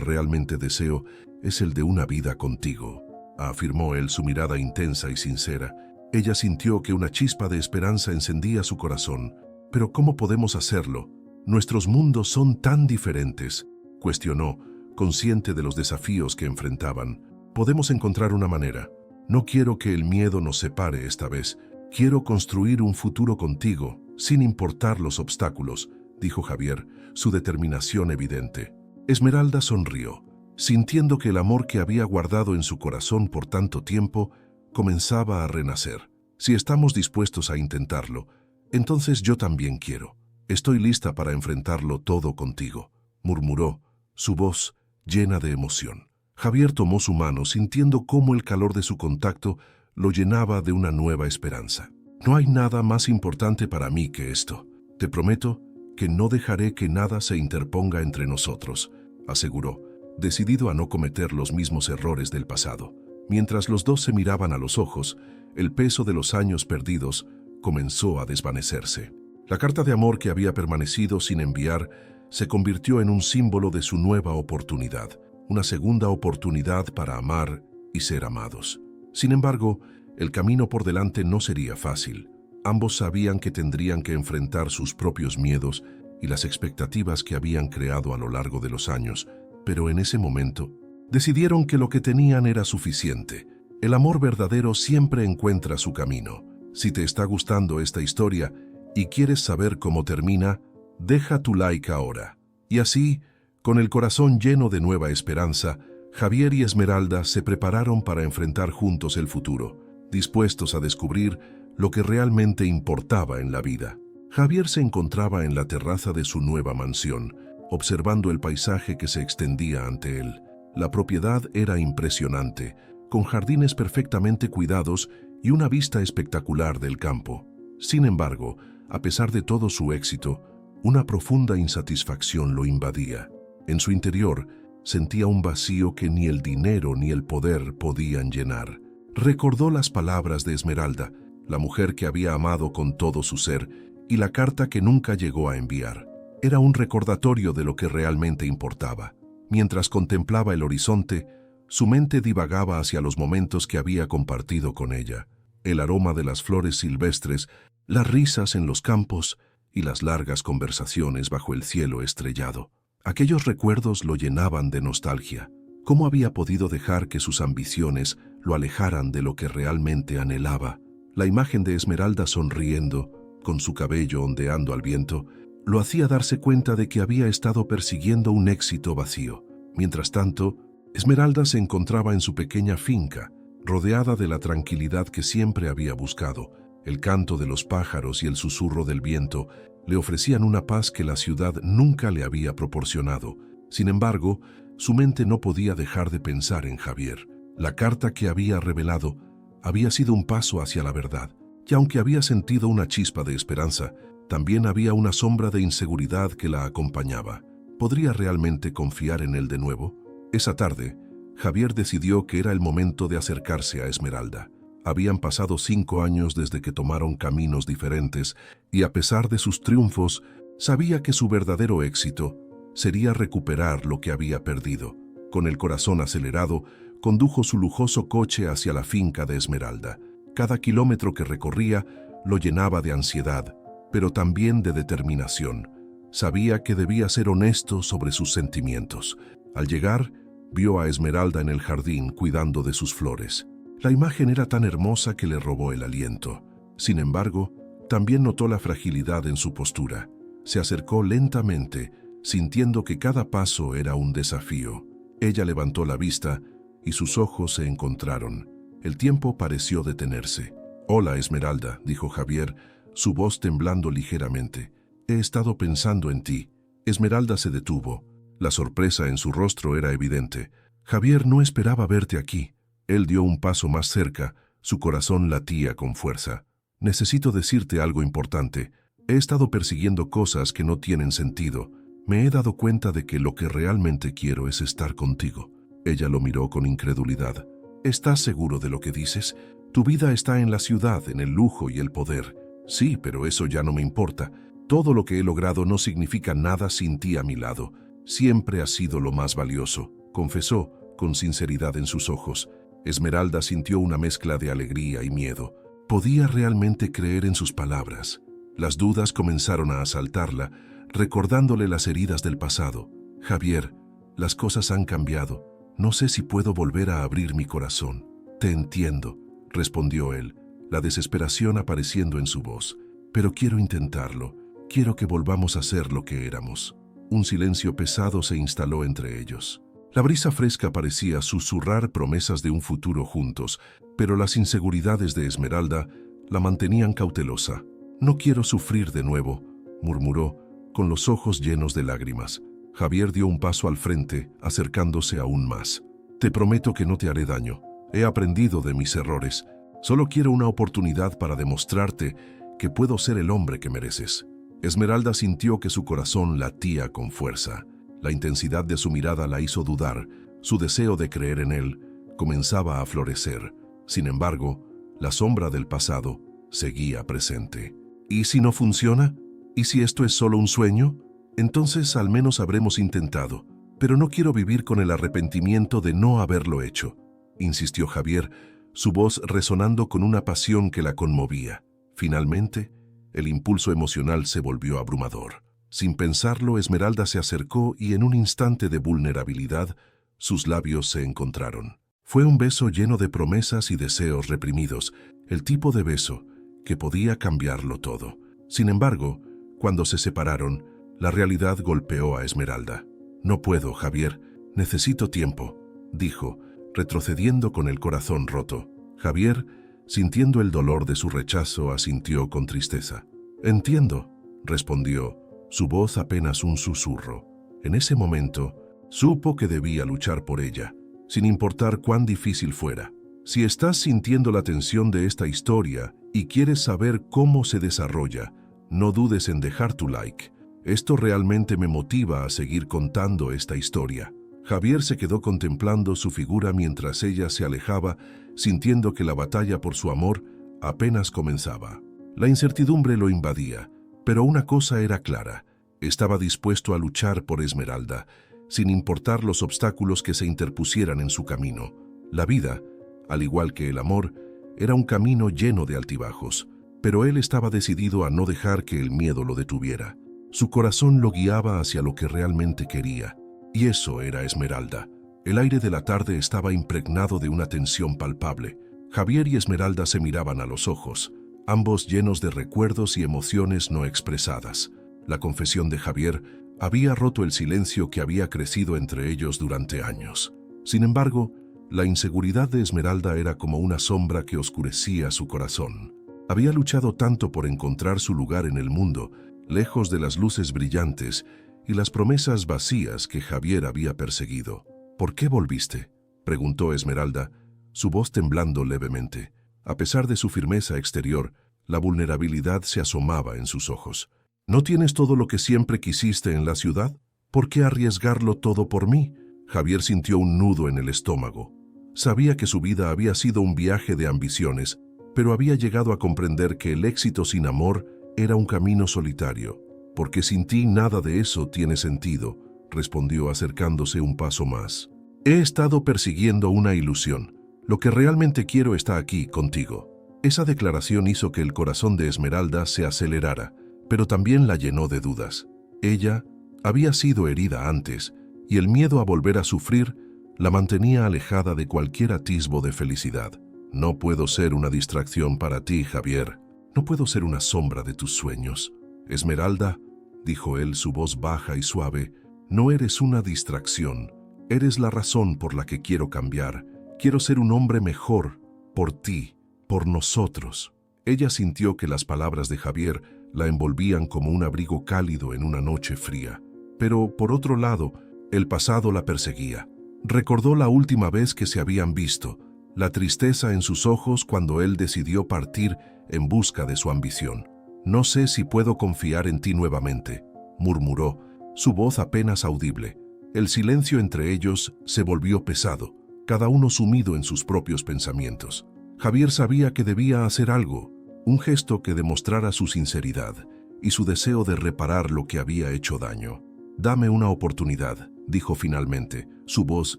realmente deseo es el de una vida contigo, afirmó él, su mirada intensa y sincera. Ella sintió que una chispa de esperanza encendía su corazón. ¿Pero cómo podemos hacerlo? Nuestros mundos son tan diferentes, cuestionó, consciente de los desafíos que enfrentaban. Podemos encontrar una manera. No quiero que el miedo nos separe esta vez. Quiero construir un futuro contigo, sin importar los obstáculos, dijo Javier, su determinación evidente. Esmeralda sonrió, sintiendo que el amor que había guardado en su corazón por tanto tiempo comenzaba a renacer. Si estamos dispuestos a intentarlo, entonces yo también quiero. Estoy lista para enfrentarlo todo contigo, murmuró, su voz llena de emoción. Javier tomó su mano, sintiendo cómo el calor de su contacto lo llenaba de una nueva esperanza. No hay nada más importante para mí que esto. Te prometo que no dejaré que nada se interponga entre nosotros, aseguró, decidido a no cometer los mismos errores del pasado. Mientras los dos se miraban a los ojos, el peso de los años perdidos comenzó a desvanecerse. La carta de amor que había permanecido sin enviar se convirtió en un símbolo de su nueva oportunidad, una segunda oportunidad para amar y ser amados. Sin embargo, el camino por delante no sería fácil. Ambos sabían que tendrían que enfrentar sus propios miedos y las expectativas que habían creado a lo largo de los años, pero en ese momento decidieron que lo que tenían era suficiente. El amor verdadero siempre encuentra su camino. Si te está gustando esta historia y quieres saber cómo termina, deja tu like ahora. Y así, con el corazón lleno de nueva esperanza, Javier y Esmeralda se prepararon para enfrentar juntos el futuro, dispuestos a descubrir lo que realmente importaba en la vida. Javier se encontraba en la terraza de su nueva mansión, observando el paisaje que se extendía ante él. La propiedad era impresionante, con jardines perfectamente cuidados y una vista espectacular del campo. Sin embargo, a pesar de todo su éxito, una profunda insatisfacción lo invadía. En su interior, sentía un vacío que ni el dinero ni el poder podían llenar. Recordó las palabras de Esmeralda, la mujer que había amado con todo su ser, y la carta que nunca llegó a enviar. Era un recordatorio de lo que realmente importaba. Mientras contemplaba el horizonte, su mente divagaba hacia los momentos que había compartido con ella. El aroma de las flores silvestres, las risas en los campos y las largas conversaciones bajo el cielo estrellado. Aquellos recuerdos lo llenaban de nostalgia. ¿Cómo había podido dejar que sus ambiciones lo alejaran de lo que realmente anhelaba? La imagen de Esmeralda sonriendo, con su cabello ondeando al viento, lo hacía darse cuenta de que había estado persiguiendo un éxito vacío. Mientras tanto, Esmeralda se encontraba en su pequeña finca, rodeada de la tranquilidad que siempre había buscado. El canto de los pájaros y el susurro del viento le ofrecían una paz que la ciudad nunca le había proporcionado. Sin embargo, su mente no podía dejar de pensar en Javier. La carta que había revelado había sido un paso hacia la verdad, y aunque había sentido una chispa de esperanza, también había una sombra de inseguridad que la acompañaba. ¿Podría realmente confiar en él de nuevo? Esa tarde, Javier decidió que era el momento de acercarse a Esmeralda. Habían pasado 5 años desde que tomaron caminos diferentes, y a pesar de sus triunfos, sabía que su verdadero éxito sería recuperar lo que había perdido. Con el corazón acelerado, condujo su lujoso coche hacia la finca de Esmeralda. Cada kilómetro que recorría lo llenaba de ansiedad, pero también de determinación. Sabía que debía ser honesto sobre sus sentimientos. Al llegar, vio a Esmeralda en el jardín cuidando de sus flores. La imagen era tan hermosa que le robó el aliento. Sin embargo, también notó la fragilidad en su postura. Se acercó lentamente, sintiendo que cada paso era un desafío. Ella levantó la vista y sus ojos se encontraron. El tiempo pareció detenerse. «Hola, Esmeralda», dijo Javier, su voz temblando ligeramente. «He estado pensando en ti». Esmeralda se detuvo. La sorpresa en su rostro era evidente. «Javier, no esperaba verte aquí». Él dio un paso más cerca, su corazón latía con fuerza. «Necesito decirte algo importante. He estado persiguiendo cosas que no tienen sentido. Me he dado cuenta de que lo que realmente quiero es estar contigo». Ella lo miró con incredulidad. «¿Estás seguro de lo que dices? Tu vida está en la ciudad, en el lujo y el poder». «Sí, pero eso ya no me importa. Todo lo que he logrado no significa nada sin ti a mi lado. Siempre has sido lo más valioso», confesó, con sinceridad en sus ojos. Esmeralda sintió una mezcla de alegría y miedo. ¿Podía realmente creer en sus palabras? Las dudas comenzaron a asaltarla, recordándole las heridas del pasado. «Javier, las cosas han cambiado. No sé si puedo volver a abrir mi corazón». «Te entiendo», respondió él, la desesperación apareciendo en su voz. «Pero quiero intentarlo. Quiero que volvamos a ser lo que éramos». Un silencio pesado se instaló entre ellos. La brisa fresca parecía susurrar promesas de un futuro juntos, pero las inseguridades de Esmeralda la mantenían cautelosa. «No quiero sufrir de nuevo», murmuró, con los ojos llenos de lágrimas. Javier dio un paso al frente, acercándose aún más. «Te prometo que no te haré daño. He aprendido de mis errores. Solo quiero una oportunidad para demostrarte que puedo ser el hombre que mereces». Esmeralda sintió que su corazón latía con fuerza. La intensidad de su mirada la hizo dudar. Su deseo de creer en él comenzaba a florecer. Sin embargo, la sombra del pasado seguía presente. «¿Y si no funciona? ¿Y si esto es solo un sueño? Entonces al menos habremos intentado. Pero no quiero vivir con el arrepentimiento de no haberlo hecho», insistió Javier, su voz resonando con una pasión que la conmovía. Finalmente, el impulso emocional se volvió abrumador. Sin pensarlo, Esmeralda se acercó y en un instante de vulnerabilidad, sus labios se encontraron. Fue un beso lleno de promesas y deseos reprimidos, el tipo de beso que podía cambiarlo todo. Sin embargo, cuando se separaron, la realidad golpeó a Esmeralda. «No puedo, Javier, necesito tiempo», dijo, retrocediendo con el corazón roto. Javier, sintiendo el dolor de su rechazo, asintió con tristeza. «Entiendo», respondió, su voz apenas un susurro. En ese momento, supo que debía luchar por ella, sin importar cuán difícil fuera. Si estás sintiendo la tensión de esta historia y quieres saber cómo se desarrolla, no dudes en dejar tu like. Esto realmente me motiva a seguir contando esta historia. Javier se quedó contemplando su figura mientras ella se alejaba, sintiendo que la batalla por su amor apenas comenzaba. La incertidumbre lo invadía, pero una cosa era clara: estaba dispuesto a luchar por Esmeralda, sin importar los obstáculos que se interpusieran en su camino. La vida, al igual que el amor, era un camino lleno de altibajos, pero él estaba decidido a no dejar que el miedo lo detuviera. Su corazón lo guiaba hacia lo que realmente quería, y eso era Esmeralda. El aire de la tarde estaba impregnado de una tensión palpable. Javier y Esmeralda se miraban a los ojos, ambos llenos de recuerdos y emociones no expresadas. La confesión de Javier había roto el silencio que había crecido entre ellos durante años. Sin embargo, la inseguridad de Esmeralda era como una sombra que oscurecía su corazón. Había luchado tanto por encontrar su lugar en el mundo, lejos de las luces brillantes y las promesas vacías que Javier había perseguido. «¿Por qué volviste?», preguntó Esmeralda, su voz temblando levemente. A pesar de su firmeza exterior, la vulnerabilidad se asomaba en sus ojos. «¿No tienes todo lo que siempre quisiste en la ciudad? ¿Por qué arriesgarlo todo por mí?». Javier sintió un nudo en el estómago. Sabía que su vida había sido un viaje de ambiciones, pero había llegado a comprender que el éxito sin amor era un camino solitario. «Porque sin ti nada de eso tiene sentido», respondió acercándose un paso más. He estado persiguiendo una ilusión. Lo que realmente quiero está aquí, contigo. Esa declaración hizo que el corazón de Esmeralda se acelerara, pero también la llenó de dudas. Ella había sido herida antes, y el miedo a volver a sufrir la mantenía alejada de cualquier atisbo de felicidad. No puedo ser una distracción para ti, Javier. No puedo ser una sombra de tus sueños. Esmeralda, dijo él, su voz baja y suave, no eres una distracción. Eres la razón por la que quiero cambiar. Quiero ser un hombre mejor, por ti, por nosotros. Ella sintió que las palabras de Javier la envolvían como un abrigo cálido en una noche fría. Pero, por otro lado, el pasado la perseguía. Recordó la última vez que se habían visto, la tristeza en sus ojos cuando él decidió partir en busca de su ambición. «No sé si puedo confiar en ti nuevamente», murmuró, su voz apenas audible. El silencio entre ellos se volvió pesado, cada uno sumido en sus propios pensamientos. Javier sabía que debía hacer algo, un gesto que demostrara su sinceridad y su deseo de reparar lo que había hecho daño. «Dame una oportunidad», dijo finalmente, su voz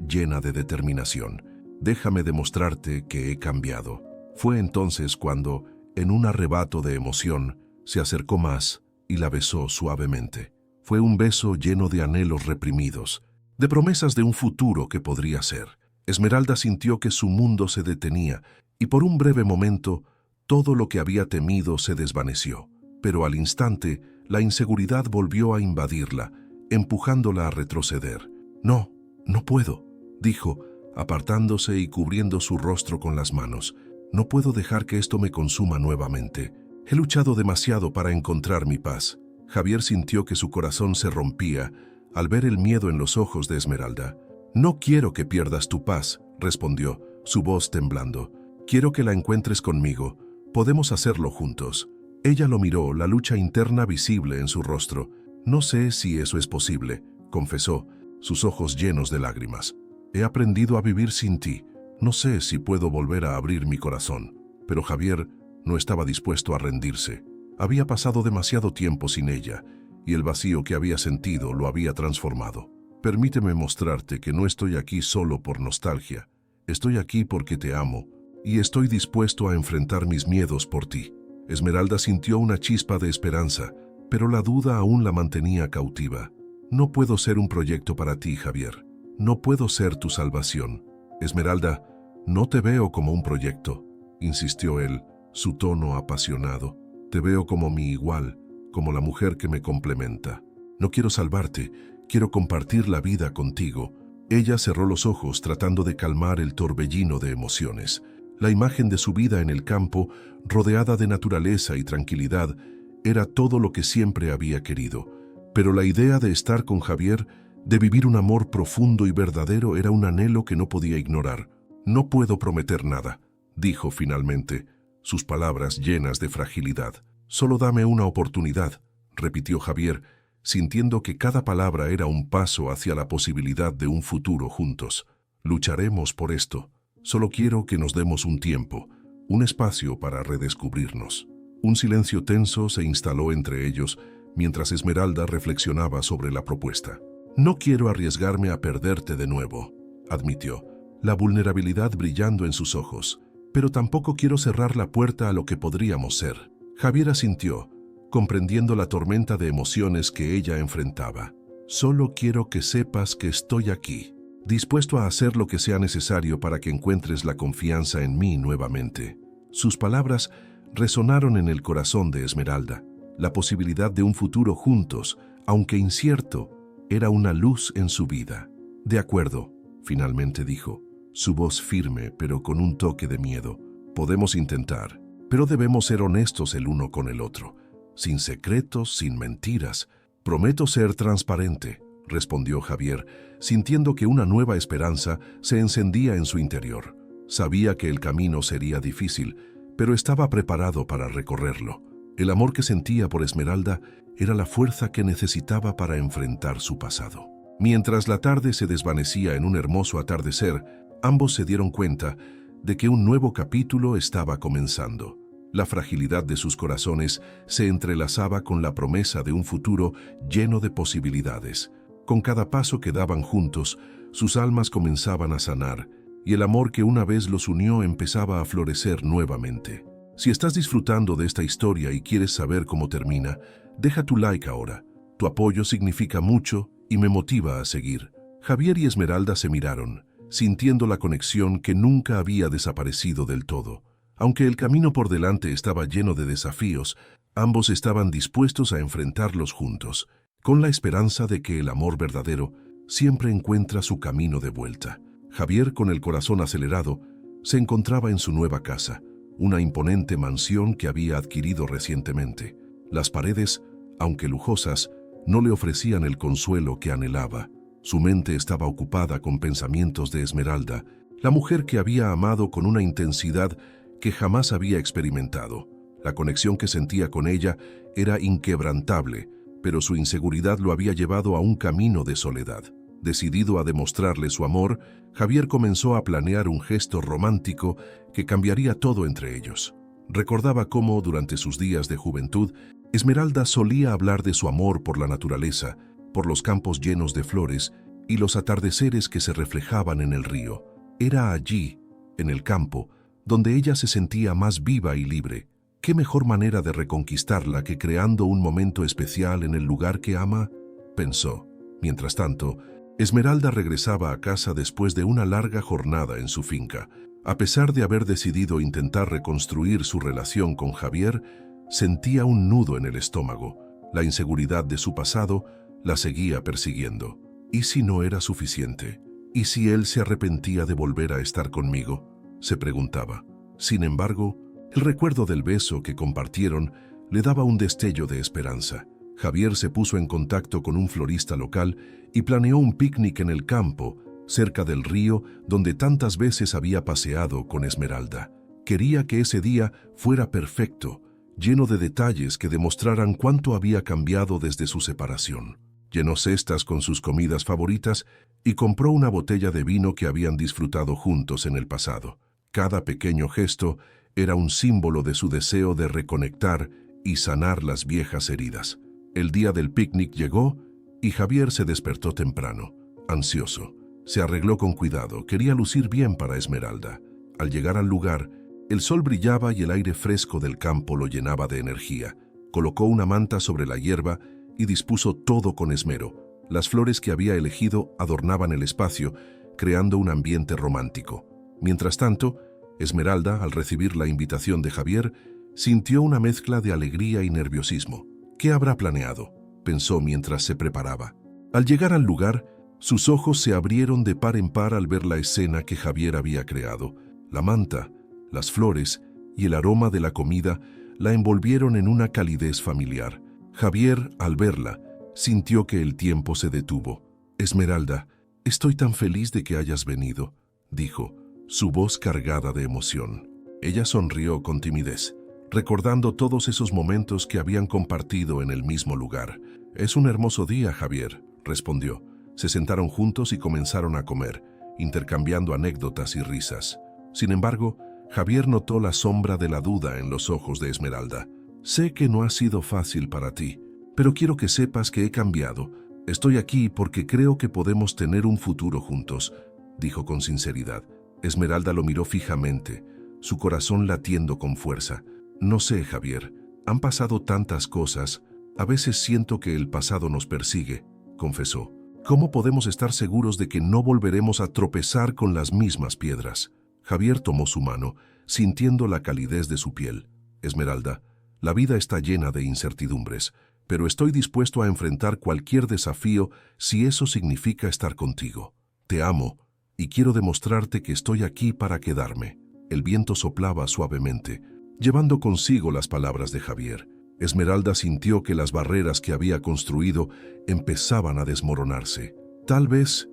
llena de determinación. «Déjame demostrarte que he cambiado». Fue entonces cuando, en un arrebato de emoción, se acercó más y la besó suavemente. Fue un beso lleno de anhelos reprimidos, de promesas de un futuro que podría ser. Esmeralda sintió que su mundo se detenía y por un breve momento todo lo que había temido se desvaneció. Pero al instante la inseguridad volvió a invadirla, empujándola a retroceder. «No, no puedo», dijo, apartándose y cubriendo su rostro con las manos. «No puedo dejar que esto me consuma nuevamente. He luchado demasiado para encontrar mi paz». Javier sintió que su corazón se rompía al ver el miedo en los ojos de Esmeralda. «No quiero que pierdas tu paz», respondió, su voz temblando. «Quiero que la encuentres conmigo. Podemos hacerlo juntos». Ella lo miró, la lucha interna visible en su rostro. «No sé si eso es posible», confesó, sus ojos llenos de lágrimas. «He aprendido a vivir sin ti. No sé si puedo volver a abrir mi corazón». Pero Javier no estaba dispuesto a rendirse. Había pasado demasiado tiempo sin ella, y el vacío que había sentido lo había transformado. «Permíteme mostrarte que no estoy aquí solo por nostalgia. Estoy aquí porque te amo, y estoy dispuesto a enfrentar mis miedos por ti». Esmeralda sintió una chispa de esperanza, pero la duda aún la mantenía cautiva. «No puedo ser un proyecto para ti, Javier. No puedo ser tu salvación». «Esmeralda, no te veo como un proyecto», insistió él, su tono apasionado. «Te veo como mi igual, como la mujer que me complementa. No quiero salvarte, quiero compartir la vida contigo». Ella cerró los ojos tratando de calmar el torbellino de emociones. La imagen de su vida en el campo, rodeada de naturaleza y tranquilidad, era todo lo que siempre había querido. Pero la idea de estar con Javier, de vivir un amor profundo y verdadero, era un anhelo que no podía ignorar. «No puedo prometer nada», dijo finalmente, sus palabras llenas de fragilidad. «Solo dame una oportunidad», repitió Javier, sintiendo que cada palabra era un paso hacia la posibilidad de un futuro juntos. «Lucharemos por esto. Solo quiero que nos demos un tiempo, un espacio para redescubrirnos». Un silencio tenso se instaló entre ellos mientras Esmeralda reflexionaba sobre la propuesta. «No quiero arriesgarme a perderte de nuevo», admitió, la vulnerabilidad brillando en sus ojos. «Pero tampoco quiero cerrar la puerta a lo que podríamos ser». Javier asintió, comprendiendo la tormenta de emociones que ella enfrentaba. «Solo quiero que sepas que estoy aquí, dispuesto a hacer lo que sea necesario para que encuentres la confianza en mí nuevamente». Sus palabras resonaron en el corazón de Esmeralda. La posibilidad de un futuro juntos, aunque incierto, era una luz en su vida. «De acuerdo», finalmente dijo, su voz firme pero con un toque de miedo. «Podemos intentar, pero debemos ser honestos el uno con el otro. Sin secretos, sin mentiras. Prometo ser transparente», respondió Javier, sintiendo que una nueva esperanza se encendía en su interior. Sabía que el camino sería difícil, pero estaba preparado para recorrerlo. El amor que sentía por Esmeralda era la fuerza que necesitaba para enfrentar su pasado. Mientras la tarde se desvanecía en un hermoso atardecer, ambos se dieron cuenta de que un nuevo capítulo estaba comenzando. La fragilidad de sus corazones se entrelazaba con la promesa de un futuro lleno de posibilidades. Con cada paso que daban juntos, Sus almas comenzaban a sanar y el amor que una vez los unió empezaba a florecer nuevamente. Si estás disfrutando de esta historia y quieres saber cómo termina, deja tu like ahora. Tu apoyo significa mucho y me motiva a seguir. Javier y Esmeralda se miraron, sintiendo la conexión que nunca había desaparecido del todo. Aunque el camino por delante estaba lleno de desafíos, ambos estaban dispuestos a enfrentarlos juntos, con la esperanza de que el amor verdadero siempre encuentra su camino de vuelta. Javier, con el corazón acelerado, se encontraba en su nueva casa, una imponente mansión que había adquirido recientemente. Las paredes, aunque lujosas, no le ofrecían el consuelo que anhelaba. Su mente estaba ocupada con pensamientos de Esmeralda, la mujer que había amado con una intensidad que jamás había experimentado. La conexión que sentía con ella era inquebrantable, pero su inseguridad lo había llevado a un camino de soledad. Decidido a demostrarle su amor, Javier comenzó a planear un gesto romántico que cambiaría todo entre ellos. Recordaba cómo, durante sus días de juventud, Esmeralda solía hablar de su amor por la naturaleza, por los campos llenos de flores y los atardeceres que se reflejaban en el río. Era allí, en el campo, donde ella se sentía más viva y libre. ¿Qué mejor manera de reconquistarla que creando un momento especial en el lugar que ama?, pensó. Mientras tanto, Esmeralda regresaba a casa después de una larga jornada en su finca. A pesar de haber decidido intentar reconstruir su relación con Javier, sentía un nudo en el estómago. La inseguridad de su pasado la seguía persiguiendo. ¿Y si no era suficiente? ¿Y si él se arrepentía de volver a estar conmigo?, se preguntaba. Sin embargo, el recuerdo del beso que compartieron le daba un destello de esperanza. Javier se puso en contacto con un florista local y planeó un picnic en el campo, cerca del río donde tantas veces había paseado con Esmeralda. Quería que ese día fuera perfecto, lleno de detalles que demostraran cuánto había cambiado desde su separación. Llenó cestas con sus comidas favoritas y compró una botella de vino que habían disfrutado juntos en el pasado. Cada pequeño gesto era un símbolo de su deseo de reconectar y sanar las viejas heridas. El día del picnic llegó y Javier se despertó temprano, ansioso. Se arregló con cuidado, quería lucir bien para Esmeralda. Al llegar al lugar, el sol brillaba y el aire fresco del campo lo llenaba de energía. Colocó una manta sobre la hierba y dispuso todo con esmero. Las flores que había elegido adornaban el espacio, creando un ambiente romántico. Mientras tanto, Esmeralda, al recibir la invitación de Javier, sintió una mezcla de alegría y nerviosismo. ¿Qué habrá planeado?, pensó mientras se preparaba. Al llegar al lugar, sus ojos se abrieron de par en par al ver la escena que Javier había creado. La manta, las flores y el aroma de la comida la envolvieron en una calidez familiar. Javier, al verla, sintió que el tiempo se detuvo. «Esmeralda, estoy tan feliz de que hayas venido», dijo, su voz cargada de emoción. Ella sonrió con timidez, recordando todos esos momentos que habían compartido en el mismo lugar. «Es un hermoso día, Javier», respondió. Se sentaron juntos y comenzaron a comer, intercambiando anécdotas y risas. Sin embargo, Javier notó la sombra de la duda en los ojos de Esmeralda. «Sé que no ha sido fácil para ti, pero quiero que sepas que he cambiado. Estoy aquí porque creo que podemos tener un futuro juntos», dijo con sinceridad. Esmeralda lo miró fijamente, su corazón latiendo con fuerza. «No sé, Javier, han pasado tantas cosas. A veces siento que el pasado nos persigue», confesó. «¿Cómo podemos estar seguros de que no volveremos a tropezar con las mismas piedras?». Javier tomó su mano, sintiendo la calidez de su piel. «Esmeralda, la vida está llena de incertidumbres, pero estoy dispuesto a enfrentar cualquier desafío si eso significa estar contigo. Te amo y quiero demostrarte que estoy aquí para quedarme». El viento soplaba suavemente, llevando consigo las palabras de Javier. Esmeralda sintió que las barreras que había construido empezaban a desmoronarse. Tal vez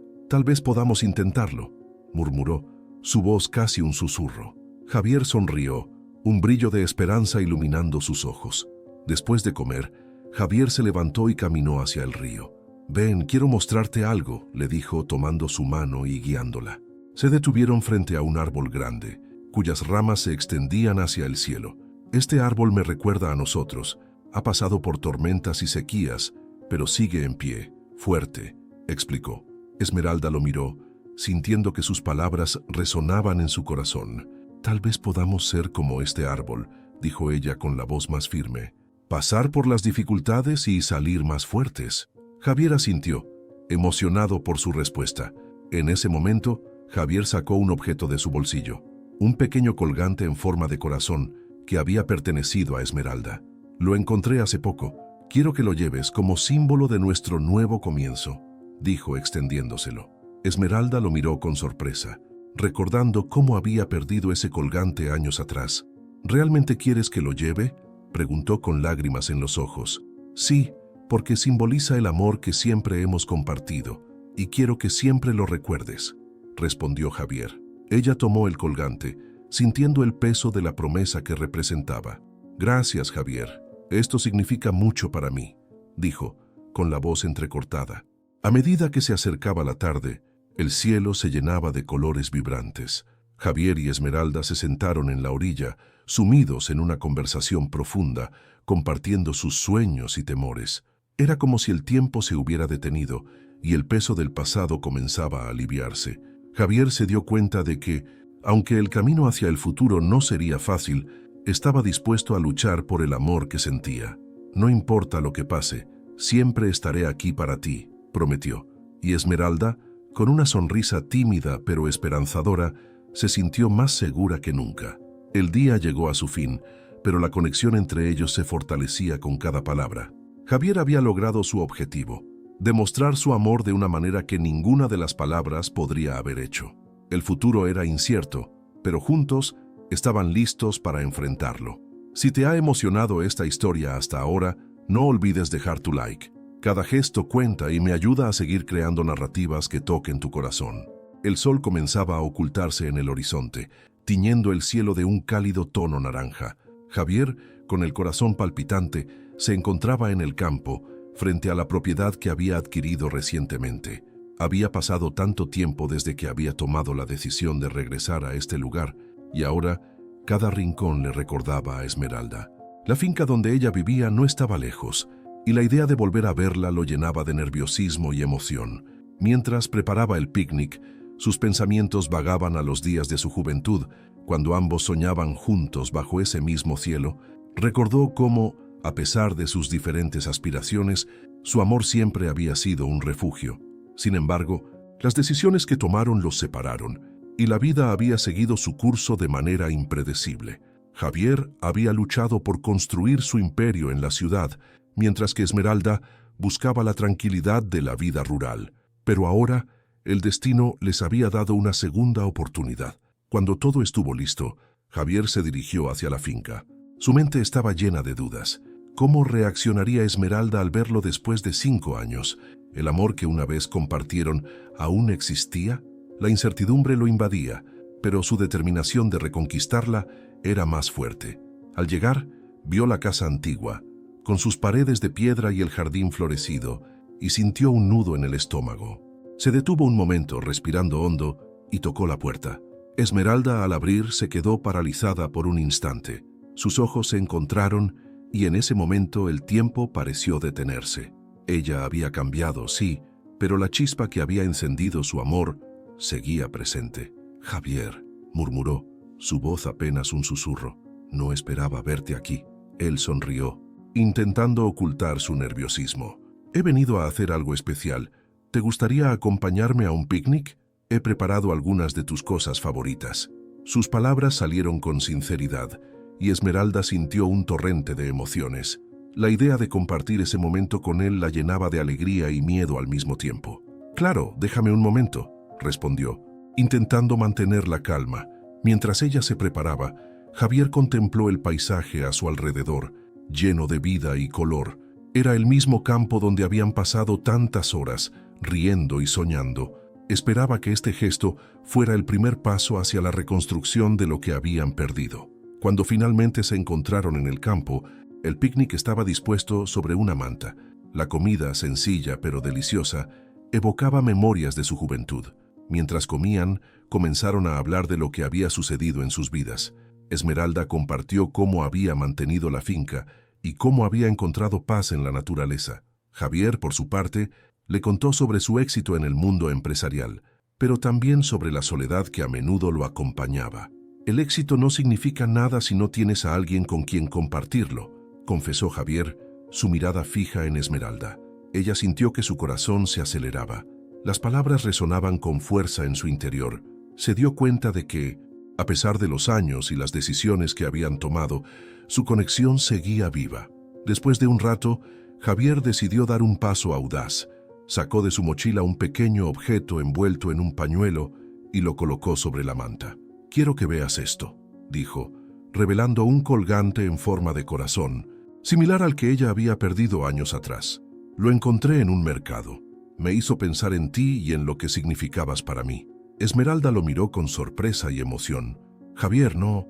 podamos intentarlo», murmuró, su voz casi un susurro. Javier sonrió, un brillo de esperanza iluminando sus ojos. Después de comer, Javier se levantó y caminó hacia el río. «Ven, quiero mostrarte algo», le dijo tomando su mano y guiándola. Se detuvieron frente a un árbol grande, cuyas ramas se extendían hacia el cielo. «Este árbol me recuerda a nosotros. Ha pasado por tormentas y sequías, pero sigue en pie, fuerte», explicó. Esmeralda lo miró, sintiendo que sus palabras resonaban en su corazón. «Tal vez podamos ser como este árbol», dijo ella con la voz más firme. «Pasar por las dificultades y salir más fuertes». Javier asintió, emocionado por su respuesta. En ese momento, Javier sacó un objeto de su bolsillo, un pequeño colgante en forma de corazón que había pertenecido a Esmeralda. «Lo encontré hace poco. Quiero que lo lleves como símbolo de nuestro nuevo comienzo», dijo extendiéndoselo. Esmeralda lo miró con sorpresa, recordando cómo había perdido ese colgante años atrás. «¿Realmente quieres que lo lleve?», preguntó con lágrimas en los ojos. «Sí, porque simboliza el amor que siempre hemos compartido, y quiero que siempre lo recuerdes», respondió Javier. Ella tomó el colgante, sintiendo el peso de la promesa que representaba. «Gracias, Javier. Esto significa mucho para mí», dijo, con la voz entrecortada. A medida que se acercaba la tarde, el cielo se llenaba de colores vibrantes. Javier y Esmeralda se sentaron en la orilla, sumidos en una conversación profunda, compartiendo sus sueños y temores. Era como si el tiempo se hubiera detenido y el peso del pasado comenzaba a aliviarse. Javier se dio cuenta de que, aunque el camino hacia el futuro no sería fácil, estaba dispuesto a luchar por el amor que sentía. «No importa lo que pase, siempre estaré aquí para ti», prometió. Y Esmeralda, con una sonrisa tímida pero esperanzadora, se sintió más segura que nunca. El día llegó a su fin, pero la conexión entre ellos se fortalecía con cada palabra. Javier había logrado su objetivo, demostrar su amor de una manera que ninguna de las palabras podría haber hecho. El futuro era incierto, pero juntos estaban listos para enfrentarlo. Si te ha emocionado esta historia hasta ahora, no olvides dejar tu like. Cada gesto cuenta y me ayuda a seguir creando narrativas que toquen tu corazón. El sol comenzaba a ocultarse en el horizonte, tiñendo el cielo de un cálido tono naranja. Javier, con el corazón palpitante, se encontraba en el campo, frente a la propiedad que había adquirido recientemente. Había pasado tanto tiempo desde que había tomado la decisión de regresar a este lugar, y ahora cada rincón le recordaba a Esmeralda. La finca donde ella vivía no estaba lejos, y la idea de volver a verla lo llenaba de nerviosismo y emoción. Mientras preparaba el picnic, sus pensamientos vagaban a los días de su juventud, cuando ambos soñaban juntos bajo ese mismo cielo. Recordó cómo, a pesar de sus diferentes aspiraciones, su amor siempre había sido un refugio. Sin embargo, las decisiones que tomaron los separaron, y la vida había seguido su curso de manera impredecible. Javier había luchado por construir su imperio en la ciudad, mientras que Esmeralda buscaba la tranquilidad de la vida rural. Pero ahora, el destino les había dado una segunda oportunidad. Cuando todo estuvo listo, Javier se dirigió hacia la finca. Su mente estaba llena de dudas. ¿Cómo reaccionaría Esmeralda al verlo después de 5 años? ¿El amor que una vez compartieron aún existía? La incertidumbre lo invadía, pero su determinación de reconquistarla era más fuerte. Al llegar, vio la casa antigua, con sus paredes de piedra y el jardín florecido, y sintió un nudo en el estómago. Se detuvo un momento, respirando hondo, y tocó la puerta. Esmeralda, al abrir, se quedó paralizada por un instante. Sus ojos se encontraron, y en ese momento el tiempo pareció detenerse. Ella había cambiado, sí, pero la chispa que había encendido su amor seguía presente. «Javier», murmuró, su voz apenas un susurro. «No esperaba verte aquí». Él sonrió, intentando ocultar su nerviosismo. «He venido a hacer algo especial. ¿Te gustaría acompañarme a un picnic? He preparado algunas de tus cosas favoritas». Sus palabras salieron con sinceridad, y Esmeralda sintió un torrente de emociones. La idea de compartir ese momento con él la llenaba de alegría y miedo al mismo tiempo. «Claro, déjame un momento», respondió, intentando mantener la calma. Mientras ella se preparaba, Javier contempló el paisaje a su alrededor, lleno de vida y color. Era el mismo campo donde habían pasado tantas horas, riendo y soñando. Esperaba que este gesto fuera el primer paso hacia la reconstrucción de lo que habían perdido. Cuando finalmente se encontraron en el campo, el picnic estaba dispuesto sobre una manta. La comida, sencilla pero deliciosa, evocaba memorias de su juventud. Mientras comían, comenzaron a hablar de lo que había sucedido en sus vidas. Esmeralda compartió cómo había mantenido la finca y cómo había encontrado paz en la naturaleza. Javier, por su parte, le contó sobre su éxito en el mundo empresarial, pero también sobre la soledad que a menudo lo acompañaba. El éxito no significa nada si no tienes a alguien con quien compartirlo, confesó Javier, su mirada fija en Esmeralda. Ella sintió que su corazón se aceleraba. Las palabras resonaban con fuerza en su interior. Se dio cuenta de que, a pesar de los años y las decisiones que habían tomado, su conexión seguía viva. Después de un rato, Javier decidió dar un paso audaz. Sacó de su mochila un pequeño objeto envuelto en un pañuelo y lo colocó sobre la manta. «Quiero que veas esto», dijo, revelando un colgante en forma de corazón, similar al que ella había perdido años atrás. «Lo encontré en un mercado. Me hizo pensar en ti y en lo que significabas para mí». Esmeralda lo miró con sorpresa y emoción. «Javier, no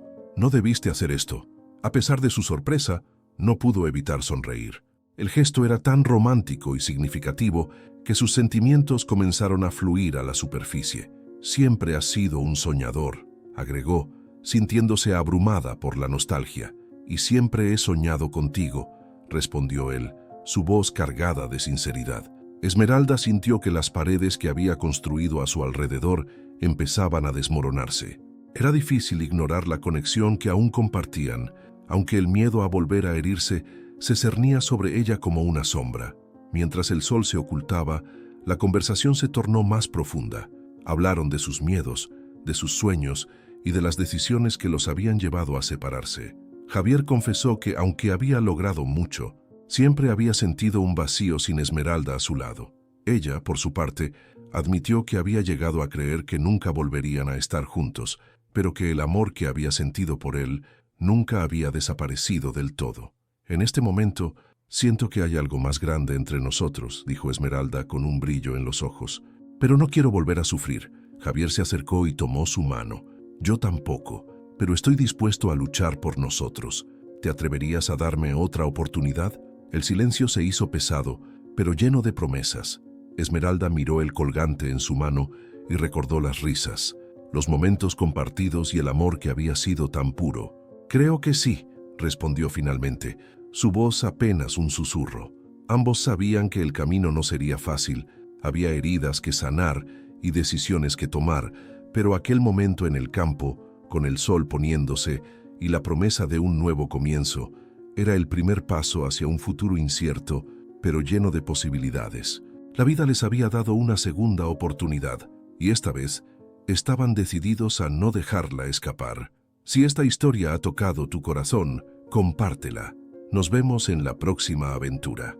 debiste hacer esto». A pesar de su sorpresa, no pudo evitar sonreír. El gesto era tan romántico y significativo que sus sentimientos comenzaron a fluir a la superficie. «Siempre has sido un soñador», agregó, sintiéndose abrumada por la nostalgia. «Y siempre he soñado contigo», respondió él, su voz cargada de sinceridad. Esmeralda sintió que las paredes que había construido a su alrededor empezaban a desmoronarse. Era difícil ignorar la conexión que aún compartían, aunque el miedo a volver a herirse se cernía sobre ella como una sombra. Mientras el sol se ocultaba, la conversación se tornó más profunda. Hablaron de sus miedos, de sus sueños y de las decisiones que los habían llevado a separarse. Javier confesó que, aunque había logrado mucho, siempre había sentido un vacío sin Esmeralda a su lado. Ella, por su parte, admitió que había llegado a creer que nunca volverían a estar juntos, pero que el amor que había sentido por él nunca había desaparecido del todo. «En este momento, siento que hay algo más grande entre nosotros», dijo Esmeralda con un brillo en los ojos. «Pero no quiero volver a sufrir». Javier se acercó y tomó su mano. «Yo tampoco, pero estoy dispuesto a luchar por nosotros. ¿Te atreverías a darme otra oportunidad?» El silencio se hizo pesado, pero lleno de promesas. Esmeralda miró el colgante en su mano y recordó las risas, los momentos compartidos y el amor que había sido tan puro. «Creo que sí», respondió finalmente, su voz apenas un susurro. Ambos sabían que el camino no sería fácil, había heridas que sanar y decisiones que tomar, pero aquel momento en el campo, con el sol poniéndose y la promesa de un nuevo comienzo, era el primer paso hacia un futuro incierto, pero lleno de posibilidades. La vida les había dado una segunda oportunidad, y esta vez estaban decididos a no dejarla escapar. Si esta historia ha tocado tu corazón, compártela. Nos vemos en la próxima aventura.